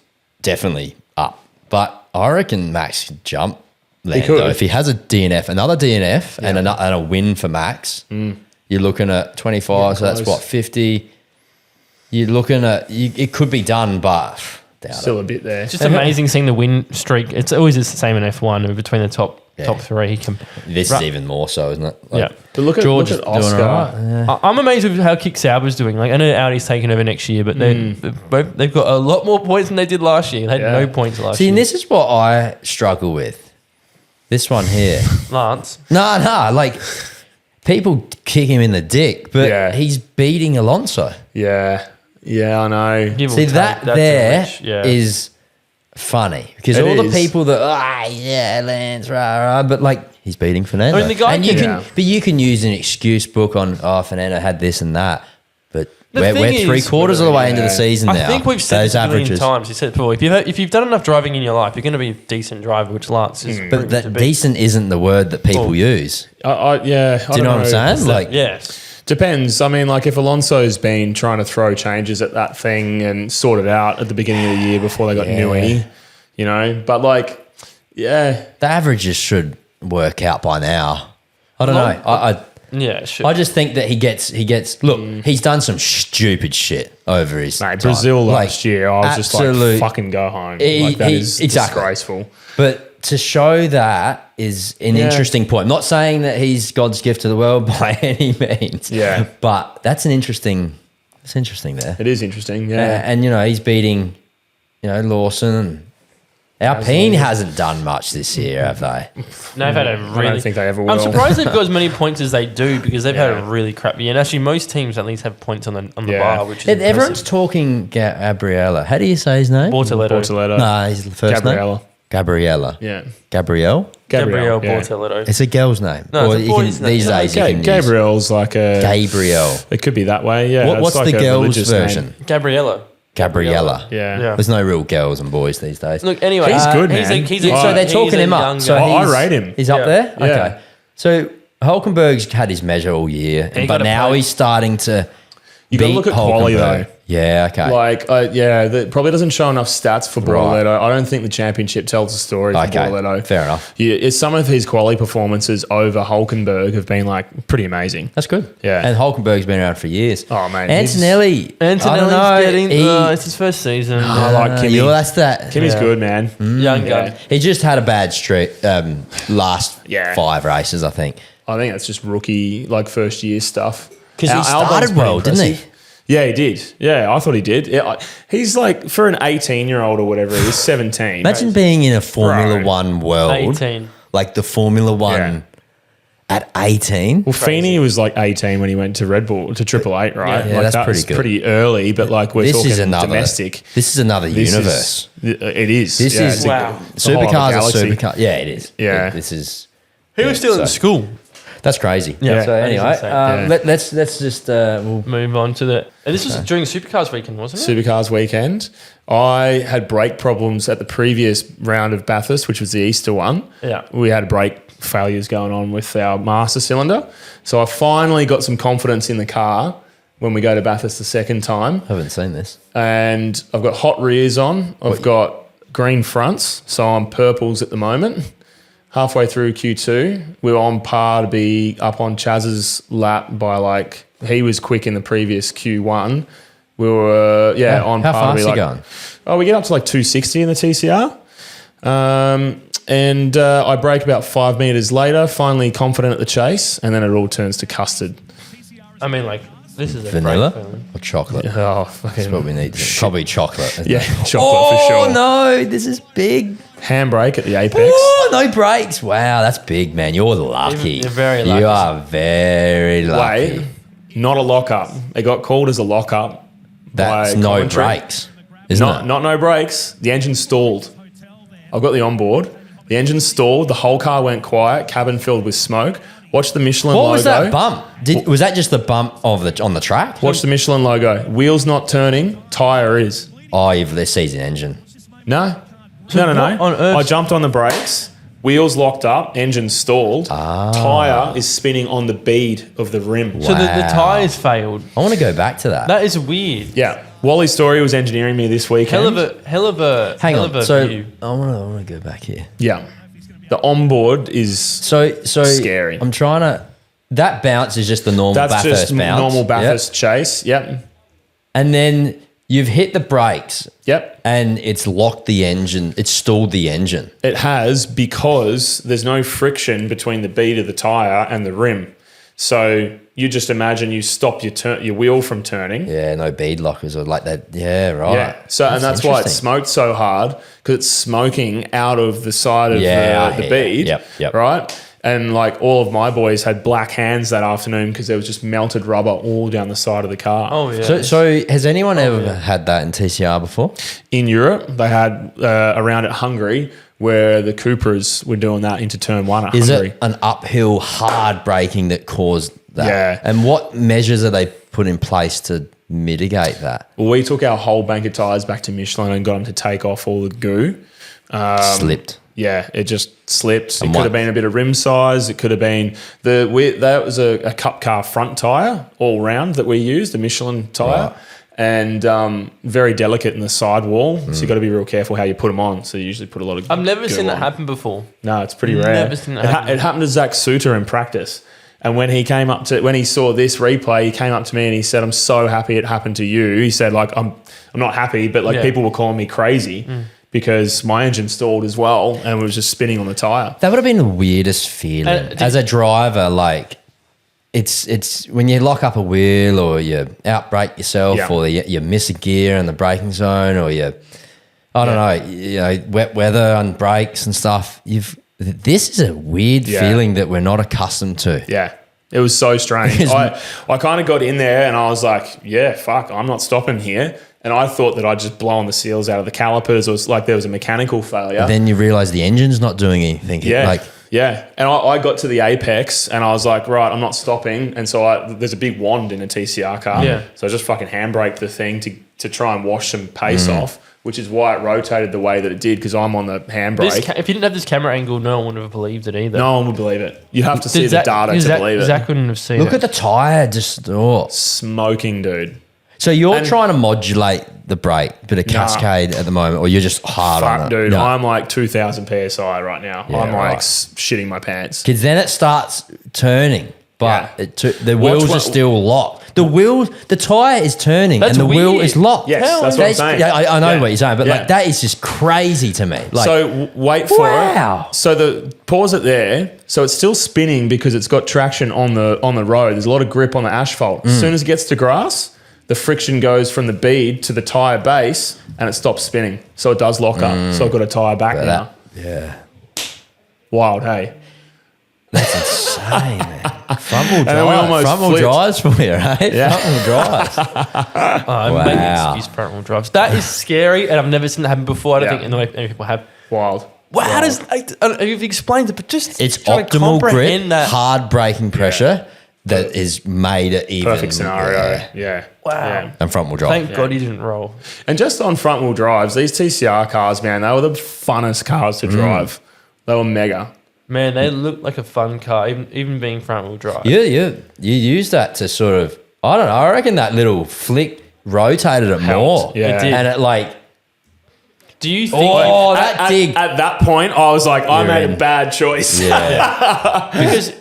definitely up. But I reckon Max could jump Lando. could. If he has a DNF, another DNF and a win for Max, you're looking at 25. Yeah, so that's close. what, 50? You're looking at, it could be done, but doubt Still it. a bit there. It's just amazing seeing the win streak. It's always the same in F1 between the top three. He can. This Right. is even more so, isn't it? Yeah. But look at, George look at is doing Oscar. all right. I'm amazed with how Kick Sauber's doing. Like I know Audi's taking over next year, but they've got a lot more points than they did last year. They had Yeah. no points last See, year. and this is what I struggle with. This one here. Lance. No, like people kick him in the dick, but Yeah. he's beating Alonso. Yeah. Yeah, I know. Give or See, take, that that's there a reach, is funny because It all the is. people that Lance, rah, but like he's beating Fernando. I mean, the guy and you can- but you can use an excuse book on Fernando had this and that, but The we're thing is- 3/4 of the way into the Yeah. season now. I think we've said those this a million averages. times. You said it before. If you've done enough driving in your life, you're going to be a decent driver, which Lance is. But proven to that be. decent isn't the word that people Oh. use. I Do you know what I'm saying? Like, Yes. Depends. I mean, like if Alonso's been trying to throw changes at that thing and sort it out at the beginning of the year before they got Yeah. Newey, you know, but like, yeah, the averages should work out by now. I don't Long- know. Yeah, sure. I just think that he gets. Look, he's done some stupid shit over his mate, time. Brazil Like, last year, I was just like, absolute- fucking go home. He- Like that he- is exactly. disgraceful. But to show that is an Yeah. interesting point. I'm not saying that he's God's gift to the world by any means. Yeah. But that's an interesting. It's interesting there. It is interesting, yeah. And he's beating, Lawson. Alpine hasn't done much this year, have they? No, they've had a really. I don't think they ever will. I'm surprised they've got as many points as they do because they've had a really crap year. And actually, most teams at least have points on the Yeah. bar, which is Everyone's impressive. talking Gabriella. How do you say his name? Bortoletto. Bortoletto. No, his first Gabriella. name. Gabriella. Yeah. Gabrielle. Gabriel yeah. Bortoletto. It's a girl's name. No, it's a you boy's can, name. these Yeah, days you can use Gabriel's like a... Gabrielle. It could be that way, yeah. It's What's like the a girls' religious name. version? Gabriella. Gabriella. Yeah. Yeah. There's no real girls and boys these days. Look, anyway, He's good, he's man. So they're talking him up. So I he's- rate him. He's up Yeah. there? Yeah. Okay. So Hulkenberg's had his measure all year, He but gotta now play. he's starting to You got to beat look at quality, Hulkenberg. though. Yeah, okay. Like, that probably doesn't show enough stats for Bortoletto. I don't think the championship tells the story for Okay, Bortoletto. fair enough. Some of his quality performances over Hulkenberg have been like pretty amazing. That's good. Yeah. And Hulkenberg's been around for years. Oh, man, Antonelli. I don't Antonelli's know. getting. He, It's his first season. I like Kimi. That's that. Kimmy's Yeah. good, man. Young gun. Yeah. He just had a bad streak last Yeah. 5 races, I think. I think that's just rookie, like first year stuff. 'Cause he Albon's started pretty well, didn't he? impressive. Yeah, he did. Yeah, I thought he did. Yeah, he's like, for an 18-year-old or whatever, he's 17. Imagine being in a Formula Bro. 1 world. 18. Like the Formula 1 Yeah. at 18. Well, Feeney was like 18 when he went to Red Bull, to Triple Eight, right? Yeah, like that's that pretty was good. pretty early, but like we're This talking is another domestic. This is another This universe. it is. This Yeah, is it's a- wow. it's a whole other Supercars are galaxy. supercars. Yeah, it is. Yeah. This is He was still in school. that's crazy. Yeah. So That is anyway, insane. Yeah. let's just we'll Move on to the. And this was during Supercars weekend, wasn't it? Supercars weekend. I had brake problems at the previous round of Bathurst, which was the Easter one. Yeah. We had brake failures going on with our master cylinder. So I finally got some confidence in the car when we go to Bathurst the second time. haven't seen this. And I've got hot rears on. I've got green fronts, so I'm purples at the moment. halfway through Q2, we were on par to be up on Chaz's lap by like, he was quick in the previous Q1. We were, on how par to fast be you like, going? oh, we get up to like 260 in the TCR. And I break about 5 meters later, finally confident at the chase, and then it all turns to custard. I mean, like, this is a Vanilla great feeling. or chocolate? Oh, That's fucking what we need. Probably chocolate. isn't yeah, it? chocolate for sure. No, this is big. Handbrake at the apex. Oh, no brakes. Wow, that's big, man. You're lucky. You're very lucky. You are very lucky. Wait, not a lockup. It got called as a lockup. That's by no commentary. brakes, isn't it? Not no brakes. The engine stalled. I've got the onboard. The engine stalled. The whole car went quiet. Cabin filled with smoke. Watch the Michelin logo. What was that bump? Was that just the bump on the track? Watch the Michelin logo. Wheels not turning. Tyre is. Oh, you've the season engine. No. what on earth? I jumped on the brakes. Wheels locked up. Engine stalled. Tyre is spinning on the bead of the rim. So the Wow. tyres failed. I want to go back to that. That is weird. Yeah. Wally Story was engineering me this weekend. Hell of a Hang on. view. So I want to go back here. Yeah. The onboard is So scary. I'm trying to. That bounce is just the normal that's Bathurst just bounce. normal Yep. Bathurst chase. Yep. And then you've hit the brakes. Yep. And it's locked the engine. It's stalled the engine. It has, because there's no friction between the bead of the tyre and the rim. So you just imagine you stop your wheel from turning. Yeah, no bead lockers or like that. Yeah, right. Yeah. So and that's why it interesting. smoked so hard, because it's smoking out of the side of Yeah, the I hear bead. you. Yep. Right. And like all of my boys had black hands that afternoon because there was just melted rubber all down the side of the car. Oh, yeah. So has anyone ever had that in TCR before? In Europe, they had around at Hungary, where the Cupras were doing that into turn one at Is Hungary. it an uphill hard braking that caused that? Yeah. And what measures are they put in place to mitigate that? Well, we took our whole bank of tyres back to Michelin and got them to take off all the goo. Slipped. Yeah, it just slipped. It And could what- have been a bit of rim size. It could have been that was a cup car front tyre all round that we used, a Michelin tyre, Right. and very delicate in the sidewall. So you got to be real careful how you put them on. So you usually put a lot of. I've never goo seen that on. happen before. No, it's pretty rare. Never seen that happen. It happened to Zach Suter in practice. And when he saw this replay, he came up to me and he said, "I'm so happy it happened to you." He said, "Like I'm not happy, but like Yeah. people were calling me crazy because my engine stalled as well and it was just spinning on the tire." That would have been the weirdest feeling as a driver. Like it's when you lock up a wheel or you outbrake yourself Yeah. or you miss a gear in the braking zone or I don't know, wet weather on brakes and stuff. This is a weird Yeah. feeling that we're not accustomed to. Yeah. It was so strange. I kind of got in there and I was like, yeah, fuck, I'm not stopping here. And I thought that I'd just blown the seals out of the calipers, or it was like there was a mechanical failure. Then you realise the engine's not doing anything. Yeah, yeah. And I got to the apex and I was like, right, I'm not stopping. And so there's a big wand in a TCR car. Yeah. So I just fucking handbraked the thing to try and wash some pace off, which is why it rotated the way that it did, because I'm on the handbrake. If you didn't have this camera angle, no one would have believed it either. No one would believe it. You'd have to see the Zach- data to Zach- believe it. Zach wouldn't have seen Look it. at the tyre, just Smoking, dude. So you're And- trying to modulate the brake, bit of cascade at the moment, or you're just hard on Fuck, it? dude. No. I'm like 2,000 PSI right now. Yeah, I'm like right. shitting my pants. Because then it starts turning, but Yeah. the wheels what- are still locked. The tyre is turning That's and the wheel weird. is locked. Yes, that's what I'm saying. Yeah, I know Yeah. what you're saying, but Yeah. like that is just crazy to me. Like, So wait for Wow. it. So pause it there. So it's still spinning because it's got traction on the road. There's a lot of grip on the asphalt. Mm. As soon as it gets to grass, the friction goes from the bead to the tyre base and it stops spinning. So it does lock up. So I've got a tyre back now. yeah, Wild, hey? that's insane, man. Front wheel then we drive, almost front wheel flipped. drives for you, right? Yeah. Front wheel drives. Maybe Wow. excuse front wheel drives. That is scary, and I've never seen that happen before. I don't Yeah. think in the way many people have. Wild. Well, how does you've explained it, but just It's trying to optimal grip, comprehend that. hard braking pressure that is made it even. Perfect scenario. Yeah. Wow. Yeah. And front wheel drive. Thank God he didn't roll. And just on front wheel drives, these TCR cars, man, they were the funnest cars to drive. They were mega. Man, they look like a fun car, even being front wheel drive. You use that to sort of, I don't know, I reckon that little flick rotated it more. Yeah. It did. And it like, Do you think? At that point, I was like, I made a bad choice. Yeah.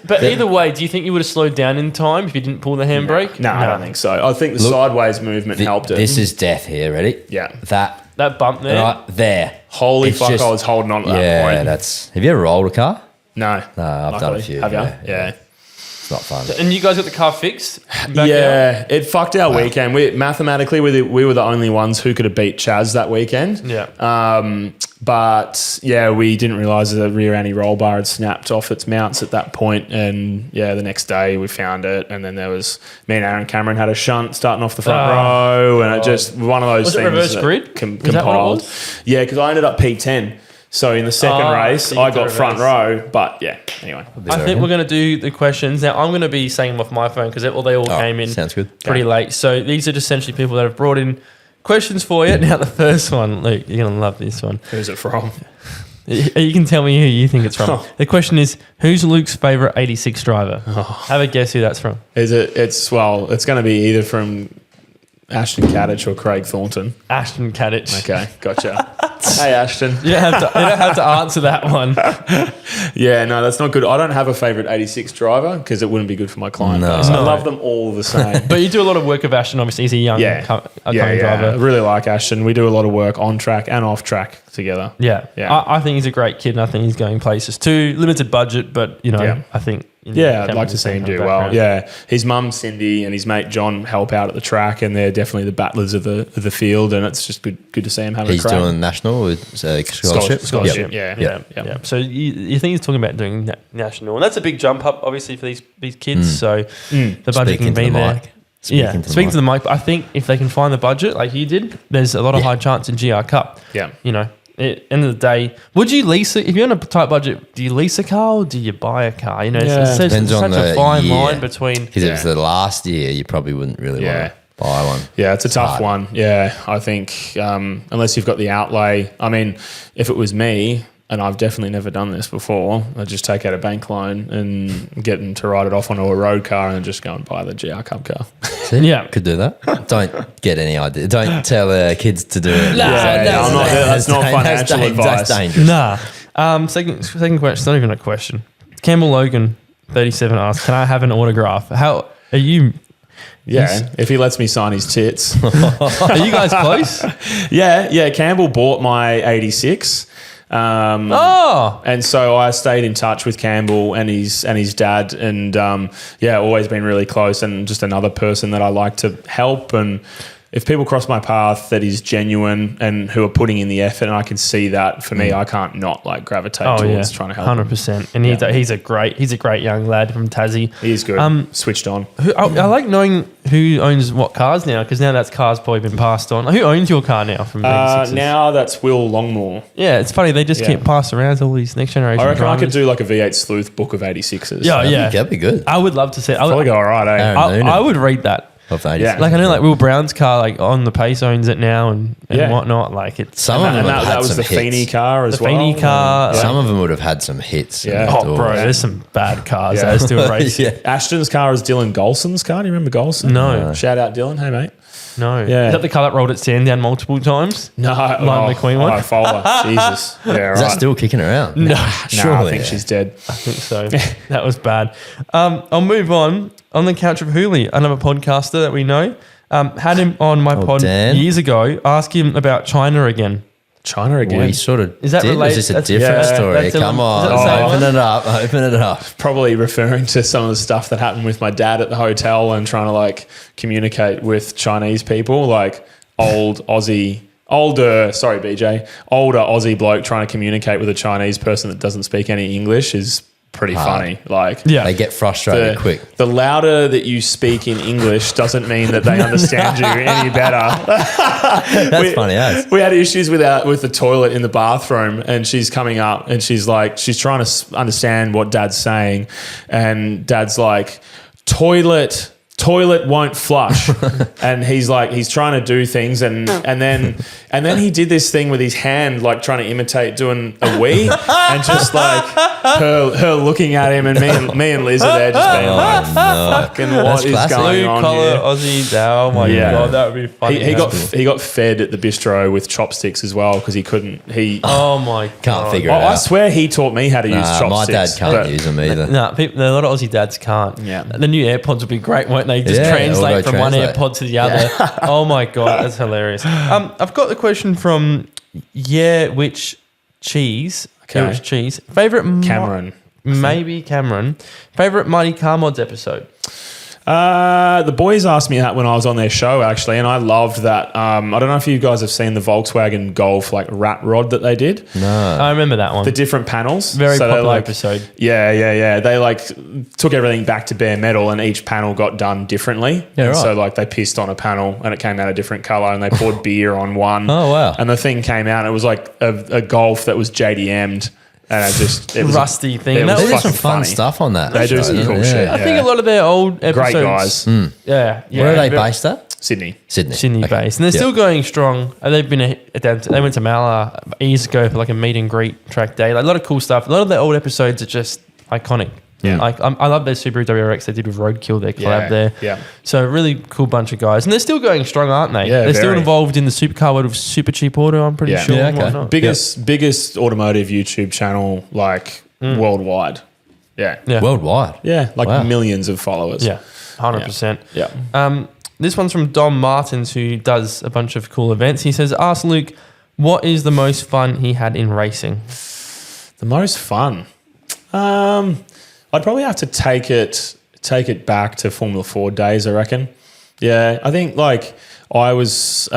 But either way, do you think you would have slowed down in time if you didn't pull the handbrake? No, I don't think so. I think the sideways movement helped it. This is death here. Ready? Yeah. That bump there. Right there. Holy It's fuck, just- I was holding on to that Yeah, point. that's. Have you ever rolled a car? No. I've done a luckily. few. Have you? Yeah. Yeah. It's not fun. And you guys got the car fixed? Back Yeah, it fucked our weekend. Mathematically, we were the only ones who could have beat Chaz that weekend. Yeah. But yeah, we didn't realise the rear anti-roll bar had snapped off its mounts at that point. And yeah, the next day we found it. And then there was me and Aaron Cameron had a shunt starting off the front row. And it just one of those Was it things. reverse that grid? Is that what it compiled. was? Yeah, because I ended up P10. So in the second race, so you I did got front reverse. row. But yeah, anyway. I think we're going to do the questions. Now, I'm going to be saying them off my phone because they all came in sounds good. pretty late. So these are just essentially people that have brought in questions for you. Now, the first one, Luke, you're going to love this one. Who's it from? You can tell me who you think it's from. The question is, who's Luke's favourite 86 driver? Have a guess who that's from. It's going to be either from Ashton Kadich or Craig Thornton. Ashton Kadich. Okay, gotcha. Hey, Ashton. You don't have to answer that one. Yeah, no, that's not good. I don't have a favourite 86 driver because it wouldn't be good for my client No. base. I No. love them all the same. But you do a lot of work with Ashton, obviously. He's a young upcoming I driver. really like Ashton. We do a lot of work on track and off track together. Yeah. Yeah. I think he's a great kid and I think he's going places too. Limited budget, but, I think... Yeah, I'd like to see him do well. Yeah, his mum Cindy and his mate John help out at the track, and they're definitely the battlers of the field. And it's just good to see him have a crack. He's doing national with scholarship. Scholarship. Yep. Yeah. So you think he's talking about doing national, and that's a big jump up, obviously, for these kids. So the budget can be there. Speaking to the mic. But I think if they can find the budget like you did, there's a lot of high chance in GR Cup. Yeah. End of the day, would you lease it? If you're on a tight budget, do you lease a car or do you buy a car? It's such Depends on a the fine year. line between. Because if it's the last year, you probably wouldn't really want to buy one. Yeah, it's a tough hard. one. Yeah, I think unless you've got the outlay. I mean, if it was me, and I've definitely never done this before, I'd just take out a bank loan and get them to write it off onto a road car and just go and buy the GR Cup car. Yeah. Could do that. Don't get any idea. Don't tell kids to do it. That's not financial advice. That's dangerous. Nah. Second question. It's not even a question. Campbell Logan, 37 asks, "Can I have an autograph? How are you? Yeah, if he lets me sign his tits. Are you guys close? Yeah. Campbell bought my 86. And so I stayed in touch with Campbell and his dad, and always been really close, and just another person that I like to help. And if people cross my path that is genuine and who are putting in the effort, and I can see that, for me, I can't not gravitate towards trying to help. 100%. And he's a great young lad from Tassie. He is good. Switched on. I like knowing who owns what cars now, because now that car's probably been passed on. Who owns your car now from 86s? Now that's Will Longmore. Yeah, it's funny. They just keep passed around to all these next generation I reckon drivers. I could do like a V8 Sleuth book of 86s. Yeah. That'd be good. I would love to see it. Probably go all right, eh? I would read that. Of 86. Yeah. Like I know, Will Brown's car, on the pace owns it now and whatnot. Like it's Some of them And have that had was some the hits. Feeney car as the well. Feeney car. Some of them would have had some hits. Yeah. Oh, bro, there's some bad cars Yeah. that are still racing. Yeah. Ashton's car is Dylan Golson's car. Do you remember Golson? No. Shout out Dylan. Hey, mate. No. Yeah. Is that the car that rolled its stand down multiple times? No. the Queen one? Oh, Fowler. Jesus. Yeah, right. Is that still kicking around? No. I think she's dead. I think so. That was bad. I'll move on. On the couch of Hooley, another podcaster that we know. Had him on my pod Dan. years ago. Ask him about China again. China again. We sort of Is that did. related? Is this a That's- different yeah, story? that's a- Come is on. that the same Open one? it up. Open it up. Probably referring to some of the stuff that happened with my dad at the hotel and trying to communicate with Chinese people, older Aussie bloke trying to communicate with a Chinese person that doesn't speak any English is pretty funny. They get frustrated quick. The louder that you speak in English doesn't mean that they understand you any better. That's funny, eh? We had issues with the toilet in the bathroom, and she's coming up and she's trying to understand what Dad's saying, and Dad's like, toilet toilet won't flush. And he's trying to do things and then he did this thing with his hand, like trying to imitate doing a wee, and just like her looking at him, and me and Liz are there just being like, fucking what is going on Blue-collar here? Aussie Dow. Oh my God, that would be funny. He got fed at the bistro with chopsticks as well because he couldn't. Oh my God. Can't figure it out. I swear he taught me how to use chopsticks. My dad can't use them either. No, a lot of Aussie dads can't. Yeah. The new AirPods would be great, won't they? Just Yeah, translate it'll from go one translate. AirPod to the other. Oh my God, that's hilarious. I've got the question from which cheese? Okay. Which cheese? Favorite Cameron. Maybe Cameron. Favorite Mighty Car Mods episode? The boys asked me that when I was on their show, actually, and I loved that. I don't know if you guys have seen the Volkswagen Golf like rat rod that they did. No. I remember that one. The different panels. Very So they, popular like, episode. Yeah. They like took everything back to bare metal, and each panel got done differently. Yeah, And right. So like they pissed on a panel, and it came out a different color, and they poured beer on one. Oh, wow. And the thing came out. It was like a Golf that was JDM'd, and it was Rusty thing. It That was They do some fucking fun funny. stuff on that. They do show, some don't cool they? shit. I think a lot of their old episodes. Great guys. Yeah. Where are they very- based at? Sydney. Sydney. based, and they're still going strong. They've been they went to Mala years ago for like a meet and greet track day. Like a lot of cool stuff. A lot of their old episodes are just iconic. Yeah. Like I love their Subaru WRX they did with Roadkill. Their collab there. Yeah. So really cool bunch of guys, and they're still going strong, aren't they? Yeah, they're still very. involved in the supercar world of Super Cheap Auto. I'm pretty Yeah. sure. Yeah, and okay. whatnot. Biggest automotive YouTube channel like worldwide. Yeah. Yeah. Worldwide. Yeah, like Wow. millions of followers. Yeah, 100%. Yeah. This one's from Dom Martins, who does a bunch of cool events. He says, "Ask Luke, what is the most fun he had in racing?" The most fun. I'd probably have to take it back to Formula Ford days, I reckon. Yeah, I think like I was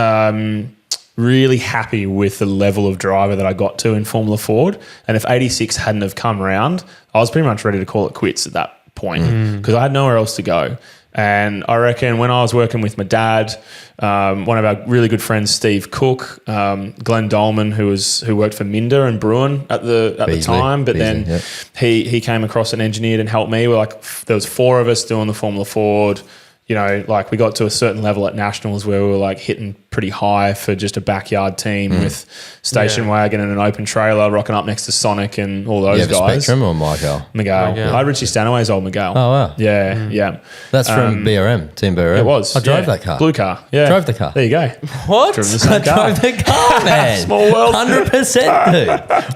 really happy with the level of driver that I got to in Formula Ford, and if 86 hadn't have come around, I was pretty much ready to call it quits at that point because I had nowhere else to go. And I reckon when I was working with my dad, one of our really good friends, Steve Cook, Glenn Dolman, who worked for Minder and Bruin at the time, but Beasley, then he came across and engineered and helped me. There was 4 of us doing the Formula Ford. You know, like we got to a certain level at nationals where we were like hitting pretty high for just a backyard team with station wagon and an open trailer, rocking up next to Sonic and all those guys. Spectrum or Miguel? Miguel. Miguel. I had Richie Stanaway's old Miguel. Oh, wow. Yeah. That's from BRM, Team BRM. It was. I drove that car. Blue car. Yeah. Drove the car. There you go. What? Driven the same car. Drove the car, man. Small world. 100%,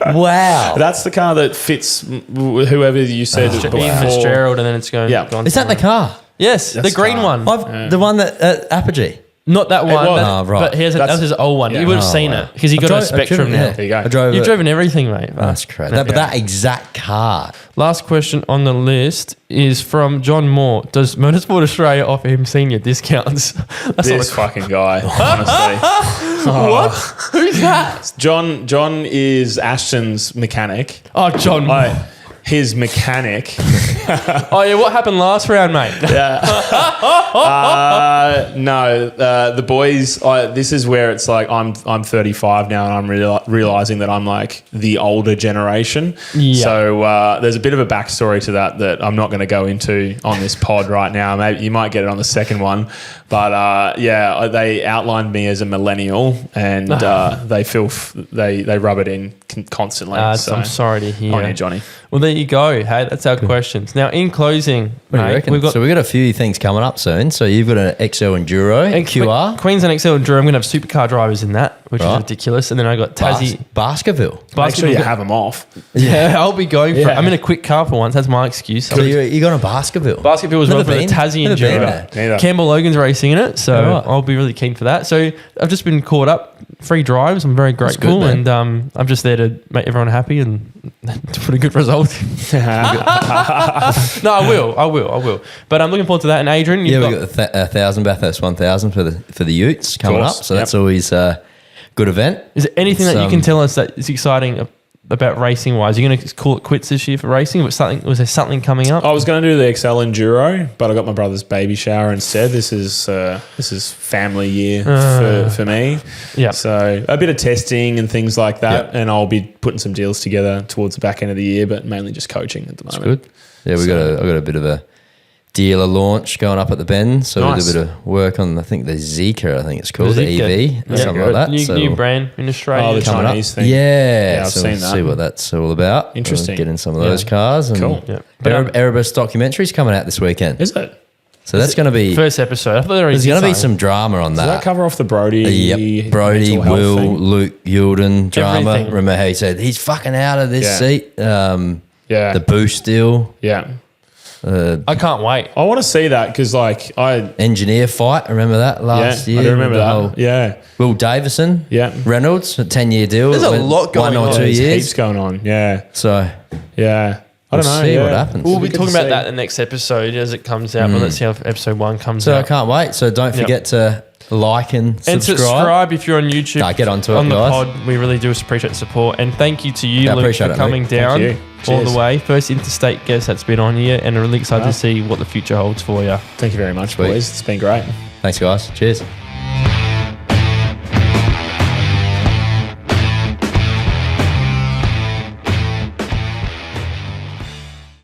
dude. Wow. That's the car that fits whoever you said Ian before. Fitzgerald, and then it's gone. Yeah. gone Is that the car? Yes, the That's green car. one. The one that Apogee. Not that one, was. Oh, right. but here's That's- that's his old one. yeah. You would have Oh, seen wow. it because he got a Spectrum now. There you go. I drove You've it. driven everything, mate. That's crazy. But that exact car. Last question on the list is from John Moore. Does Motorsport Australia offer him senior discounts? That's This fucking guy, honestly. what? Who's that? John is Ashton's mechanic. Oh, John Moore. His mechanic. Oh, yeah. What happened last round, mate? No, the boys. This is where it's like I'm 35 now, and I'm realizing that I'm like the older generation. Yeah. So there's a bit of a backstory to that I'm not going to go into on this pod right now. Maybe you might get it on the second one, but they outlined me as a millennial, and they rub it in constantly. So I'm sorry to hear. on you, Johnny. Well, there you go. Hey, that's our questions. Now, in closing, What do you mate, reckon? we've got So we've got a few things coming up soon. So you've got an XL Enduro and QR. Queensland XL Enduro. I'm going to have supercar drivers in that, which is Right. ridiculous. And then I got Tassie. Baskerville. Make sure you Basketball. have them off. Yeah, I'll be going for it. Yeah. I'm in a quick car for once. That's my excuse. So you got a Baskerville. Basketball was Never well for the been. Tassie Never been Enduro. there. Neither. Campbell Logan's racing in it, so Oh, right. I'll be really keen for that. So I've just been caught up, free drives. I'm very grateful, good, and I'm just there to make everyone happy and to put a good result. No, I will. But I'm looking forward to that. And Adrian, Yeah, you've we've got the 1,000 Bathurst 1,000 for the Utes coming up. course, So yep. that's always a good event. is there anything that you can It's, tell us that is exciting about racing wise? You're going to call it quits this year for racing? Was there something coming up? I was going to do the XL Enduro, but I got my brother's baby shower instead. This is family year for me. Yeah. Oh, So a bit of testing and things like that, Yep. and I'll be putting some deals together towards the back end of the year, but mainly just coaching at the moment. Good. Yeah, I've got a bit of a dealer launch going up at the Bend. So Nice. we did a bit of work on, I think, the Zika, I think it's called, the Zika. EV, or something like that. New brand in Australia. Oh, the Coming up. Chinese thing. Yeah, I've so seen we'll that. see what that's all about. Interesting. Get in some of those cars. And Cool. Yeah. But, Erebus documentary's coming out this weekend. Is it? So that's going to be, first episode. I thought there there's going to be some drama on Does that cover off the Brody? Yep. Brody, mental health Will, thing? Luke, Yulden drama. Everything. Remember how he said, he's fucking out of this Yeah. seat. Yeah. The boost deal. Yeah. I can't wait. I want to see that because, like, Engineer fight. Remember that last year? I do remember The that. whole- Yeah. Will Davison. Yeah. Reynolds, a 10-year deal. There's It a went lot going 1 or on. 2 There's years. heaps going on. Yeah. So Yeah. I don't We'll know. see what yeah. happens. We'll It'll be good talking to about see. that in the next episode as it comes out. But let's see how episode 1 comes So I out. can't wait. So don't forget to like and And subscribe. subscribe if you're on YouTube. Nah, get onto it, on the guys. pod. We really do appreciate the support. And thank you to you, Yeah, Luke, appreciate for it, coming Luke. down Thank you. all Cheers. the way. First interstate guest that's been on here, and I'm really excited to see what the future holds for you. Thank you very much, Sweet. boys. It's been great. Thanks, guys. Cheers.